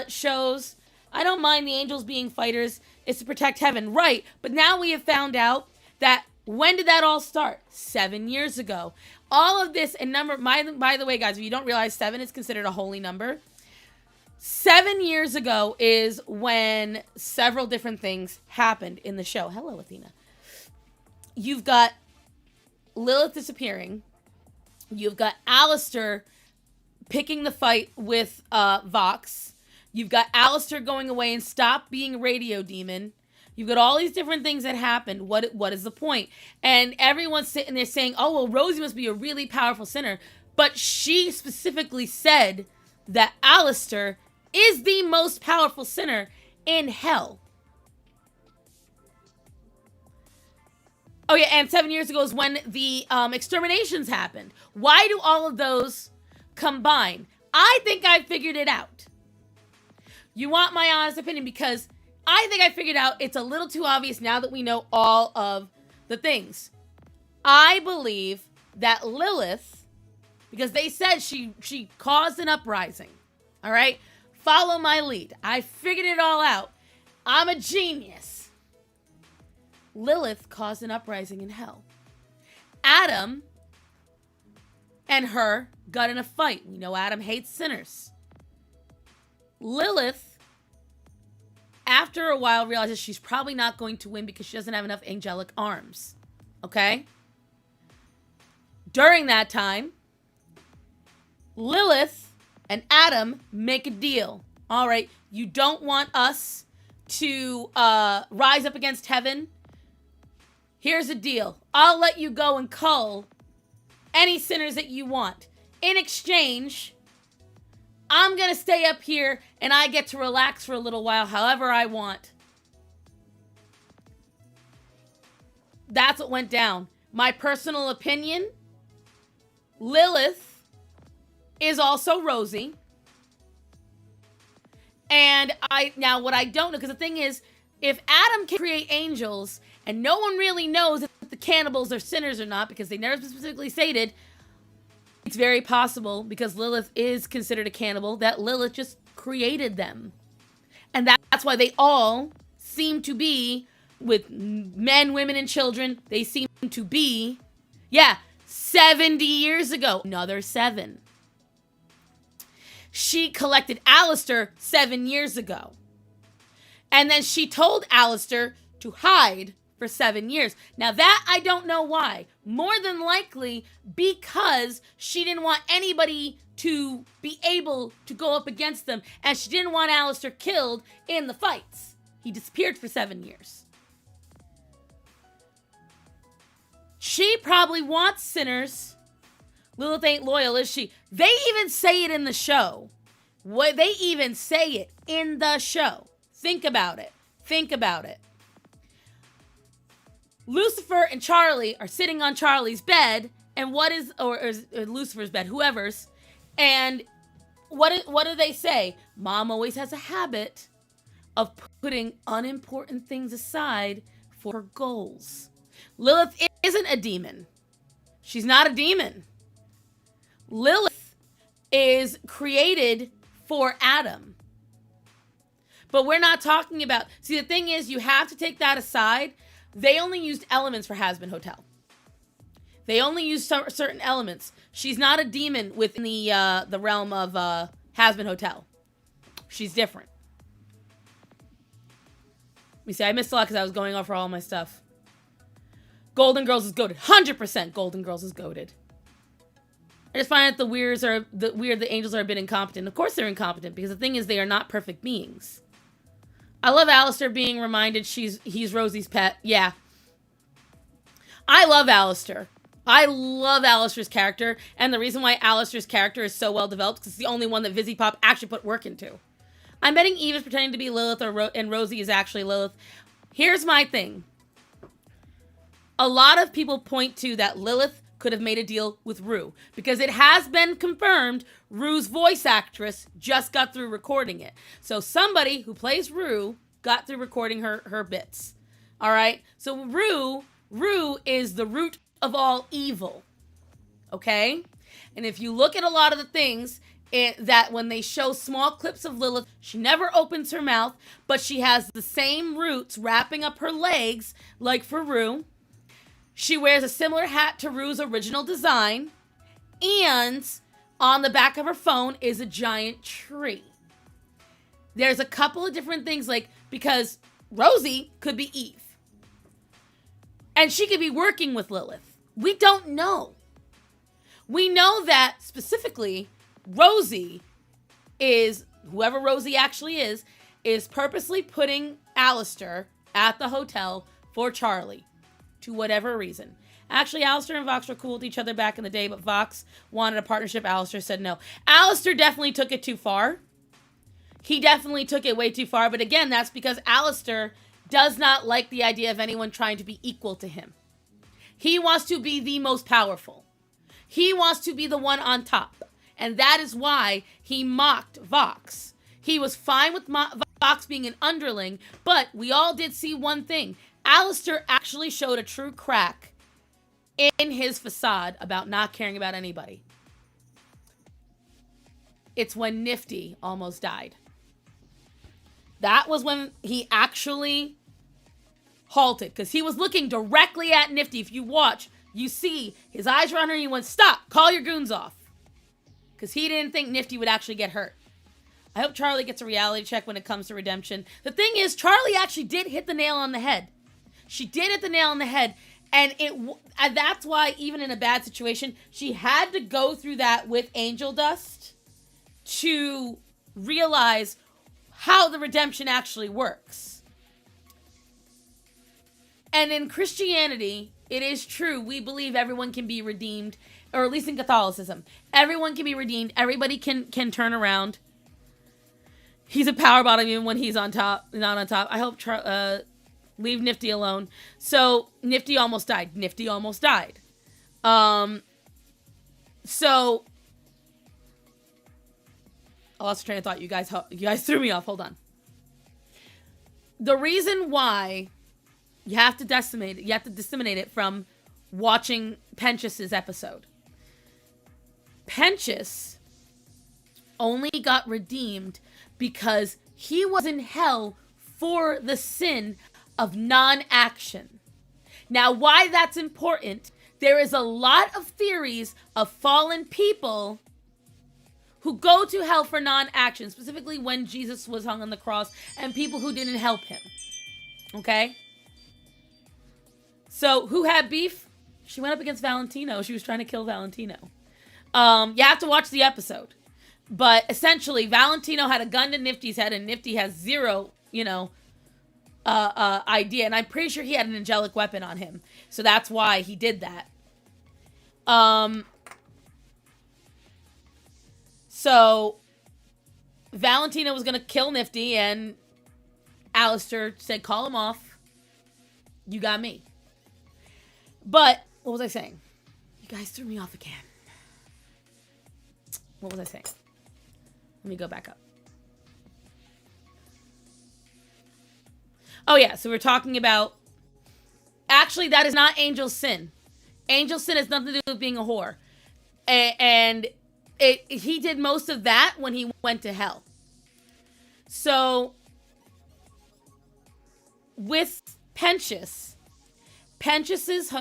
shows. I don't mind the angels being fighters. It's to protect heaven, right? But now we have found out that when did that all start? 7 years ago. All of this and by the way, guys, if you don't realize 7 is considered a holy number. 7 years ago is when several different things happened in the show. Hello, Athena. You've got Lilith disappearing. You've got Alistair picking the fight with Vox. You've got Alistair going away and stop being a radio demon. You've got all these different things that happened. What is the point? And everyone's sitting there saying, oh, well, Rosie must be a really powerful sinner. But she specifically said that Alistair is the most powerful sinner in hell. Oh, yeah, and 7 years ago is when the exterminations happened. Why do all of those combine? I think I figured it out. You want my honest opinion? Because I think I figured out it's a little too obvious now that we know all of the things. I believe that Lilith, because they said she caused an uprising, all right? Follow my lead. I figured it all out. I'm a genius. Lilith caused an uprising in hell. Adam and her got in a fight. We know Adam hates sinners. Lilith, after a while, realizes she's probably not going to win because she doesn't have enough angelic arms. Okay? During that time, Lilith and Adam make a deal. All right, you don't want us to rise up against heaven. Here's a deal. I'll let you go and cull any sinners that you want. In exchange, I'm going to stay up here and I get to relax for a little while however I want. That's what went down. My personal opinion, Lilith is also Rosie. And now what I don't know, because the thing is, if Adam can create angels and no one really knows if the cannibals are sinners or not, because they never specifically stated, it's very possible, because Lilith is considered a cannibal, that Lilith just created them. And that's why they all seem to be, with men, women, and children, they seem to be, 70 years ago. Another 7. She collected Alistair 7 years ago. And then she told Alistair to hide for 7 years. Now that I don't know why. More than likely because she didn't want anybody to be able to go up against them. And she didn't want Alistair killed in the fights. He disappeared for 7 years. She probably wants sinners. Lilith ain't loyal, is she? They even say it in the show. They even say it in the show. Think about it. Think about it. Lucifer and Charlie are sitting on Charlie's bed, and or Lucifer's bed, whoever's, and what do they say? Mom always has a habit of putting unimportant things aside for her goals. Lilith isn't a demon. She's not a demon. Lilith is created for Adam. But we're not talking about... See, the thing is, you have to take that aside. They only used elements for Hazbin Hotel. They only used certain elements. She's not a demon within the realm of Hazbin Hotel. She's different. Let me see, I missed a lot because I was going over all my stuff. Golden Girls is goated. 100% Golden Girls is goated. I just find that the angels are a bit incompetent. Of course they're incompetent, because the thing is, they are not perfect beings. I love Alistair being reminded he's Rosie's pet. Yeah. I love Alistair. I love Alistair's character, and the reason why Alistair's character is so well developed is because it's the only one that Vizzy Pop actually put work into. I'm betting Eve is pretending to be Lilith, and Rosie is actually Lilith. Here's my thing. A lot of people point to that Lilith could have made a deal with Rue, because it has been confirmed Rue's voice actress just got through recording it. So somebody who plays Rue got through recording her bits. All right? So Rue is the root of all evil. Okay? And if you look at a lot of the things, that when they show small clips of Lilith, she never opens her mouth, but she has the same roots wrapping up her legs like for Rue. She wears a similar hat to Rue's original design. And on the back of her phone is a giant tree. There's a couple of different things, like, because Rosie could be Eve. And she could be working with Lilith. We don't know. We know that specifically Rosie is, whoever Rosie actually is purposely putting Alistair at the hotel for Charlie, to whatever reason. Actually, Alistair and Vox were cool with each other back in the day, but Vox wanted a partnership. Alistair said no. Alistair definitely took it too far. He definitely took it way too far, but again, that's because Alistair does not like the idea of anyone trying to be equal to him. He wants to be the most powerful. He wants to be the one on top. And that is why he mocked Vox. He was fine with Vox being an underling, but we all did see one thing. Alistair actually showed a true crack in his facade about not caring about anybody. It's when Nifty almost died. That was when he actually halted, because he was looking directly at Nifty. If you watch, you see his eyes were on her and he went, "Stop, call your goons off." Because he didn't think Nifty would actually get hurt. I hope Charlie gets a reality check when it comes to redemption. The thing is, Charlie actually did hit the nail on the head. She did hit the nail on the head. And that's why, even in a bad situation, she had to go through that with angel dust to realize how the redemption actually works. And in Christianity, it is true. We believe everyone can be redeemed, or at least in Catholicism. Everyone can be redeemed. Everybody can turn around. He's a power bottom even when he's on top, not on top. I hope leave Nifty alone. So Nifty almost died. So I lost train of thought. You guys threw me off. Hold on. The reason why you have to disseminate it from watching Pentius's episode. Pentius only got redeemed because he was in hell for the sin of non-action. Now, why that's important, there is a lot of theories of fallen people who go to hell for non-action, specifically when Jesus was hung on the cross, and people who didn't help him. Okay? So, who had beef? She went up against Valentino. She was trying to kill Valentino. You have to watch the episode. But essentially, Valentino had a gun to Nifty's head, and Nifty has zero, idea. And I'm pretty sure he had an angelic weapon on him. So that's why he did that. So Valentino was going to kill Nifty, and Alistair said, "Call him off. You got me." But, what was I saying? You guys threw me off again. What was I saying? Let me go back up. Oh yeah, so we're talking about... Actually, that is not Angel's sin. Angel's sin has nothing to do with being a whore. And he did most of that when he went to hell. So, with Pentius's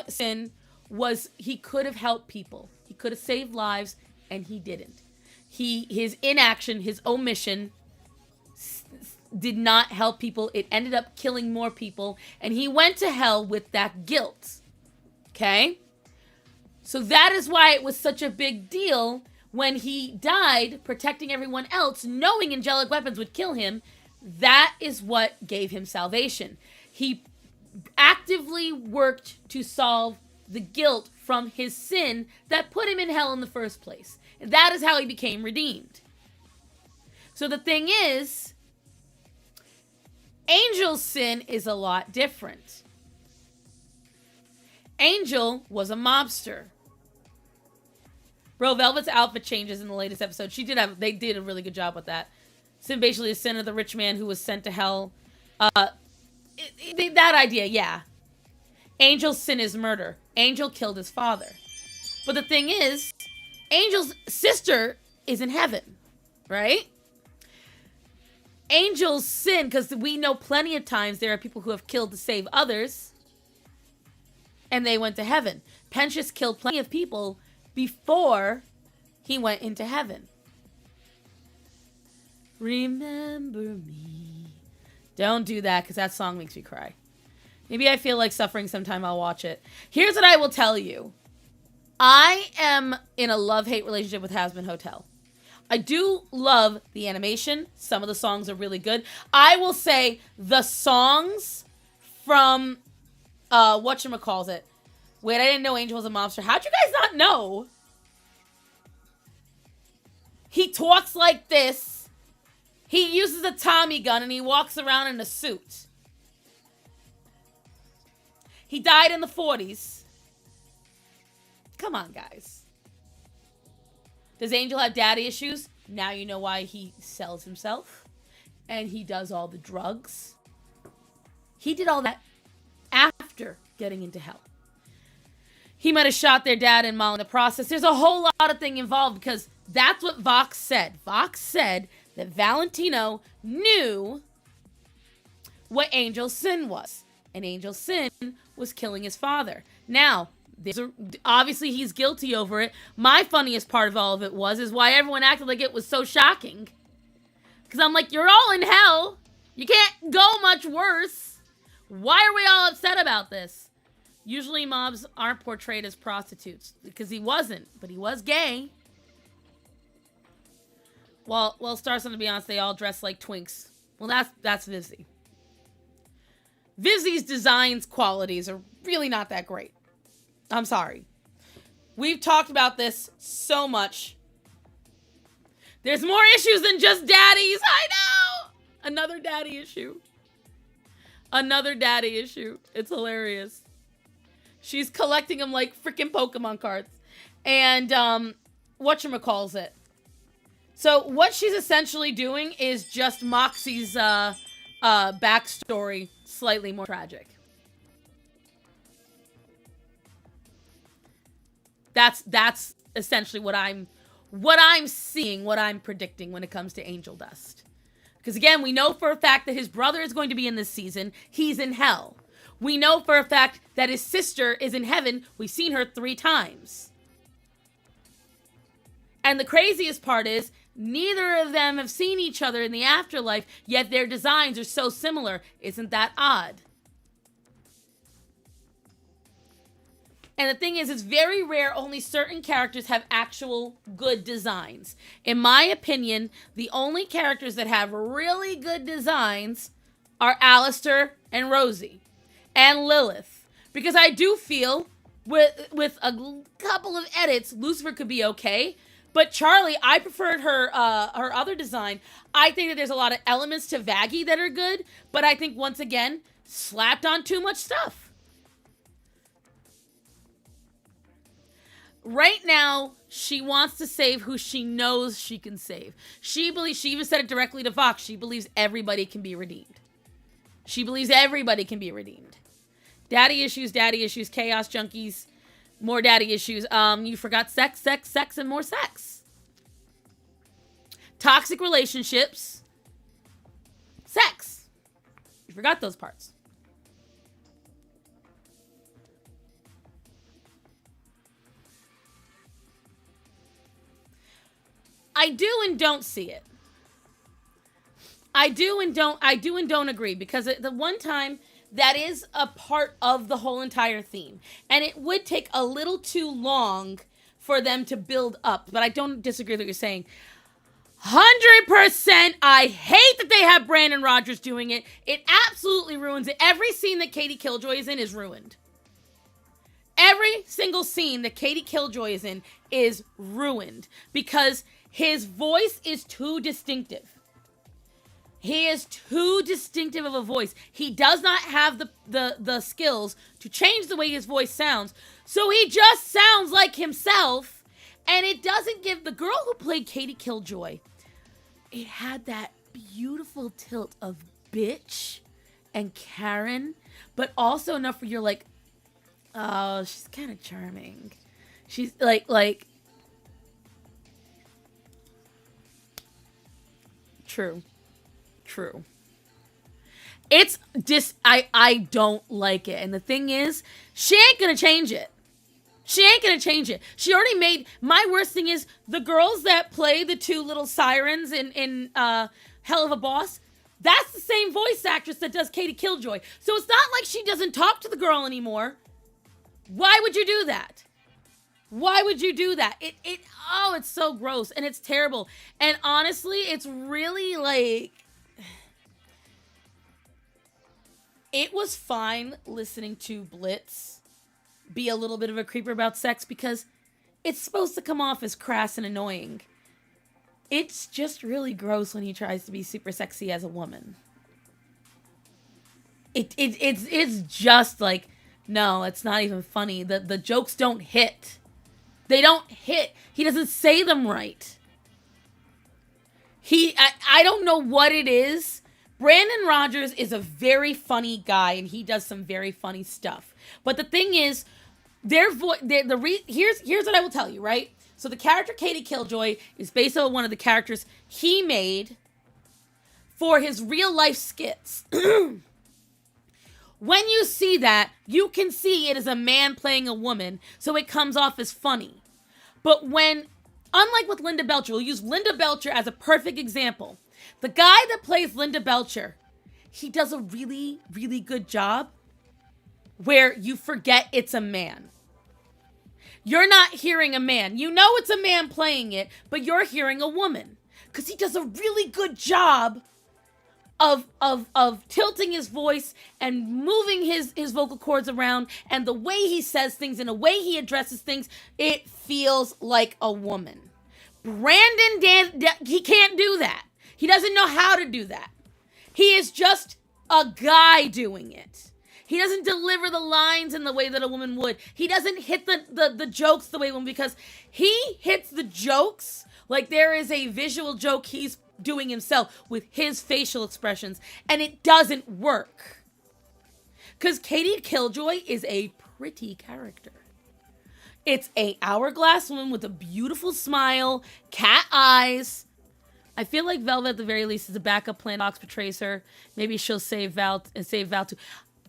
sin was he could have helped people. He could have saved lives, and he didn't. His inaction, his omission did not help people. It ended up killing more people, and he went to hell with that guilt. Okay? So that is why it was such a big deal when he died protecting everyone else, knowing angelic weapons would kill him. That is what gave him salvation. He actively worked to solve the guilt from his sin that put him in hell in the first place. And that is how he became redeemed. So the thing is, Angel's sin is a lot different. Angel was a mobster. Bro, Velvet's outfit changes in the latest episode. They did a really good job with that. Sin, basically the sin of the rich man who was sent to hell. That idea, yeah. Angel's sin is murder. Angel killed his father. But the thing is, Angel's sister is in heaven, right? Angel's sin, because we know plenty of times there are people who have killed to save others, and they went to heaven. Pensius killed plenty of people before he went into heaven. Remember me. Don't do that, because that song makes me cry. Maybe I feel like suffering sometime, I'll watch it. Here's what I will tell you. I am in a love-hate relationship with Hazbin Hotel. I do love the animation. Some of the songs are really good. I will say the songs from, whatchamacallit. Wait, I didn't know Angel was a mobster. How'd you guys not know? He talks like this. He uses a Tommy gun and he walks around in a suit. He died in the 40s. Come on, guys. Does Angel have daddy issues? Now you know why he sells himself. And he does all the drugs. He did all that after getting into hell. He might have shot their dad and mom in the process. There's a whole lot of thing involved because that's what Vox said. Vox said that Valentino knew what Angel's sin was. And Angel's sin was killing his father. Now, obviously he's guilty over it. My funniest part of all of it is why everyone acted like it was so shocking. Because I'm like, you're all in hell. You can't go much worse. Why are we all upset about this? Usually mobs aren't portrayed as prostitutes. Because he wasn't, but he was gay. Well, Starson, to be honest, they all dress like twinks. Well, that's Vivzy. Vivzy's designs qualities are really not that great. I'm sorry. We've talked about this so much. There's more issues than just daddies. I know. Another daddy issue. Another daddy issue. It's hilarious. She's collecting them like freaking Pokemon cards. And, whatchamacallit. So what she's essentially doing is just Moxie's, backstory slightly more tragic. That's essentially what I'm seeing, what I'm predicting when it comes to Angel Dust. Because again, we know for a fact that his brother is going to be in this season. He's in hell. We know for a fact that his sister is in heaven. We've seen her 3 times. And the craziest part is, neither of them have seen each other in the afterlife, yet their designs are so similar. Isn't that odd? And the thing is, it's very rare only certain characters have actual good designs. In my opinion, the only characters that have really good designs are Alistair and Rosie. And Lilith. Because I do feel, with a couple of edits, Lucifer could be okay. But Charlie, I preferred her other design. I think that there's a lot of elements to Vaggie that are good. But I think, once again, slapped on too much stuff. Right now, she wants to save who she knows she can save. She even said it directly to Vox. She believes everybody can be redeemed. She believes everybody can be redeemed. Daddy issues, chaos junkies, more daddy issues. You forgot sex, and more sex. Toxic relationships, sex. You forgot those parts. I do and don't see it. I do and don't agree, because the one time that is a part of the whole entire theme, and it would take a little too long for them to build up, but I don't disagree with what you're saying. 100%, I hate that they have Brandon Rogers doing it. It absolutely ruins it. Every scene that Katie Killjoy is in is ruined. Every single scene that Katie Killjoy is in is ruined because his voice is too distinctive. He is too distinctive of a voice. He does not have the skills to change the way his voice sounds. So he just sounds like himself. And it doesn't give the girl who played Katie Killjoy, it had that beautiful tilt of bitch and Karen, but also enough where you're like, oh, she's kind of charming. She's like true. It's I don't like it. And the thing is, she ain't gonna change it. She already made, my worst thing is the girls that play the two little sirens in Hell of a Boss. That's the same voice actress that does Katie Killjoy. So it's not like she doesn't talk to the girl anymore. Why would you do that? It's so gross and it's terrible. And honestly, it's really like, it was fine listening to Blitz be a little bit of a creeper about sex because it's supposed to come off as crass and annoying. It's just really gross when he tries to be super sexy as a woman. It's just like, no, it's not even funny. The jokes don't hit. They don't hit. He doesn't say them right. I don't know what it is. Brandon Rogers is a very funny guy and he does some very funny stuff. But the thing is, here's what I will tell you, right? So the character Katie Killjoy is based on one of the characters he made for his real life skits. When you see that, you can see it is a man playing a woman, so it comes off as funny. But unlike with Linda Belcher, we'll use Linda Belcher as a perfect example. The guy that plays Linda Belcher, he does a really, really good job where you forget it's a man. You're not hearing a man. You know it's a man playing it, but you're hearing a woman. Because he does a really good job of tilting his voice and moving his vocal cords around, and the way he says things and the way he addresses things, it feels like a woman. Brandon, he can't do that. He doesn't know how to do that. He is just a guy doing it. He doesn't deliver the lines in the way that a woman would. He doesn't hit the jokes the way a woman, because he hits the jokes like there is a visual joke he's doing himself with his facial expressions, and it doesn't work. Because Katie Killjoy is a pretty character. It's a hourglass woman with a beautiful smile, cat eyes. I feel like Velvet at the very least is a backup plan. Ox betrays her. Maybe she'll save Val too.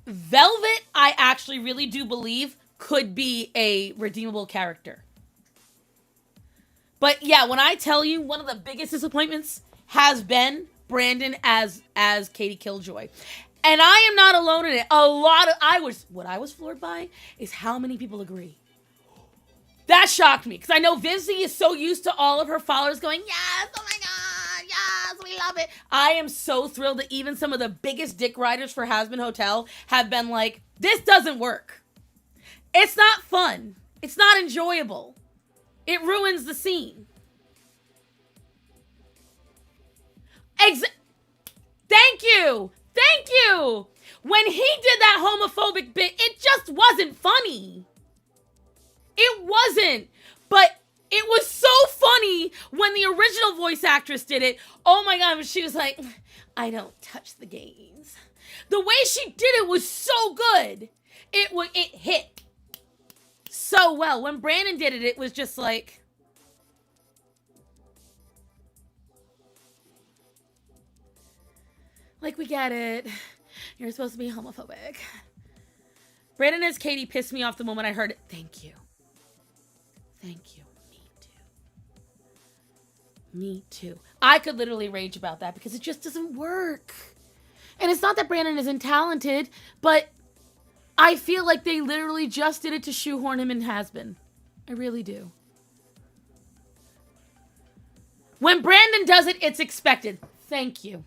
Velvet, I actually really do believe could be a redeemable character. But yeah, when I tell you, one of the biggest disappointments has been Brandon as Katie Killjoy. And I am not alone in it. What I was floored by is how many people agree. That shocked me, because I know Vizzy is so used to all of her followers going, yes, oh my God, yes, we love it. I am so thrilled that even some of the biggest dick riders for Hasbin Hotel have been like, this doesn't work. It's not fun. It's not enjoyable. It ruins the scene. Thank you. When he did that homophobic bit, it just wasn't funny. It wasn't. But it was so funny when the original voice actress did it. Oh my God, she was like, I don't touch the gays. The way she did it was so good. It hit so well. When Brandon did it, it was just like, we get it. You're supposed to be homophobic. Brandon as Katie pissed me off the moment I heard it. Thank you. Me too. I could literally rage about that because it just doesn't work. And it's not that Brandon isn't talented, but I feel like they literally just did it to shoehorn him in Hasbin. I really do. When Brandon does it, it's expected. Thank you.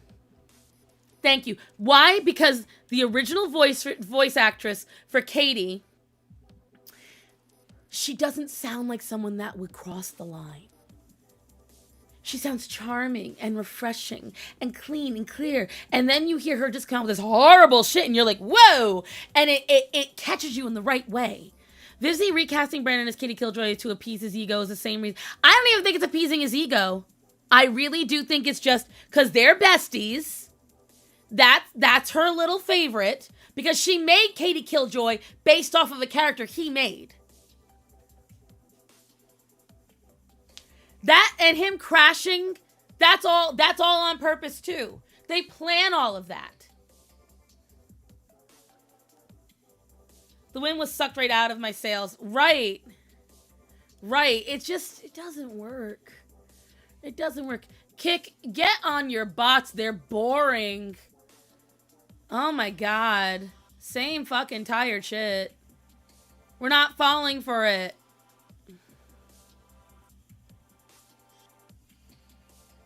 Why? Because the original voice actress for Katie, she doesn't sound like someone that would cross the line. She sounds charming and refreshing and clean and clear. And then you hear her just come out with this horrible shit and you're like, whoa! And it catches you in the right way. Vizzy recasting Brandon as Katie Killjoy to appease his ego is the same reason. I don't even think it's appeasing his ego. I really do think it's just because they're besties. That's her little favorite, because she made Katie Killjoy based off of a character he made. And him crashing, that's all on purpose too. They plan all of that. The wind was sucked right out of my sails. Right. It doesn't work. It doesn't work. Kick, get on your bots. They're boring. Oh my God. Same fucking tired shit. We're not falling for it.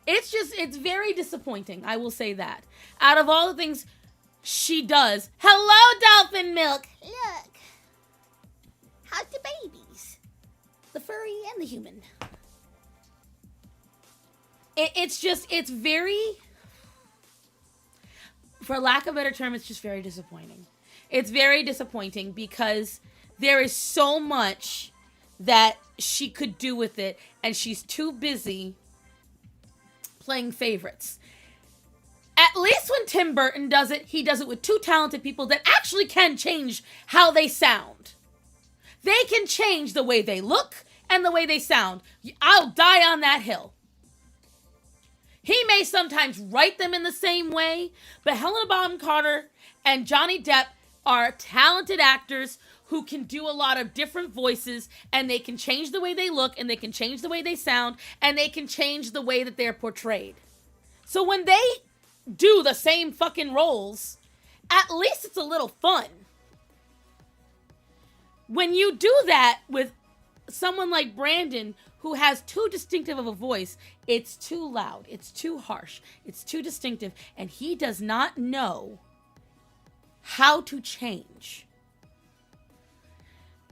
It's very disappointing. I will say that. Out of all the things she does. Hello, Dolphin Milk. Look. How's the babies? The furry and the human. It's very, for lack of a better term, it's just very disappointing. It's very disappointing because there is so much that she could do with it, and she's too busy playing favorites. At least when Tim Burton does it, he does it with two talented people that actually can change how they sound. They can change the way they look and the way they sound. I'll die on that hill. He may sometimes write them in the same way, but Helena Bonham Carter and Johnny Depp are talented actors who can do a lot of different voices, and they can change the way they look, and they can change the way they sound, and they can change the way that they're portrayed. So when they do the same fucking roles, at least it's a little fun. When you do that with someone like Brandon, who has too distinctive of a voice, it's too loud, it's too harsh, it's too distinctive, and he does not know how to change.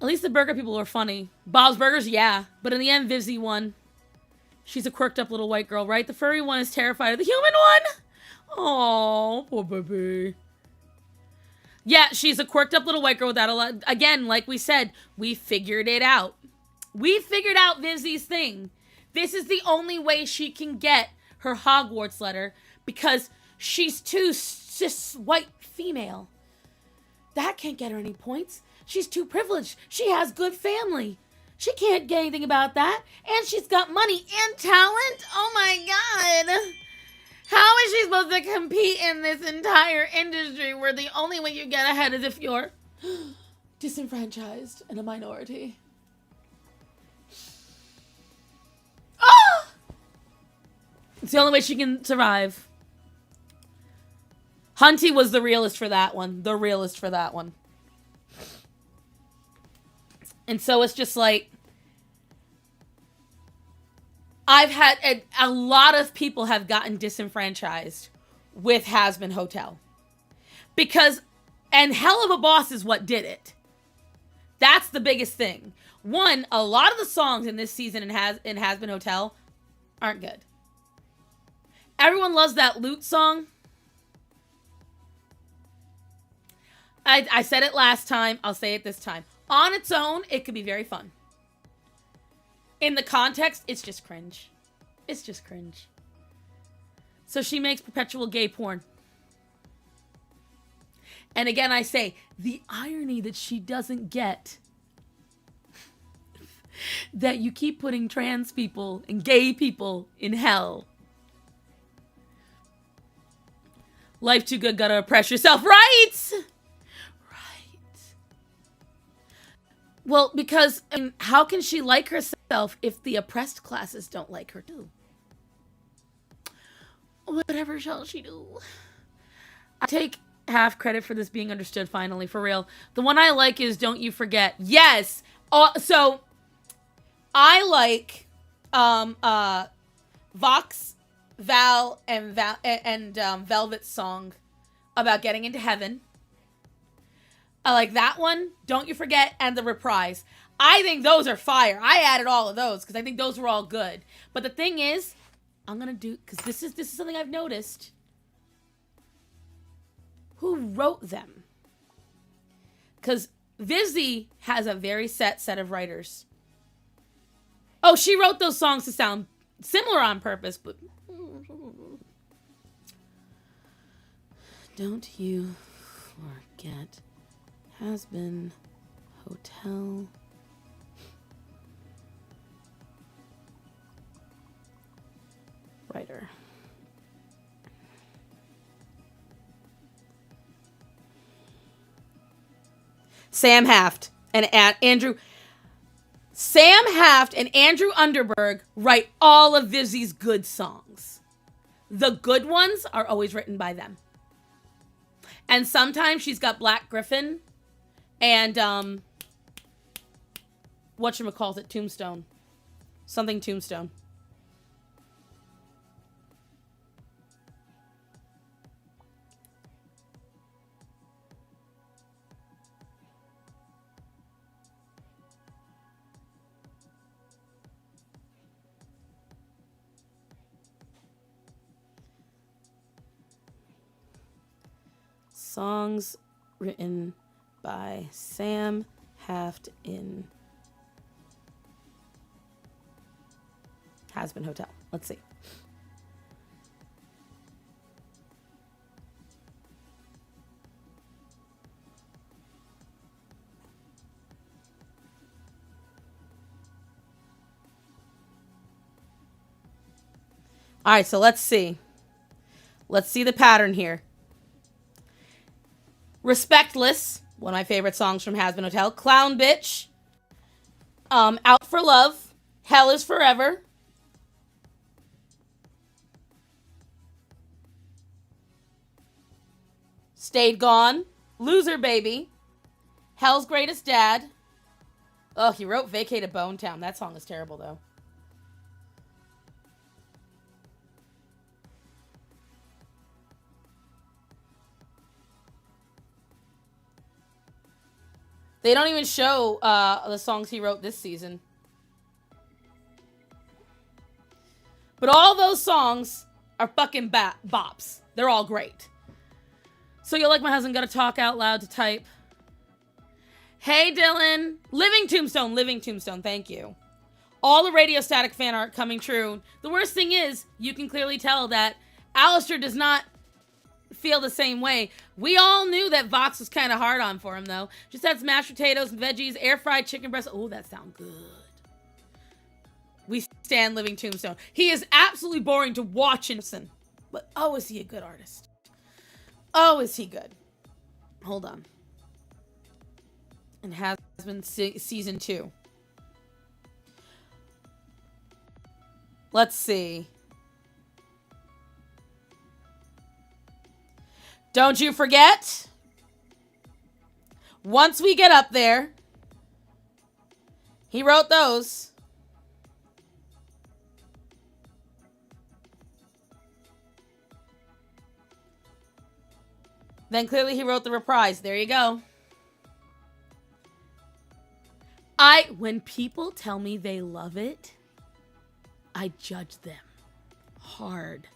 At least the burger people are funny. Bob's Burgers, yeah. But in the end, Vivzy won. She's a quirked up little white girl, right? The furry one is terrified of the human one. Oh, poor baby. Yeah, she's a quirked up little white girl without a lot. Again, like we said, we figured it out. We figured out Vivzy's thing. This is the only way she can get her Hogwarts letter because she's too cis white female. That can't get her any points. She's too privileged. She has good family. She can't get anything about that. And she's got money and talent. Oh my God. How is she supposed to compete in this entire industry where the only way you get ahead is if you're disenfranchised and a minority? Ah! It's the only way she can survive. Hunty was the realist for that one. The realist for that one. And so it's just like, I've had a lot of people have gotten disenfranchised with Has Been Hotel. Because, and Hell of a Boss is what did it. That's the biggest thing. One, a lot of the songs in this season in Has Been Hotel aren't good. Everyone loves that Lute song. I said it last time. I'll say it this time. On its own, it could be very fun. In the context, it's just cringe. It's just cringe. So she makes perpetual gay porn. And again, I say, the irony that she doesn't get that you keep putting trans people and gay people in hell. Life too good, gotta oppress yourself, right? Well, because how can she like herself if the oppressed classes don't like her too? Whatever shall she do? I take half credit for this being understood finally, for real. The one I like is Don't You Forget. Yes! So, I like Vox, Val, and Velvet's song about getting into heaven. I like that one, Don't You Forget, and The Reprise. I think those are fire. I added all of those because I think those were all good. But the thing is, I'm going to do, because this is something I've noticed. Who wrote them? Because Vivzy has a very set of writers. Oh, she wrote those songs to sound similar on purpose, but... Don't you forget... Has Been Hotel. Writer. Sam Haft and Andrew. Sam Haft and Andrew Underberg write all of Vizzy's good songs. The good ones are always written by them. And sometimes she's got Black Griffin and whatchamacallit, Tombstone. Something Tombstone. Songs written by Sam Haft in Has Been Hotel. Let's see. All right, so let's see. Let's see the pattern here. Respectless, one of my favorite songs from Has Been Hotel. Clown Bitch. Out for Love. Hell is Forever. Stayed Gone. Loser Baby. Hell's Greatest Dad. Oh, he wrote Vacated Bone Town. That song is terrible, though. They don't even show the songs he wrote this season. But all those songs are fucking bops. They're all great. So you're like, my husband gotta talk out loud to type. Hey, Dylan. Living Tombstone, thank you. All the Radio Static fan art coming true. The worst thing is, you can clearly tell that Alistair does not feel the same way. We all knew that Vox was kind of hard on for him, though. Just had some mashed potatoes, veggies, air-fried chicken breast. Oh, that sounds good. We stand Living Tombstone. He is absolutely boring to watch and listen. But, oh, is he a good artist? Oh, is he good? Hold on. And Has Been season 2. Let's see. Don't you forget, once we get up there, he wrote those. Then clearly he wrote the reprise. There you go. When people tell me they love it, I judge them hard.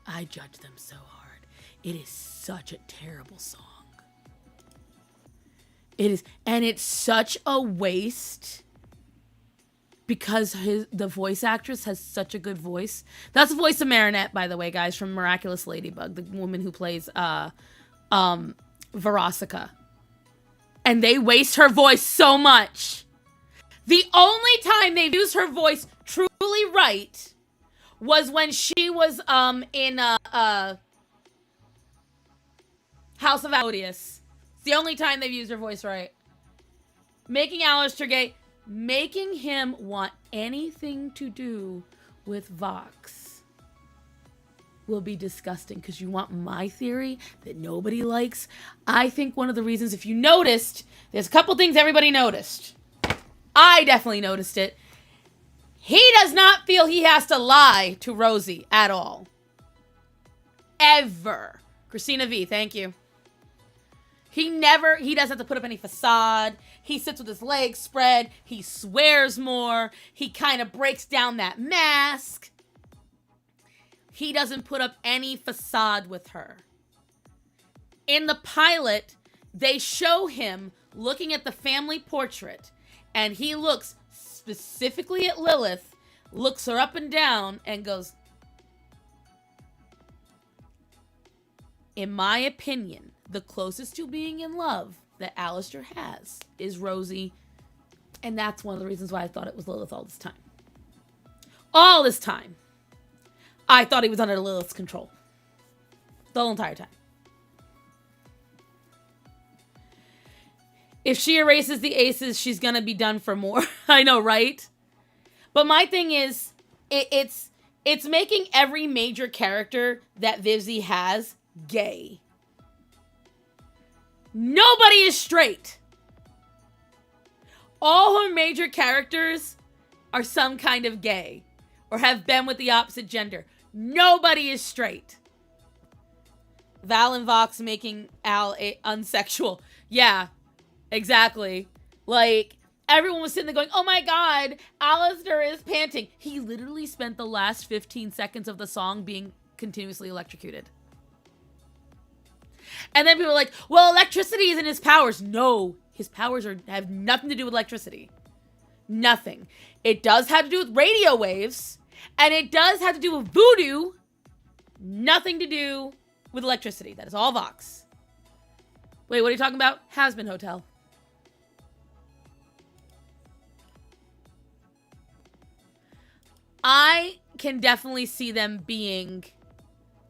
I judge them so hard. It is such a terrible song. It is, and it's such a waste because the voice actress has such a good voice. That's the voice of Marinette, by the way, guys, from Miraculous Ladybug, the woman who plays Veronica. And they waste her voice so much. The only time they used her voice truly right was when she was in House of Odious. It's the only time they've used her voice right. Making Alistair gay, making him want anything to do with Vox will be disgusting, because you want my theory that nobody likes. I think one of the reasons, if you noticed, there's a couple things everybody noticed. I definitely noticed it. He does not feel he has to lie to Rosie at all. Ever. Christina V, thank you. He doesn't have to put up any facade. He sits with his legs spread. He swears more. He kind of breaks down that mask. He doesn't put up any facade with her. In the pilot, they show him looking at the family portrait, and he looks specifically at Lilith, looks her up and down, and goes, in my opinion, the closest to being in love that Alistair has is Rosie, and that's one of the reasons why I thought it was Lilith all this time. All this time. I thought he was under Lilith's control the whole entire time. If she erases the aces, she's gonna be done for more. I know, right? But my thing is, it's making every major character that Vivzie has gay. Nobody is straight. All her major characters are some kind of gay or have been with the opposite gender. Nobody is straight. Val and Vox making Al unsexual. Yeah, exactly. Like, everyone was sitting there going, oh my god, Alistair is panting. He literally spent the last 15 seconds of the song being continuously electrocuted. And then people were like, well, electricity isn't his powers. No, his powers have nothing to do with electricity. Nothing. It does have to do with radio waves, and it does have to do with voodoo. Nothing to do with electricity. That is all Vox. Wait, what are you talking about? Has-Been Hotel. I can definitely see them being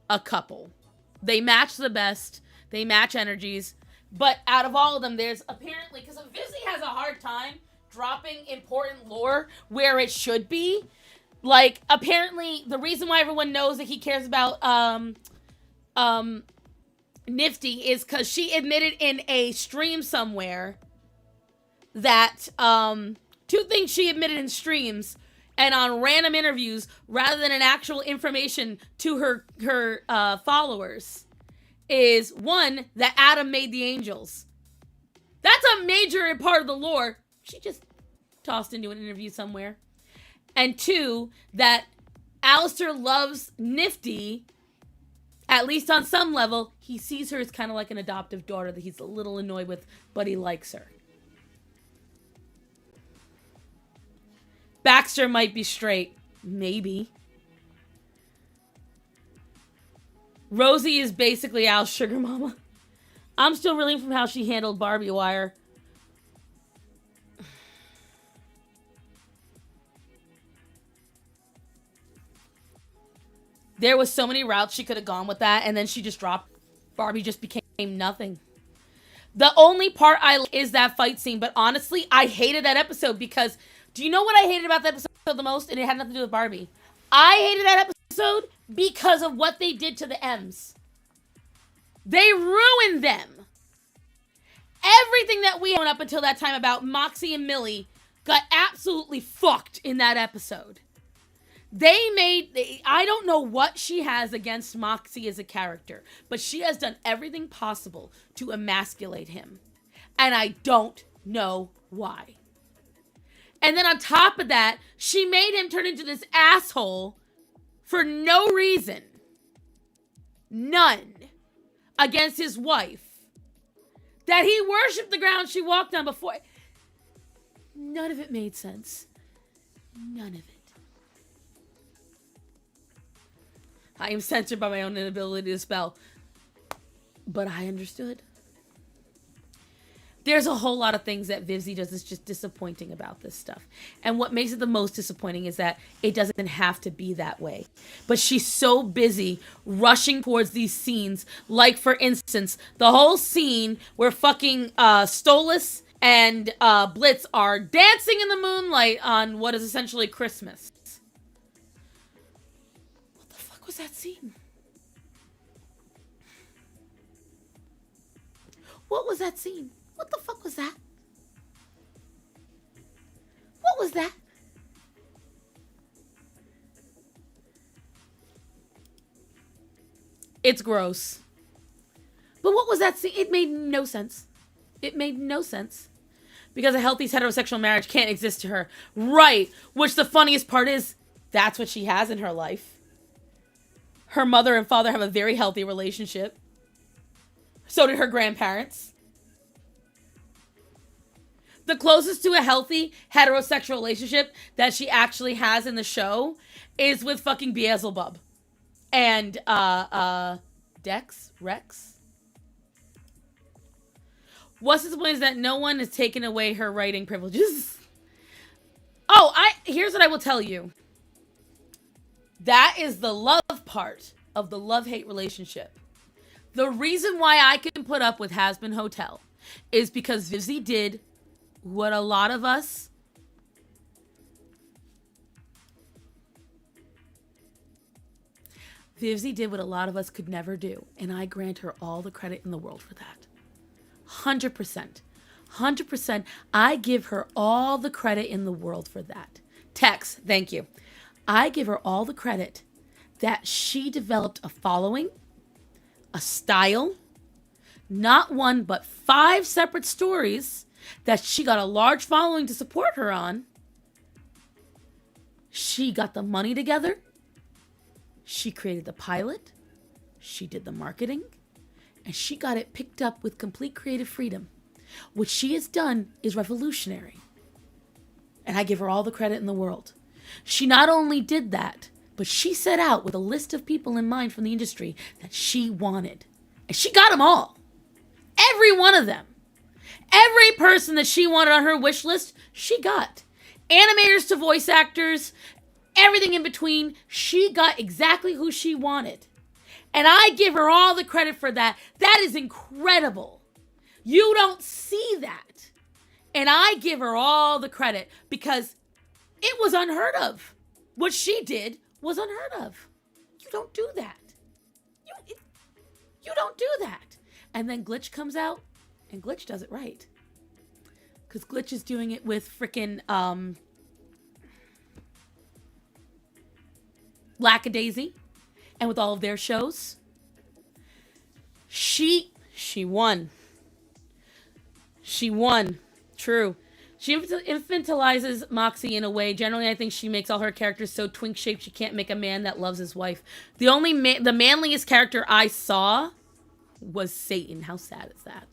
a couple. They match the best. They match energies. But out of all of them, there's apparently... Because Vivzie has a hard time dropping important lore where it should be. Like, apparently, the reason why everyone knows that he cares about Nifty is because she admitted in a stream somewhere that... two things she admitted in streams and on random interviews rather than an actual information to her followers is, one, that Adam made the angels. That's a major part of the lore. She just tossed into an interview somewhere. And two, that Alistair loves Nifty, at least on some level. He sees her as kind of like an adoptive daughter that he's a little annoyed with, but he likes her. Baxter might be straight. Maybe. Rosie is basically Al's sugar mama. I'm still reeling from how she handled Barbie Wire. There was so many routes she could have gone with that, and then she just dropped. Barbie just became nothing. The only part I like is that fight scene, but honestly, I hated that episode because... Do you know what I hated about that episode the most? And it had nothing to do with Barbie. I hated that episode because of what they did to the M's. They ruined them. Everything that we known up until that time about Moxie and Millie got absolutely fucked in that episode. I don't know what she has against Moxie as a character, but she has done everything possible to emasculate him. And I don't know why. And then on top of that, she made him turn into this asshole for no reason. None. Against his wife. That he worshipped the ground she walked on before. None of it made sense. None of it. I am censored by my own inability to spell. But I understood. There's a whole lot of things that Vivzie does that's just disappointing about this stuff. And what makes it the most disappointing is that it doesn't have to be that way. But she's so busy rushing towards these scenes. Like, for instance, the whole scene where fucking Stolas and Blitz are dancing in the moonlight on what is essentially Christmas. What the fuck was that scene? What was that scene? What the fuck was that? What was that? It's gross. But what was that scene? It made no sense. It made no sense. Because a healthy heterosexual marriage can't exist to her. Right. Which the funniest part is, that's what she has in her life. Her mother and father have a very healthy relationship. So did her grandparents. The closest to a healthy heterosexual relationship that she actually has in the show is with fucking Beelzebub. And, Rex? What's disappointing is that no one has taken away her writing privileges. Oh, here's what I will tell you. That is the love part of the love-hate relationship. The reason why I can put up with Has Been Hotel is because Vivzy did what a lot of us could never do. And I grant her all the credit in the world for that. 100%. 100%. I give her all the credit in the world for that. Tex, thank you. I give her all the credit that she developed a following, a style, not one, but 5 separate stories that she got a large following to support her on. She got the money together. She created the pilot. She did the marketing. And she got it picked up with complete creative freedom. What she has done is revolutionary. And I give her all the credit in the world. She not only did that, but she set out with a list of people in mind from the industry that she wanted. And she got them all. Every one of them. Every person that she wanted on her wish list, she got. Animators to voice actors, everything in between, she got exactly who she wanted. And I give her all the credit for that. That is incredible. You don't see that. And I give her all the credit because it was unheard of. What she did was unheard of. You don't do that. You don't do that. And then Glitch comes out, and Glitch does it right. Because Glitch is doing it with frickin' Lackadaisy, and with all of their shows. She won. She won. True. She infantilizes Moxie in a way. Generally, I think she makes all her characters so twink-shaped she can't make a man that loves his wife. The manliest character I saw was Satan. How sad is that?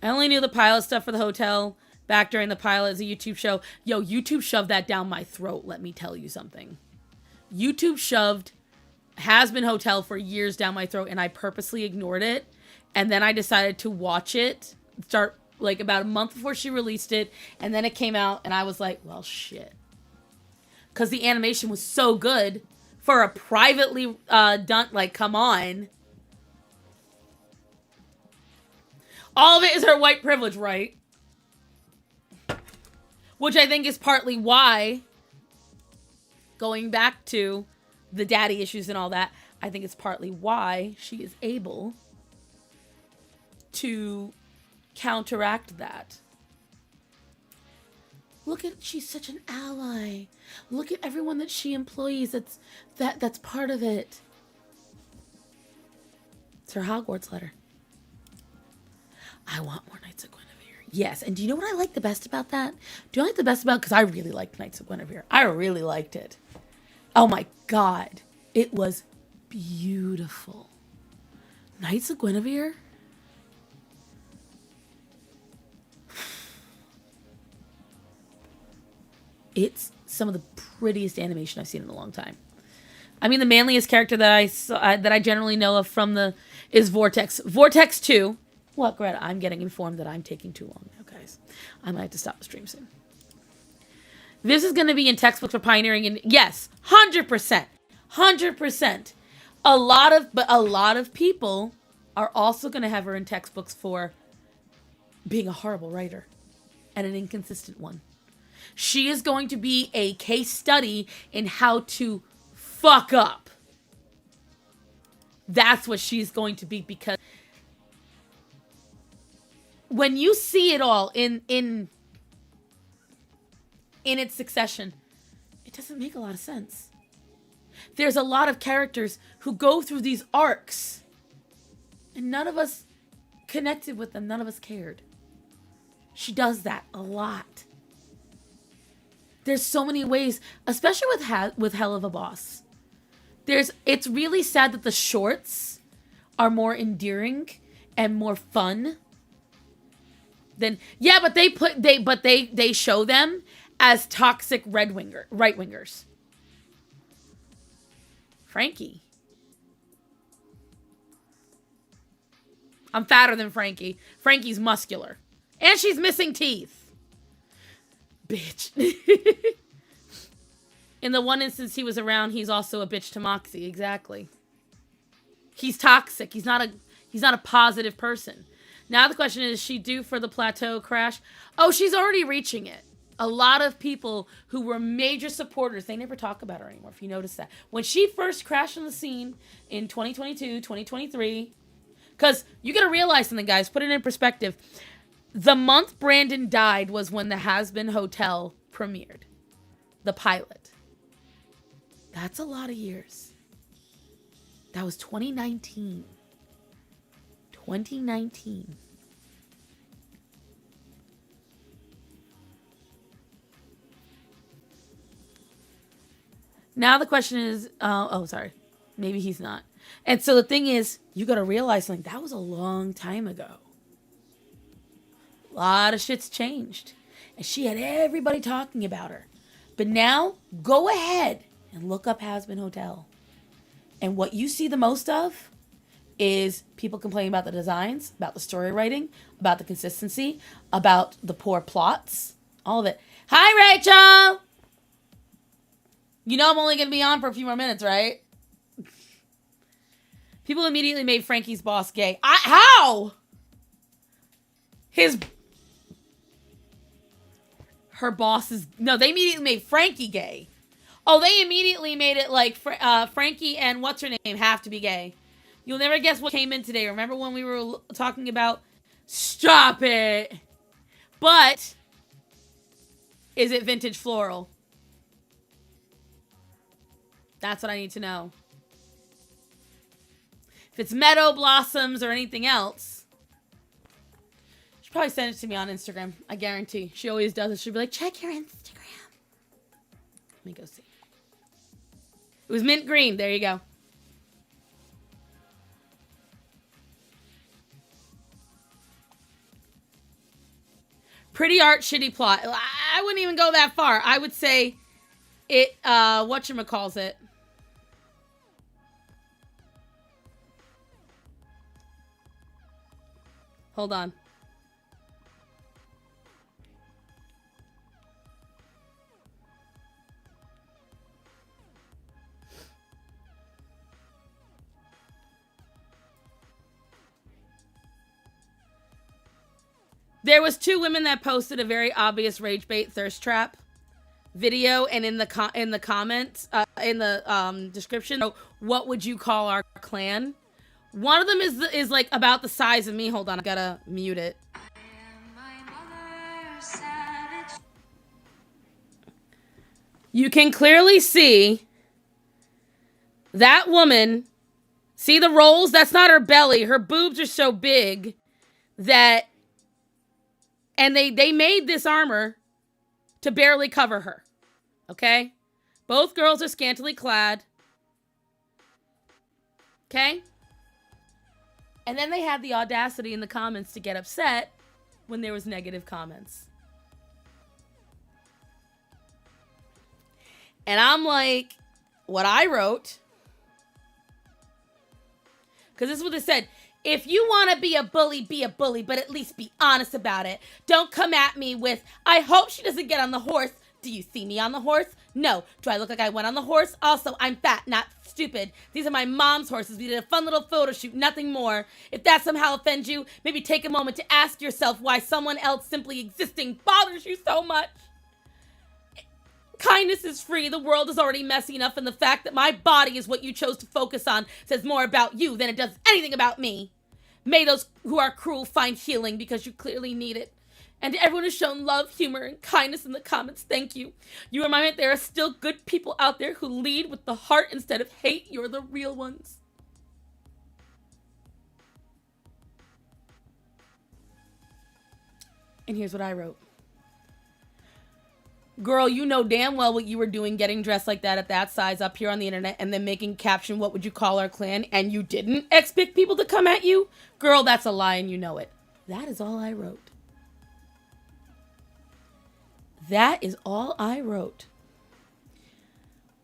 I only knew the pilot stuff for the hotel back during the pilot as a YouTube show. Yo, YouTube shoved that down my throat, let me tell you something. YouTube shoved Has Been Hotel for years down my throat, and I purposely ignored it. And then I decided to watch it, start like about a month before she released it, and then it came out, and I was like, well, shit. Because the animation was so good for a privately done, like, come on. All of it is her white privilege, right? Which I think is partly why, going back to the daddy issues and all that, I think it's partly why she is able to counteract that. Look at, she's such an ally. Look at everyone that she employs that's part of it. It's her Hogwarts letter. I want more Knights of Guinevere. Yes, and do you know what I like the best about that? Do you like the best about, because I really liked Knights of Guinevere. I really liked it. Oh my god. It was beautiful. Knights of Guinevere? It's some of the prettiest animation I've seen in a long time. I mean, the manliest character that I saw, that I generally know of from is Vortex. Vortex 2. What, Greta? I'm getting informed that I'm taking too long now, guys. I might have to stop the stream soon. This is going to be in textbooks for pioneering, and yes, 100%. 100%. A lot of people are also going to have her in textbooks for being a horrible writer and an inconsistent one. She is going to be a case study in how to fuck up. That's what she's going to be, because when you see it all in its succession, it doesn't make a lot of sense. There's a lot of characters who go through these arcs, and none of us connected with them. None of us cared. She does that a lot. There's so many ways, especially with Hell of a Boss. It's really sad that the shorts are more endearing and more fun than, yeah, but they show them as toxic right wingers. Frankie. I'm fatter than Frankie. Frankie's muscular. And she's missing teeth. Bitch. In the one instance he was around, he's also a bitch to Moxie. Exactly. He's toxic. He's not a positive person. Now the question is she due for the plateau crash? Oh, she's already reaching it. A lot of people who were major supporters, they never talk about her anymore, if you notice that. When she first crashed on the scene in 2022, 2023, because you got to realize something, guys. Put it in perspective. The month Brandon died was when the Has Been Hotel premiered. The pilot. That's a lot of years. That was 2019. 2019. Now the question is, sorry. Maybe he's not. And so the thing is, you got to realize something. That was a long time ago. A lot of shit's changed. And she had everybody talking about her. But now, go ahead and look up Has Been Hotel. And what you see the most of is people complaining about the designs, about the story writing, about the consistency, about the poor plots, all of it. Hi, Rachel! You know I'm only going to be on for a few more minutes, right? People immediately made Frankie's boss gay. How? Her boss is... No, they immediately made Frankie gay. Oh, they immediately made it like Frankie and what's her name have to be gay. You'll never guess what came in today. Remember when we were talking about... Stop it! But... Is it vintage floral? That's what I need to know. If it's meadow blossoms or anything else, she'll probably send it to me on Instagram. I guarantee. She always does it. She'll be like, check your Instagram. Let me go see. It was mint green. There you go. Pretty art, shitty plot. I wouldn't even go that far. I would say it, whatchamacallit. Hold on. There was 2 women that posted a very obvious rage bait thirst trap video, and in the comments, in the description, what would you call our clan? One of them is like about the size of me. Hold on, I gotta mute it. You can clearly see that woman. See the rolls? That's not her belly. Her boobs are so big that, and they made this armor to barely cover her. Okay? Both girls are scantily clad. Okay? And then they had the audacity in the comments to get upset when there was negative comments. And I'm like, what I wrote, because this is what it said. If you want to be a bully, but at least be honest about it. Don't come at me with, I hope she doesn't get on the horse. Do you see me on the horse? No. Do I look like I went on the horse? Also, I'm fat, not stupid. These are my mom's horses. We did a fun little photo shoot, nothing more. If that somehow offends you, maybe take a moment to ask yourself why someone else simply existing bothers you so much. Kindness is free. The world is already messy enough, and the fact that my body is what you chose to focus on says more about you than it does anything about me. May those who are cruel find healing, because you clearly need it. And to everyone who's shown love, humor, and kindness in the comments, thank you. You remind me that there are still good people out there who lead with the heart instead of hate. You're the real ones. And here's what I wrote. Girl, you know damn well what you were doing getting dressed like that at that size up here on the internet and then making caption, what would you call our clan? And you didn't expect people to come at you? Girl, that's a lie and you know it. That is all I wrote. That is all I wrote.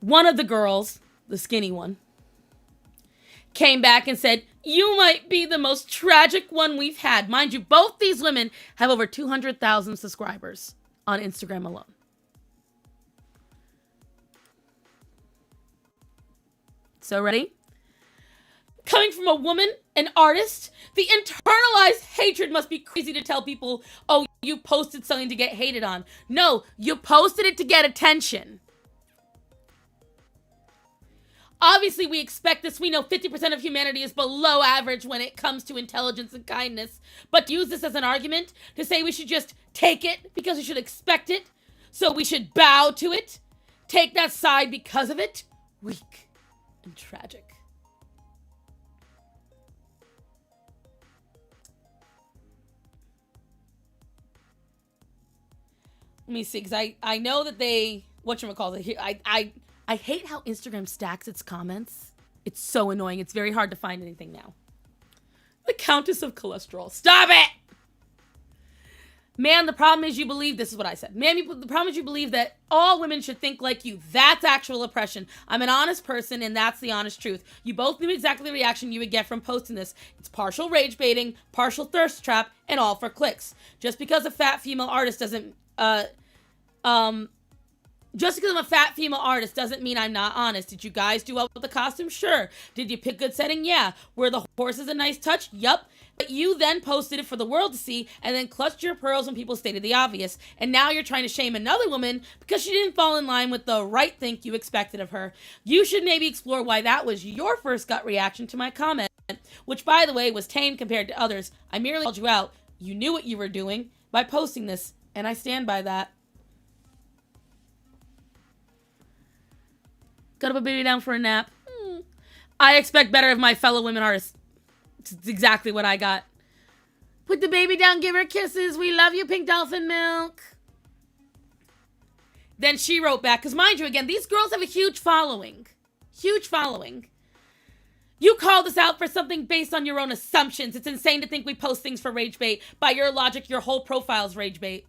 One of the girls, the skinny one, came back and said, you might be the most tragic one we've had. Mind you, both these women have over 200,000 subscribers on Instagram alone. So ready? Coming from a woman, an artist, the internalized hatred must be crazy to tell people, oh, you posted something to get hated on. No, you posted it to get attention. Obviously, we expect this. We know 50% of humanity is below average when it comes to intelligence and kindness. But to use this as an argument to say we should just take it because we should expect it, so we should bow to it, take that side because of it, weak and tragic. Let me see, because I know that they, whatchamacallit, I hate how Instagram stacks its comments. It's so annoying. It's very hard to find anything now. The Countess of Cholesterol. Stop it! Man, the problem is you believe, this is what I said. Man, the problem is you believe that all women should think like you. That's actual oppression. I'm an honest person, and that's the honest truth. You both knew exactly the reaction you would get from posting this. It's partial rage baiting, partial thirst trap, and all for clicks. Just because a fat female artist doesn't, just because I'm a fat female artist doesn't mean I'm not honest. Did you guys do well with the costume? Sure. Did you pick good setting? Yeah. Were the horses a nice touch? Yup. But you then posted it for the world to see and then clutched your pearls when people stated the obvious. And now you're trying to shame another woman because she didn't fall in line with the right thing you expected of her. You should maybe explore why that was your first gut reaction to my comment, which, by the way, was tame compared to others. I merely called you out. You knew what you were doing by posting this, and I stand by that. Gotta put baby down for a nap. I expect better of my fellow women artists. It's exactly what I got. Put the baby down, give her kisses. We love you, Pink Dolphin Milk. Then she wrote back, because mind you, again, these girls have a huge following. Huge following. You called us out for something based on your own assumptions. It's insane to think we post things for rage bait. By your logic, your whole profile's rage bait.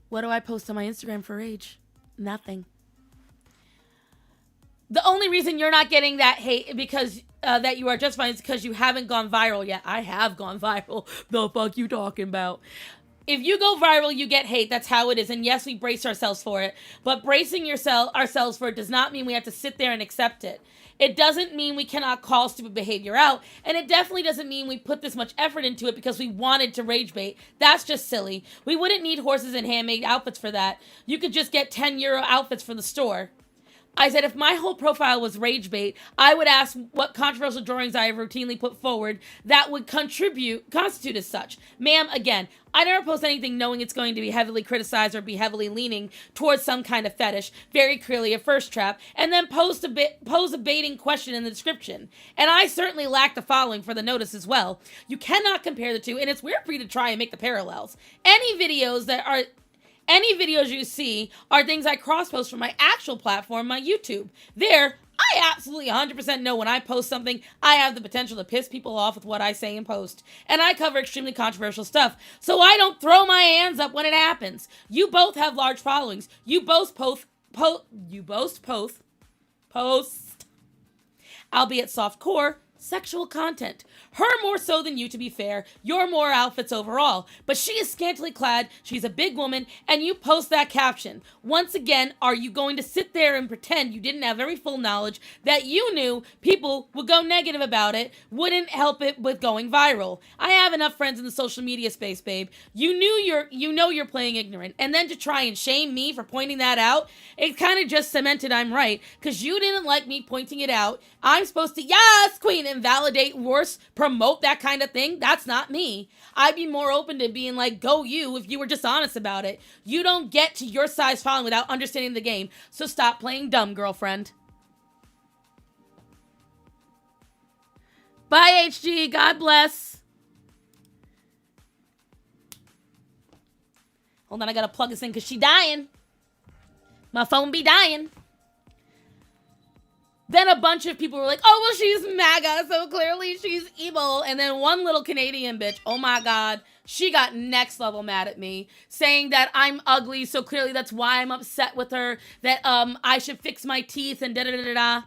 What do I post on my Instagram for rage? Nothing. The only reason you're not getting that hate because that you are justifying is because you haven't gone viral yet. I have gone viral. The fuck you talking about? If you go viral, you get hate. That's how it is. And yes, we brace ourselves for it. But bracing ourselves for it does not mean we have to sit there and accept it. It doesn't mean we cannot call stupid behavior out. And it definitely doesn't mean we put this much effort into it because we wanted to rage bait. That's just silly. We wouldn't need horses and handmade outfits for that. You could just get €10 outfits from the store. I said if my whole profile was rage bait, I would ask what controversial drawings I have routinely put forward that would constitute as such. Ma'am, again, I never post anything knowing it's going to be heavily criticized or be heavily leaning towards some kind of fetish, very clearly a first trap, and then pose a baiting question in the description. And I certainly lack the following for the notice as well. You cannot compare the two, and it's weird for you to try and make the parallels. Any videos you see are things I cross-post from my actual platform, my YouTube. There, I absolutely 100% know when I post something, I have the potential to piss people off with what I say and post. And I cover extremely controversial stuff, so I don't throw my hands up when it happens. You both have large followings. You both post, albeit softcore, sexual content. Her more so than you, to be fair. Your more outfits overall. But she is scantily clad, she's a big woman, and you post that caption. Once again, are you going to sit there and pretend you didn't have very full knowledge that you knew people would go negative about it, wouldn't help it with going viral? I have enough friends in the social media space, babe. You know you're playing ignorant. And then to try and shame me for pointing that out, it kind of just cemented I'm right, because you didn't like me pointing it out. I'm supposed to, yes, queen, invalidate, worse, promote that kind of thing. That's not me. I'd be more open to being like, go you, if you were just honest about it. You don't get to your size following without understanding the game. So stop playing dumb, girlfriend. Bye, HG. God bless. Hold on, I gotta plug this in because she dying. My phone be dying. Then a bunch of people were like, oh, well, she's MAGA, so clearly she's evil. And then one little Canadian bitch, oh my God, she got next level mad at me, saying that I'm ugly, so clearly that's why I'm upset with her, that I should fix my teeth and da-da-da-da-da.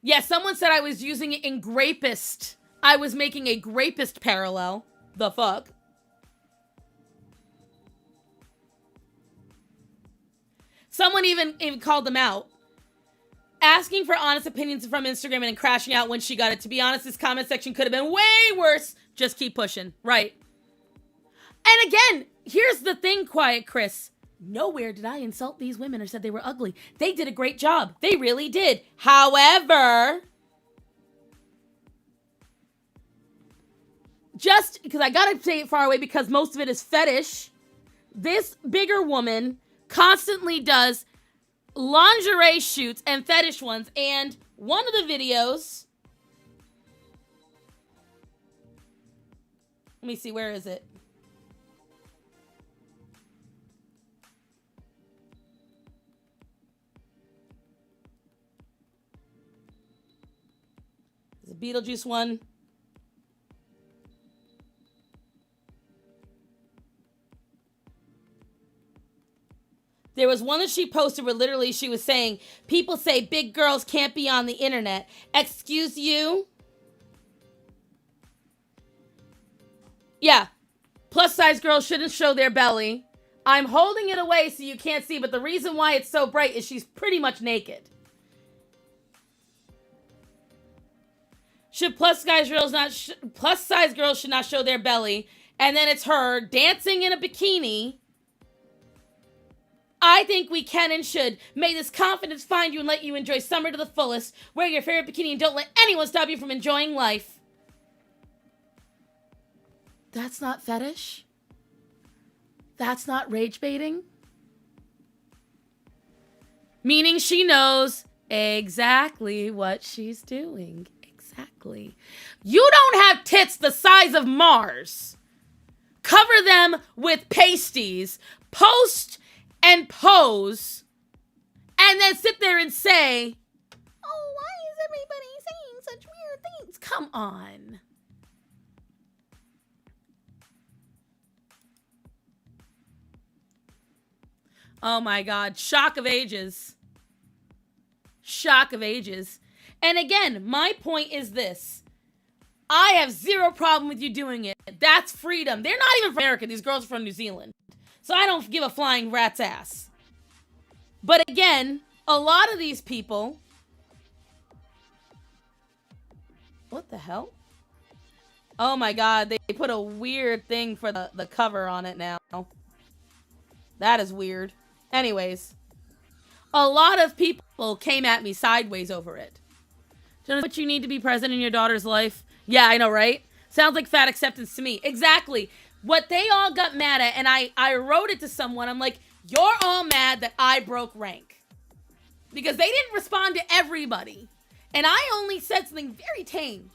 Yeah, someone said I was using it in Grapist. I was making a rapist parallel. The fuck? Someone even called them out. Asking for honest opinions from Instagram and then crashing out when she got it. To be honest, this comment section could have been way worse. Just keep pushing. Right. And again, here's the thing, Quiet Chris. Nowhere did I insult these women or said they were ugly. They did a great job. They really did. However, just because I gotta say it far away because most of it is fetish, this bigger woman constantly does lingerie shoots and fetish ones. And one of the videos, let me see, where is it? The Beetlejuice one. There was one that she posted where literally she was saying, people say big girls can't be on the internet. Excuse you? Yeah. Plus size girls shouldn't show their belly. I'm holding it away so you can't see, but the reason why it's so bright is she's pretty much naked. Should plus size girls should not show their belly. And then it's her dancing in a bikini. I think we can and should. May this confidence find you and let you enjoy summer to the fullest. Wear your favorite bikini and don't let anyone stop you from enjoying life. That's not fetish? That's not rage baiting? Meaning she knows exactly what she's doing. Exactly. You don't have tits the size of Mars. Cover them with pasties. Post and pose, and then sit there and say, oh, why is everybody saying such weird things? Come on. Oh my God. Shock of ages. Shock of ages. And again, my point is this. I have zero problem with you doing it. That's freedom. They're not even from America. These girls are from New Zealand. So I don't give a flying rat's ass. But again, a lot of these people... What the hell? Oh my God, they put a weird thing for the cover on it now. That is weird. Anyways, a lot of people came at me sideways over it. But you need to be present in your daughter's life. Yeah, I know, right? Sounds like fat acceptance to me. Exactly. What they all got mad at, and I wrote it to someone, I'm like, you're all mad that I broke rank. Because they didn't respond to everybody. And I only said something very tame.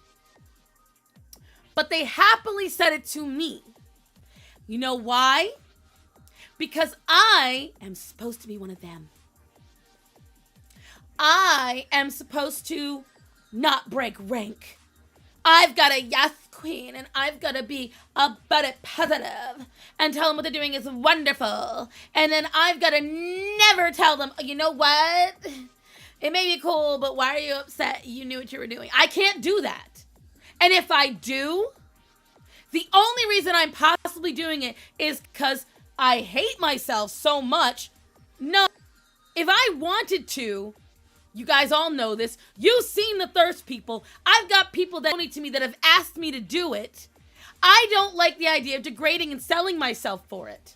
But they happily said it to me. You know why? Because I am supposed to be one of them. I am supposed to not break rank. I've got a yes queen, and I've got to be about it positive and tell them what they're doing is wonderful. And then I've got to never tell them, you know what? It may be cool, but why are you upset? You knew what you were doing. I can't do that. And if I do, the only reason I'm possibly doing it is because I hate myself so much. No, if I wanted to, you guys all know this. You've seen the thirst people. I've got people that donate to me that have asked me to do it. I don't like the idea of degrading and selling myself for it.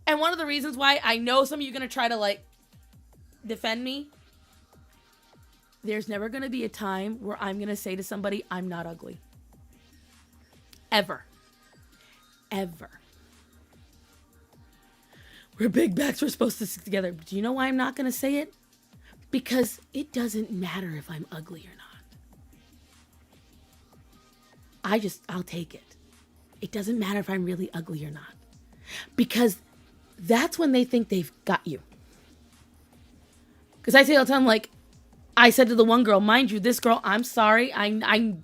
And one of the reasons why I know some of you are going to try to defend me. There's never going to be a time where I'm going to say to somebody, I'm not ugly. Ever. Ever. We're big backs. We're supposed to stick together. Do you know why I'm not going to say it? Because it doesn't matter if I'm ugly or not. I'll take it. It doesn't matter if I'm really ugly or not. Because that's when they think they've got you. Because I say all the time, I said to the one girl, mind you, this girl, I'm sorry. I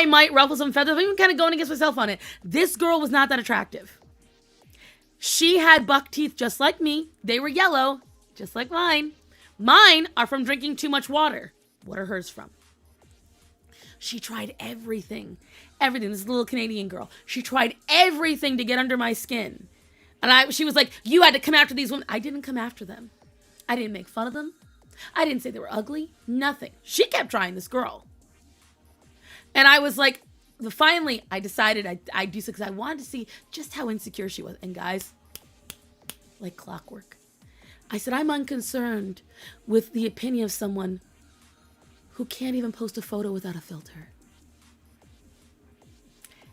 might ruffle some feathers. I'm even kind of going against myself on it. This girl was not that attractive. She had buck teeth just like me. They were yellow, just like mine. Mine are from drinking too much water. What are hers from? She tried everything. Everything. This little Canadian girl. She tried everything to get under my skin. And she was like, you had to come after these women. I didn't come after them. I didn't make fun of them. I didn't say they were ugly. Nothing. She kept trying, this girl. And I was like, finally, I decided I'd do so because I wanted to see just how insecure she was. And guys, like clockwork. I said, I'm unconcerned with the opinion of someone who can't even post a photo without a filter.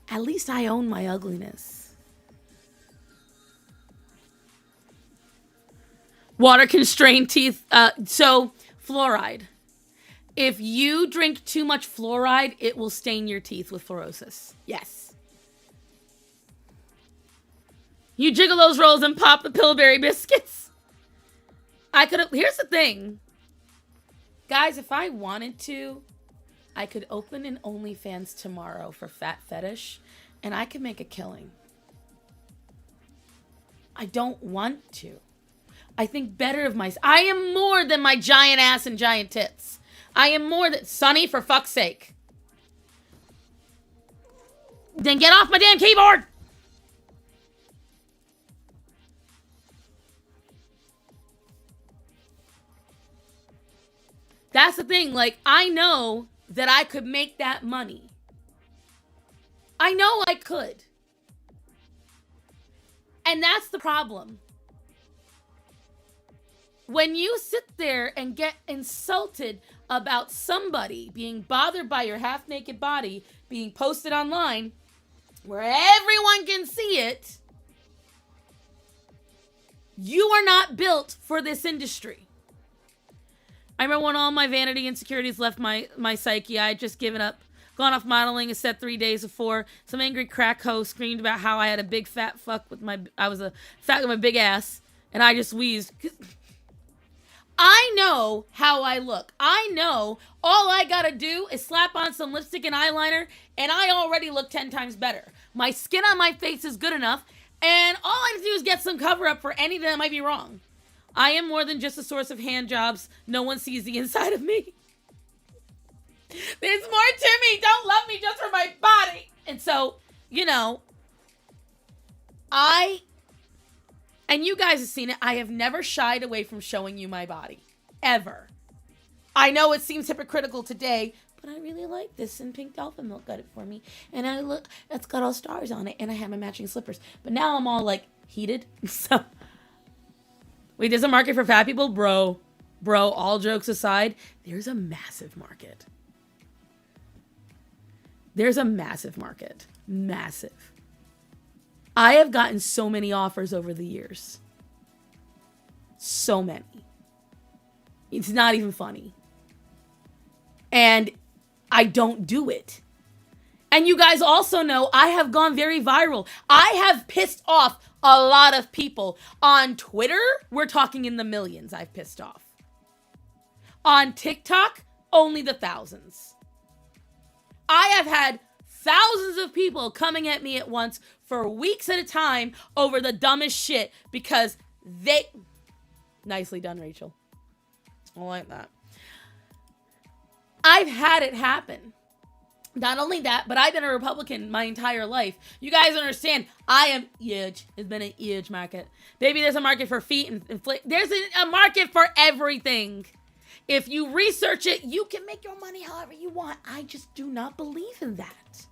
At least I own my ugliness. Water constrained teeth. So fluoride. If you drink too much fluoride, it will stain your teeth with fluorosis. Yes. You jiggle those rolls and pop the Pillsbury biscuits. Here's the thing. Guys, if I wanted to, I could open an OnlyFans tomorrow for Fat Fetish, and I could make a killing. I don't want to. I think better of myself. I am more than my giant ass and giant tits. I am more than... Sonny, for fuck's sake. Then get off my damn keyboard! That's the thing. Like, I know that I could make that money. I know I could. And that's the problem. When you sit there and get insulted about somebody being bothered by your half-naked body being posted online where everyone can see it, you are not built for this industry. I remember when all my vanity insecurities left my psyche, I had just given up, gone off modeling a set 3 days before. Some angry crack host screamed about how I had a big fat fuck I was a fat with my big ass, and I just wheezed. I know how I look. I know all I gotta do is slap on some lipstick and eyeliner, and I already look 10 times better. My skin on my face is good enough, and all I have to do is get some cover up for anything that might be wrong. I am more than just a source of hand jobs. No one sees the inside of me. There's more to me. Don't love me just for my body. And so, you know, and you guys have seen it, I have never shied away from showing you my body. Ever. I know it seems hypocritical today, but I really like this, and Pink Dolphin Milk got it for me. And it's got all stars on it, and I have my matching slippers. But now I'm all like heated. So, wait, there's a market for fat people? Bro, all jokes aside, there's a massive market. There's a massive market. Massive. I have gotten so many offers over the years. So many. It's not even funny. And I don't do it. And you guys also know I have gone very viral. I have pissed off a lot of people. On Twitter, we're talking in the millions I've pissed off. On TikTok, only the thousands. I have had thousands of people coming at me at once for weeks at a time over the dumbest shit because they... Nicely done, Rachel. I like that. I've had it happen. Not only that, but I've been a Republican my entire life. You guys understand, I am huge. It's been a huge market. Baby, there's a market for feet and there's a market for everything. If you research it, you can make your money however you want. I just do not believe in that.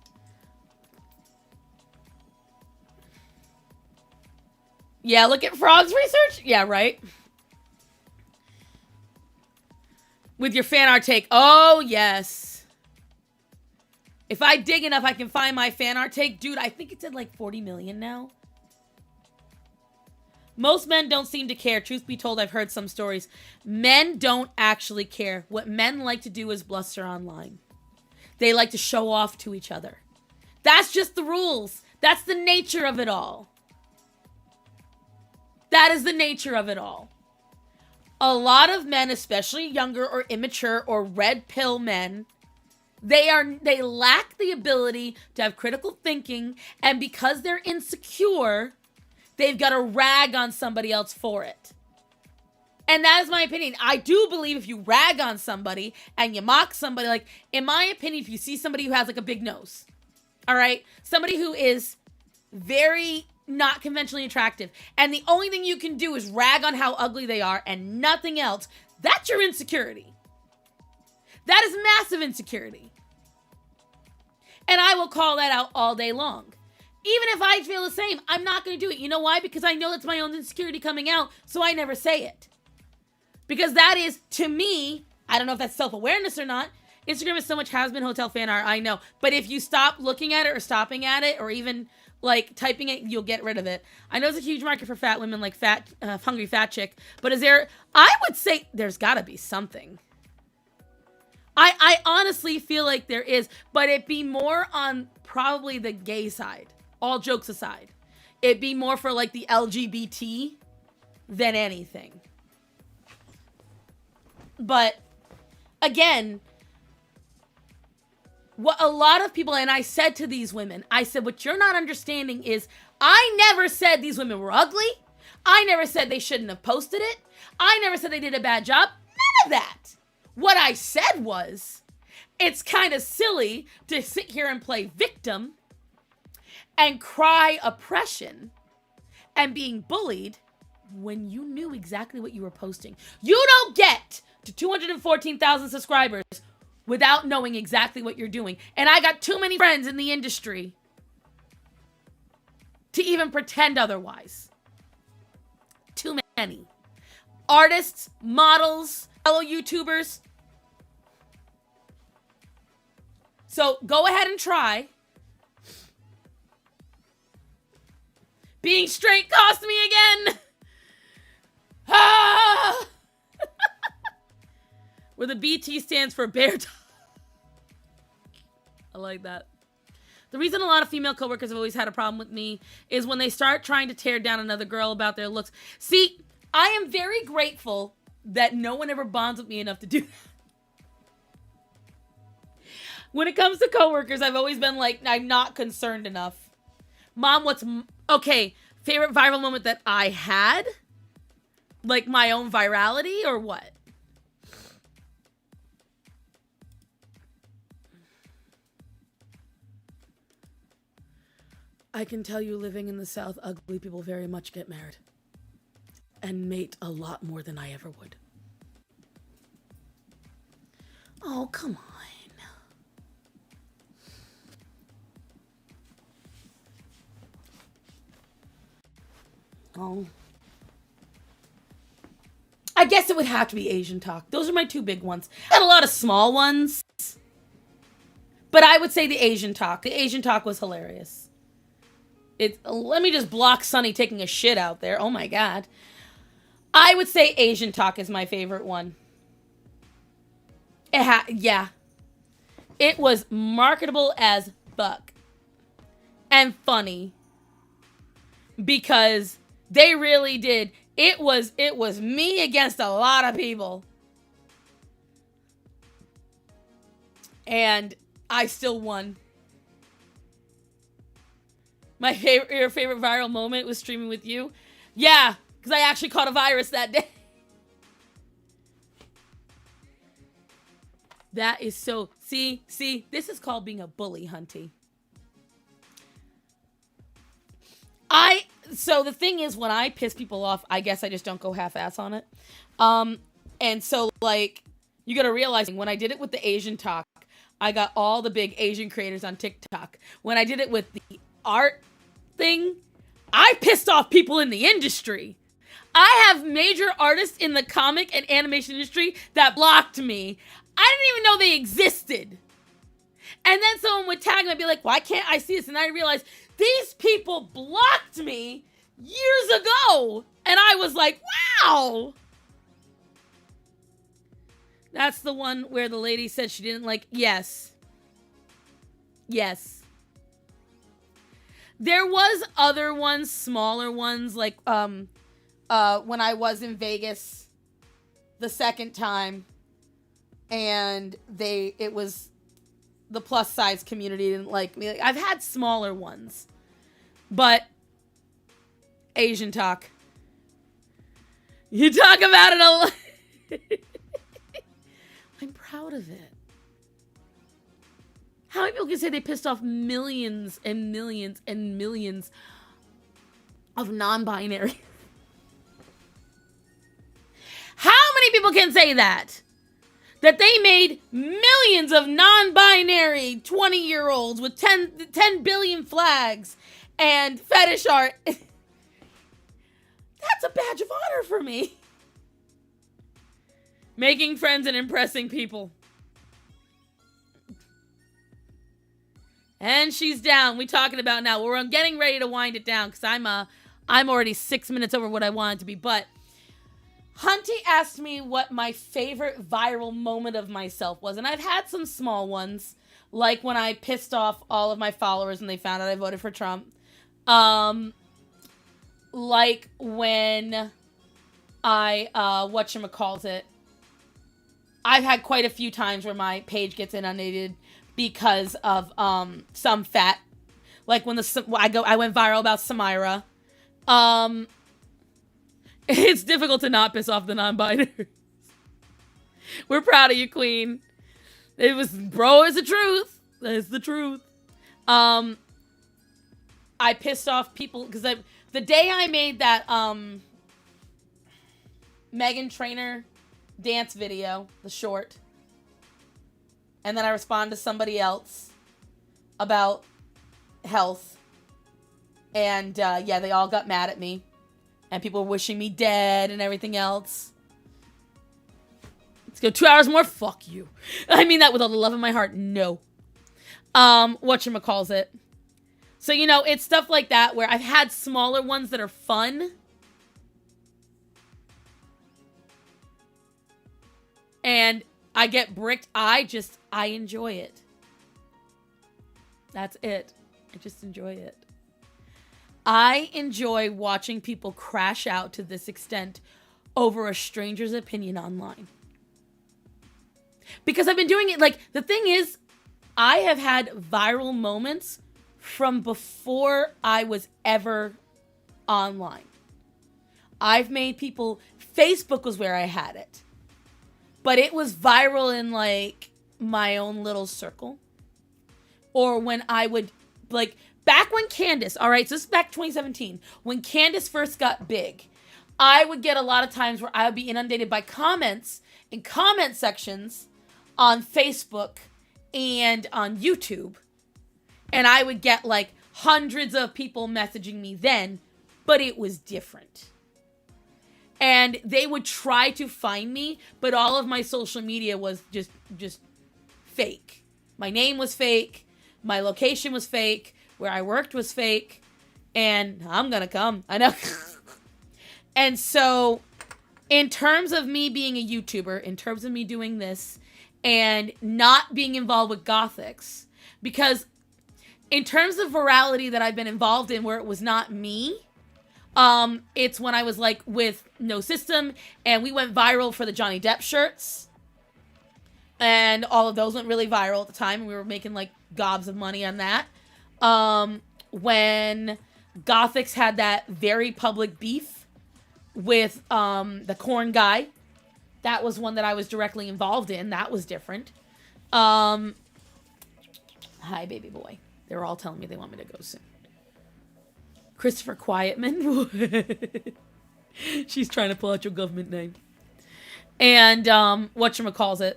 Yeah, look at Frog's research. Yeah, right. With your fan art take. Oh, yes. If I dig enough, I can find my fan art take. Dude, I think it's at like 40 million now. Most men don't seem to care. Truth be told, I've heard some stories. Men don't actually care. What men like to do is bluster online. They like to show off to each other. That's just the rules. That's the nature of it all. That is the nature of it all. A lot of men, especially younger or immature or red pill men, they lack the ability to have critical thinking, and because they're insecure, they've got to rag on somebody else for it. And that is my opinion. I do believe if you rag on somebody and you mock somebody, like, in my opinion, if you see somebody who has like a big nose, all right, somebody who is very not conventionally attractive, and the only thing you can do is rag on how ugly they are and nothing else, that's your insecurity. That is massive insecurity. And I will call that out all day long. Even if I feel the same, I'm not going to do it. You know why? Because I know that's my own insecurity coming out, so I never say it. Because that is, to me, I don't know if that's self-awareness or not. Instagram is so much has-been hotel fan art, I know. But if you stop looking at it or stopping at it or even like typing it, you'll get rid of it. I know it's a huge market for fat women, like fat, hungry fat chick. But is there, I would say there's got to be something. I honestly feel like there is, but it'd be more on probably the gay side. All jokes aside. It'd be more for like the LGBT than anything. But again, what a lot of people, and I said to these women, I said, what you're not understanding is I never said these women were ugly. I never said they shouldn't have posted it. I never said they did a bad job. None of that. What I said was, it's kind of silly to sit here and play victim and cry oppression and being bullied when you knew exactly what you were posting. You don't get to 214,000 subscribers without knowing exactly what you're doing. And I got too many friends in the industry to even pretend otherwise. Too many. Artists, models, fellow YouTubers. So go ahead and try. Being straight cost me again. Ah! Where the BT stands for bear. I like that. The reason a lot of female coworkers have always had a problem with me is when they start trying to tear down another girl about their looks. See, I am very grateful that no one ever bonds with me enough to do that. When it comes to coworkers, I've always been like, I'm not concerned enough. Mom, okay, favorite viral moment that I had? Like my own virality or what? I can tell you, living in the South, ugly people very much get married. And mate a lot more than I ever would. Oh, come on. Oh. I guess it would have to be Asian talk. Those are my two big ones. I had a lot of small ones. But I would say the Asian talk. The Asian talk was hilarious. Let me just block Sunny taking a shit out there. Oh my God. I would say Asian talk is my favorite one. Yeah. It was marketable as fuck. And funny. Because they really did. It was me against a lot of people. And I still won. Your favorite viral moment was streaming with you? Yeah, because I actually caught a virus that day. That is so... See, this is called being a bully, hunty. So the thing is, when I piss people off, I guess I just don't go half-ass on it. And so, like, you gotta realize, when I did it with the Asian talk, I got all the big Asian creators on TikTok. When I did it with the art thing, I pissed off people in the industry. I have major artists in the comic and animation industry that blocked me. I didn't even know they existed. And then someone would tag me and be like, why can't I see this? And I realized these people blocked me years ago. And I was like, wow. That's the one where the lady said she didn't like, yes. Yes. There was other ones, smaller ones, like when I was in Vegas the second time, and it was the plus size community didn't like me. Like, I've had smaller ones, but Asian talk. You talk about it a lot. I'm proud of it. How many people can say they pissed off millions and millions and millions of non-binary? How many people can say that? That they made millions of non-binary 20-year-olds with 10 billion flags and fetish art. That's a badge of honor for me. Making friends and impressing people. And she's down. We talking about now. We're getting ready to wind it down because I'm already 6 minutes over what I wanted to be. But Hunty asked me what my favorite viral moment of myself was. And I've had some small ones, like when I pissed off all of my followers and they found out I voted for Trump. Like when I, whatchamacallit, I've had quite a few times where my page gets inundated because of some fat, like when I went viral about Samira. It's difficult to not piss off the non-binary. We're proud of you, Queen. It was, bro, it's the truth. It's the truth. I pissed off people because the day I made that Meghan Trainor dance video, the short, and then I responded to somebody else about health, and yeah, they all got mad at me. And people were wishing me dead and everything else. Let's go 2 hours more. Fuck you. I mean that with all the love in my heart. No. Whatchamacallit. So, you know, it's stuff like that where I've had smaller ones that are fun. And I get bricked. I enjoy it. That's it. I just enjoy it. I enjoy watching people crash out to this extent over a stranger's opinion online. Because I've been doing it, like, the thing is, I have had viral moments from before I was ever online. I've made people, Facebook was where I had it. But it was viral in, like, my own little circle. Or when I would, like, back when Candace, all right, so this is back 2017, when Candace first got big, I would get a lot of times where I would be inundated by comments in comment sections on Facebook and on YouTube. And I would get like hundreds of people messaging me then, but it was different. And they would try to find me, but all of my social media was just fake. My name was fake. My location was fake. Where I worked was fake, and I'm gonna come. I know. And so, in terms of me being a YouTuber, in terms of me doing this, and not being involved with Gothics, because in terms of virality that I've been involved in where it was not me, it's when I was like with No System, and we went viral for the Johnny Depp shirts. And all of those went really viral at the time, and we were making like gobs of money on that. When Gothics had that very public beef with the corn guy, that was one that I was directly involved in. That was different. Hi, baby boy. They're all telling me they want me to go soon. Christopher Quietman. She's trying to pull out your government name. And whatchamacallit.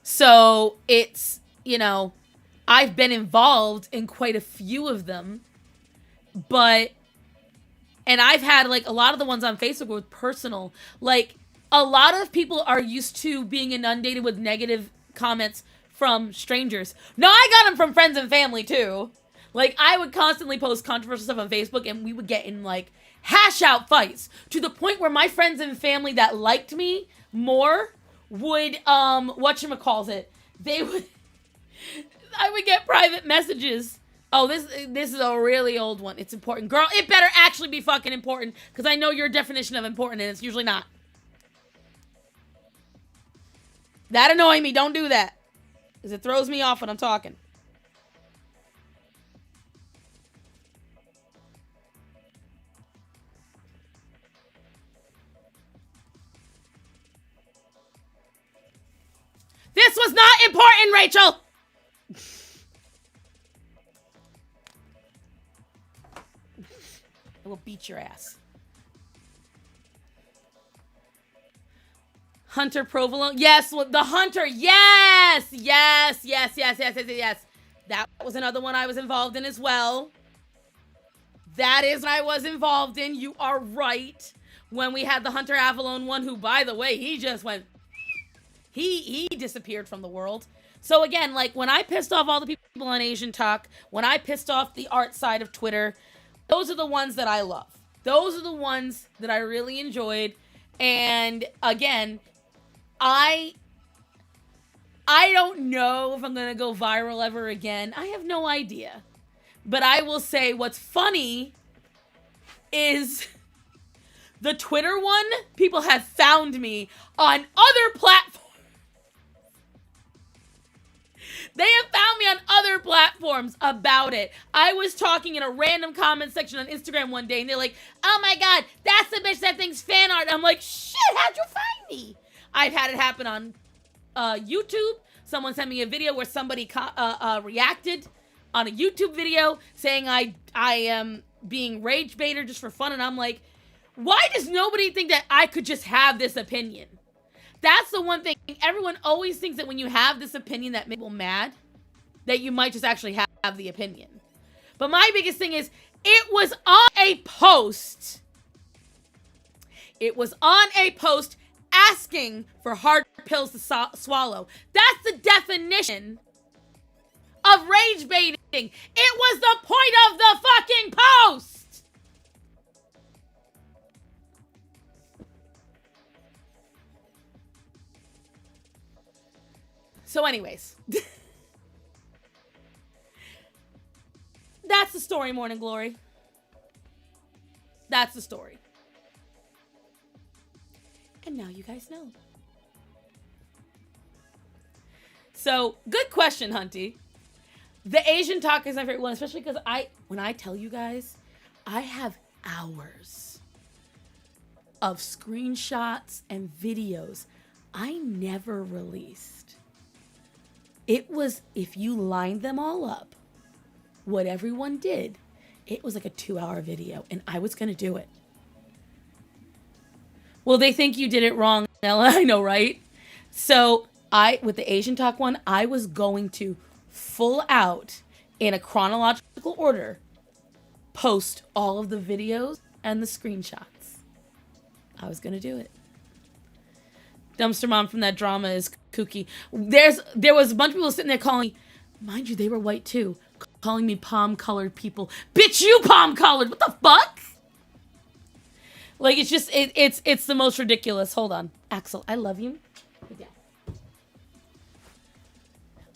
So it's, you know, I've been involved in quite a few of them, and I've had, like, a lot of the ones on Facebook were personal. Like, a lot of people are used to being inundated with negative comments from strangers. No, I got them from friends and family, too. Like, I would constantly post controversial stuff on Facebook, and we would get in, like, hash-out fights, to the point where my friends and family that liked me more would, they would... I would get private messages. Oh, this is a really old one. It's important. Girl, it better actually be fucking important, because I know your definition of important, and it's usually not. That annoying me. Don't do that, because it throws me off when I'm talking. This was not important, Rachel! I will beat your ass. Hunter Provolone. Yes, the Hunter. Yes. That was another one I was involved in as well. That is what I was involved in. You are right. When we had the Hunter Avalone one, who, by the way, he just went... He disappeared from the world. So again, like, when I pissed off all the people on Asian Talk, when I pissed off the art side of Twitter, those are the ones that I love. Those are the ones that I really enjoyed. And again, I don't know if I'm going to go viral ever again. I have no idea. But I will say what's funny is the Twitter one, people have found me on other platforms. They have found me on other platforms about it. I was talking in a random comment section on Instagram one day, and they're like, oh my god, that's the bitch that thinks fan art. I'm like, shit, how'd you find me? I've had it happen on YouTube. Someone sent me a video where somebody reacted on a YouTube video saying I am being rage baiter just for fun, and I'm like, why does nobody think that I could just have this opinion? That's the one thing. Everyone always thinks that when you have this opinion that makes people mad, that you might just actually have the opinion. But my biggest thing is, it was on a post. It was on a post asking for hard pills to swallow. That's the definition of rage baiting. It was the point of the fucking post. So anyways, that's the story, Morning Glory. That's the story. And now you guys know. So, good question, Hunty. The Asian Talk is my favorite one, especially because when I tell you guys, I have hours of screenshots and videos I never released. It was, if you lined them all up, what everyone did, it was like a 2-hour video, and I was going to do it. Well, they think you did it wrong, Ella. I know, right? So with the Asian Talk one, I was going to full out, in a chronological order, post all of the videos and the screenshots. I was going to do it. Dumpster Mom from that drama is kooky. There was a bunch of people sitting there calling me, mind you, they were white too, calling me palm-colored people. Bitch, you palm-colored! What the fuck? Like, it's just, it's the most ridiculous. Hold on. Axel, I love you. Yeah.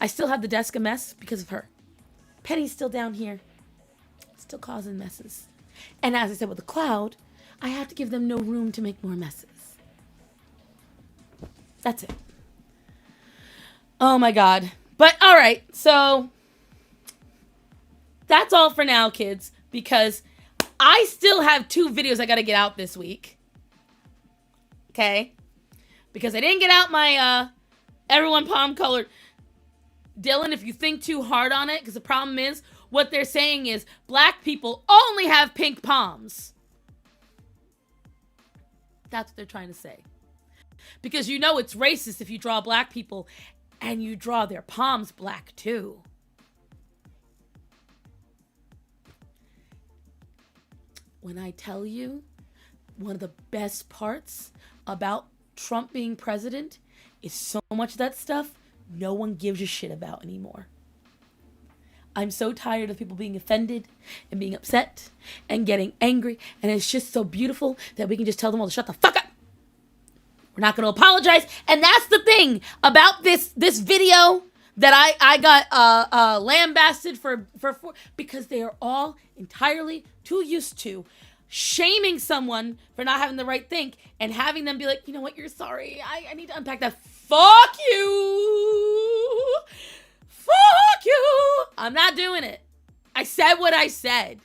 I still have the desk a mess because of her. Penny's still down here. Still causing messes. And as I said with the cloud, I have to give them no room to make more messes. That's it. Oh my god. But alright, so that's all for now, kids, because I still have 2 videos I gotta get out this week. Okay? Because I didn't get out my everyone palm colored. Dylan, if you think too hard on it, because the problem is, what they're saying is black people only have pink palms. That's what they're trying to say. Because you know it's racist if you draw black people and you draw their palms black too. When I tell you, one of the best parts about Trump being president is so much of that stuff no one gives a shit about anymore. I'm so tired of people being offended and being upset and getting angry, and it's just so beautiful that we can just tell them all to shut the fuck up. We're not going to apologize. And that's the thing about this video that I got lambasted for because they are all entirely too used to shaming someone for not having the right think and having them be like, you know what, you're sorry. I need to unpack that. Fuck you. Fuck you. I'm not doing it. I said what I said.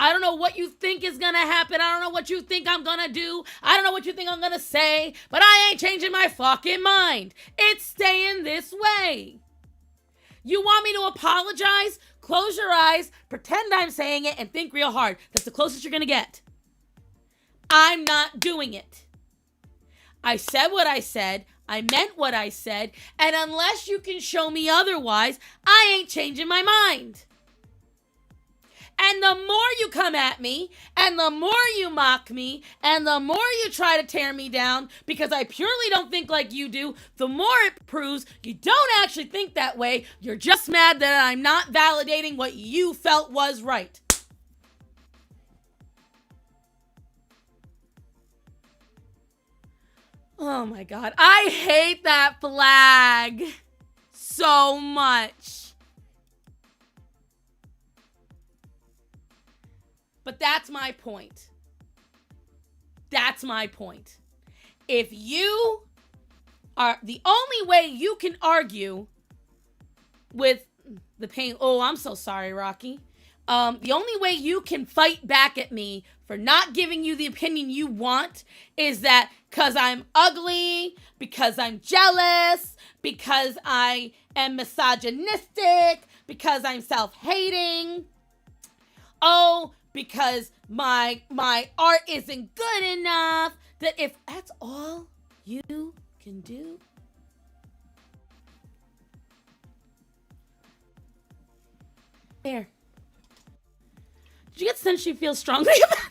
I don't know what you think is gonna happen. I don't know what you think I'm gonna do. I don't know what you think I'm gonna say, but I ain't changing my fucking mind. It's staying this way. You want me to apologize? Close your eyes, pretend I'm saying it, and think real hard. That's the closest you're gonna get. I'm not doing it. I said what I said. I meant what I said. And unless you can show me otherwise, I ain't changing my mind. And the more you come at me, and the more you mock me, and the more you try to tear me down because I purely don't think like you do, the more it proves you don't actually think that way. You're just mad that I'm not validating what you felt was right. Oh my God. I hate that flag so much. But that's my point. That's my point. If you are the only way you can argue with the pain. Oh, I'm so sorry, Rocky. The only way you can fight back at me for not giving you the opinion you want is that because I'm ugly, because I'm jealous, because I am misogynistic, because I'm self-hating. Oh, because my art isn't good enough. That if that's all you can do. There. Did you get the sense she feels strongly about that?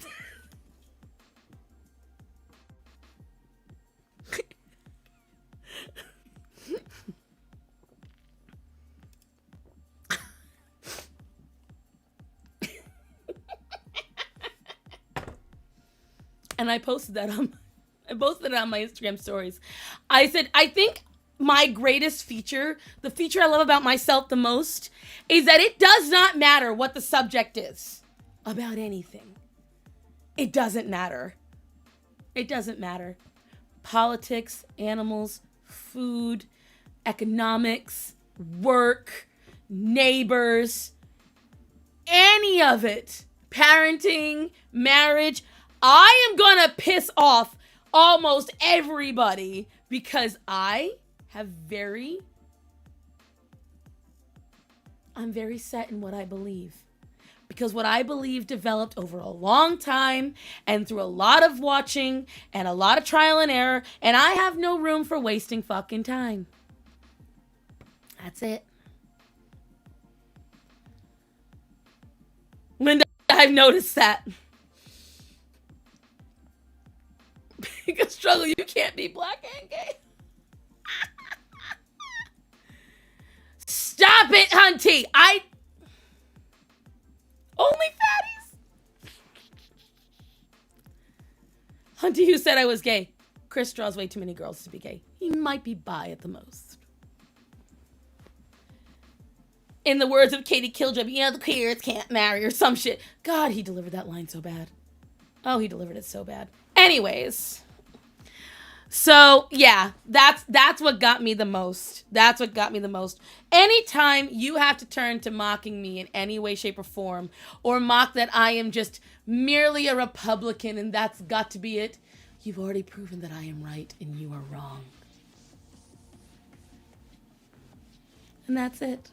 And I posted that on my Instagram stories. I said, I think my greatest feature, the feature I love about myself the most, is that it does not matter what the subject is about anything. It doesn't matter. It doesn't matter. Politics, animals, food, economics, work, neighbors, any of it. Parenting, marriage. I am gonna piss off almost everybody because I'm very set in what I believe. Because what I believe developed over a long time and through a lot of watching and a lot of trial and error, and I have no room for wasting fucking time. That's it. Linda, I've noticed that. Because struggle, you can't be black and gay. Stop it, hunty. Only fatties. Hunty, who said I was gay. Chris draws way too many girls to be gay. He might be bi at the most. In the words of Katie Killjoy, the queers can't marry or some shit. God, he delivered that line so bad. Oh, he delivered it so bad. Anyways. So, yeah, that's what got me the most. That's what got me the most. Anytime you have to turn to mocking me in any way, shape, or form, or mock that I am just merely a Republican and that's got to be it, you've already proven that I am right and you are wrong. And that's it.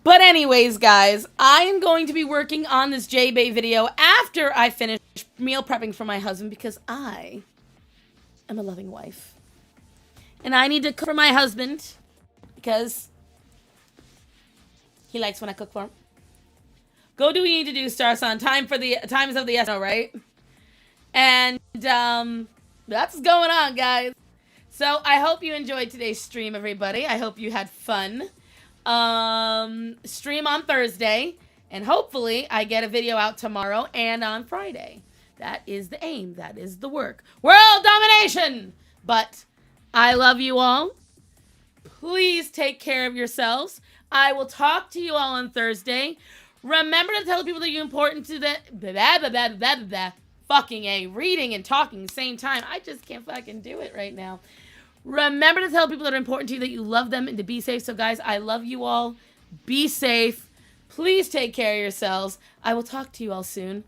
But anyways, guys, I am going to be working on this J-Bay video after I finish meal prepping for my husband because I am a loving wife. And I need to cook for my husband because he likes when I cook for him. Go do what you need to do, Star Son. Times of the essence, right? And that's what's going on, guys. So I hope you enjoyed today's stream, everybody. I hope you had fun. Stream on Thursday, and hopefully I get a video out tomorrow and on Friday. That is the aim. That is the work. World domination! But I love you all. Please take care of yourselves. I will talk to you all on Thursday. Remember to tell the people that you're important to the fucking A. Reading and talking same time. I just can't fucking do it right now. Remember to tell people that are important to you that you love them and to be safe. So, guys, I love you all. Be safe. Please take care of yourselves. I will talk to you all soon.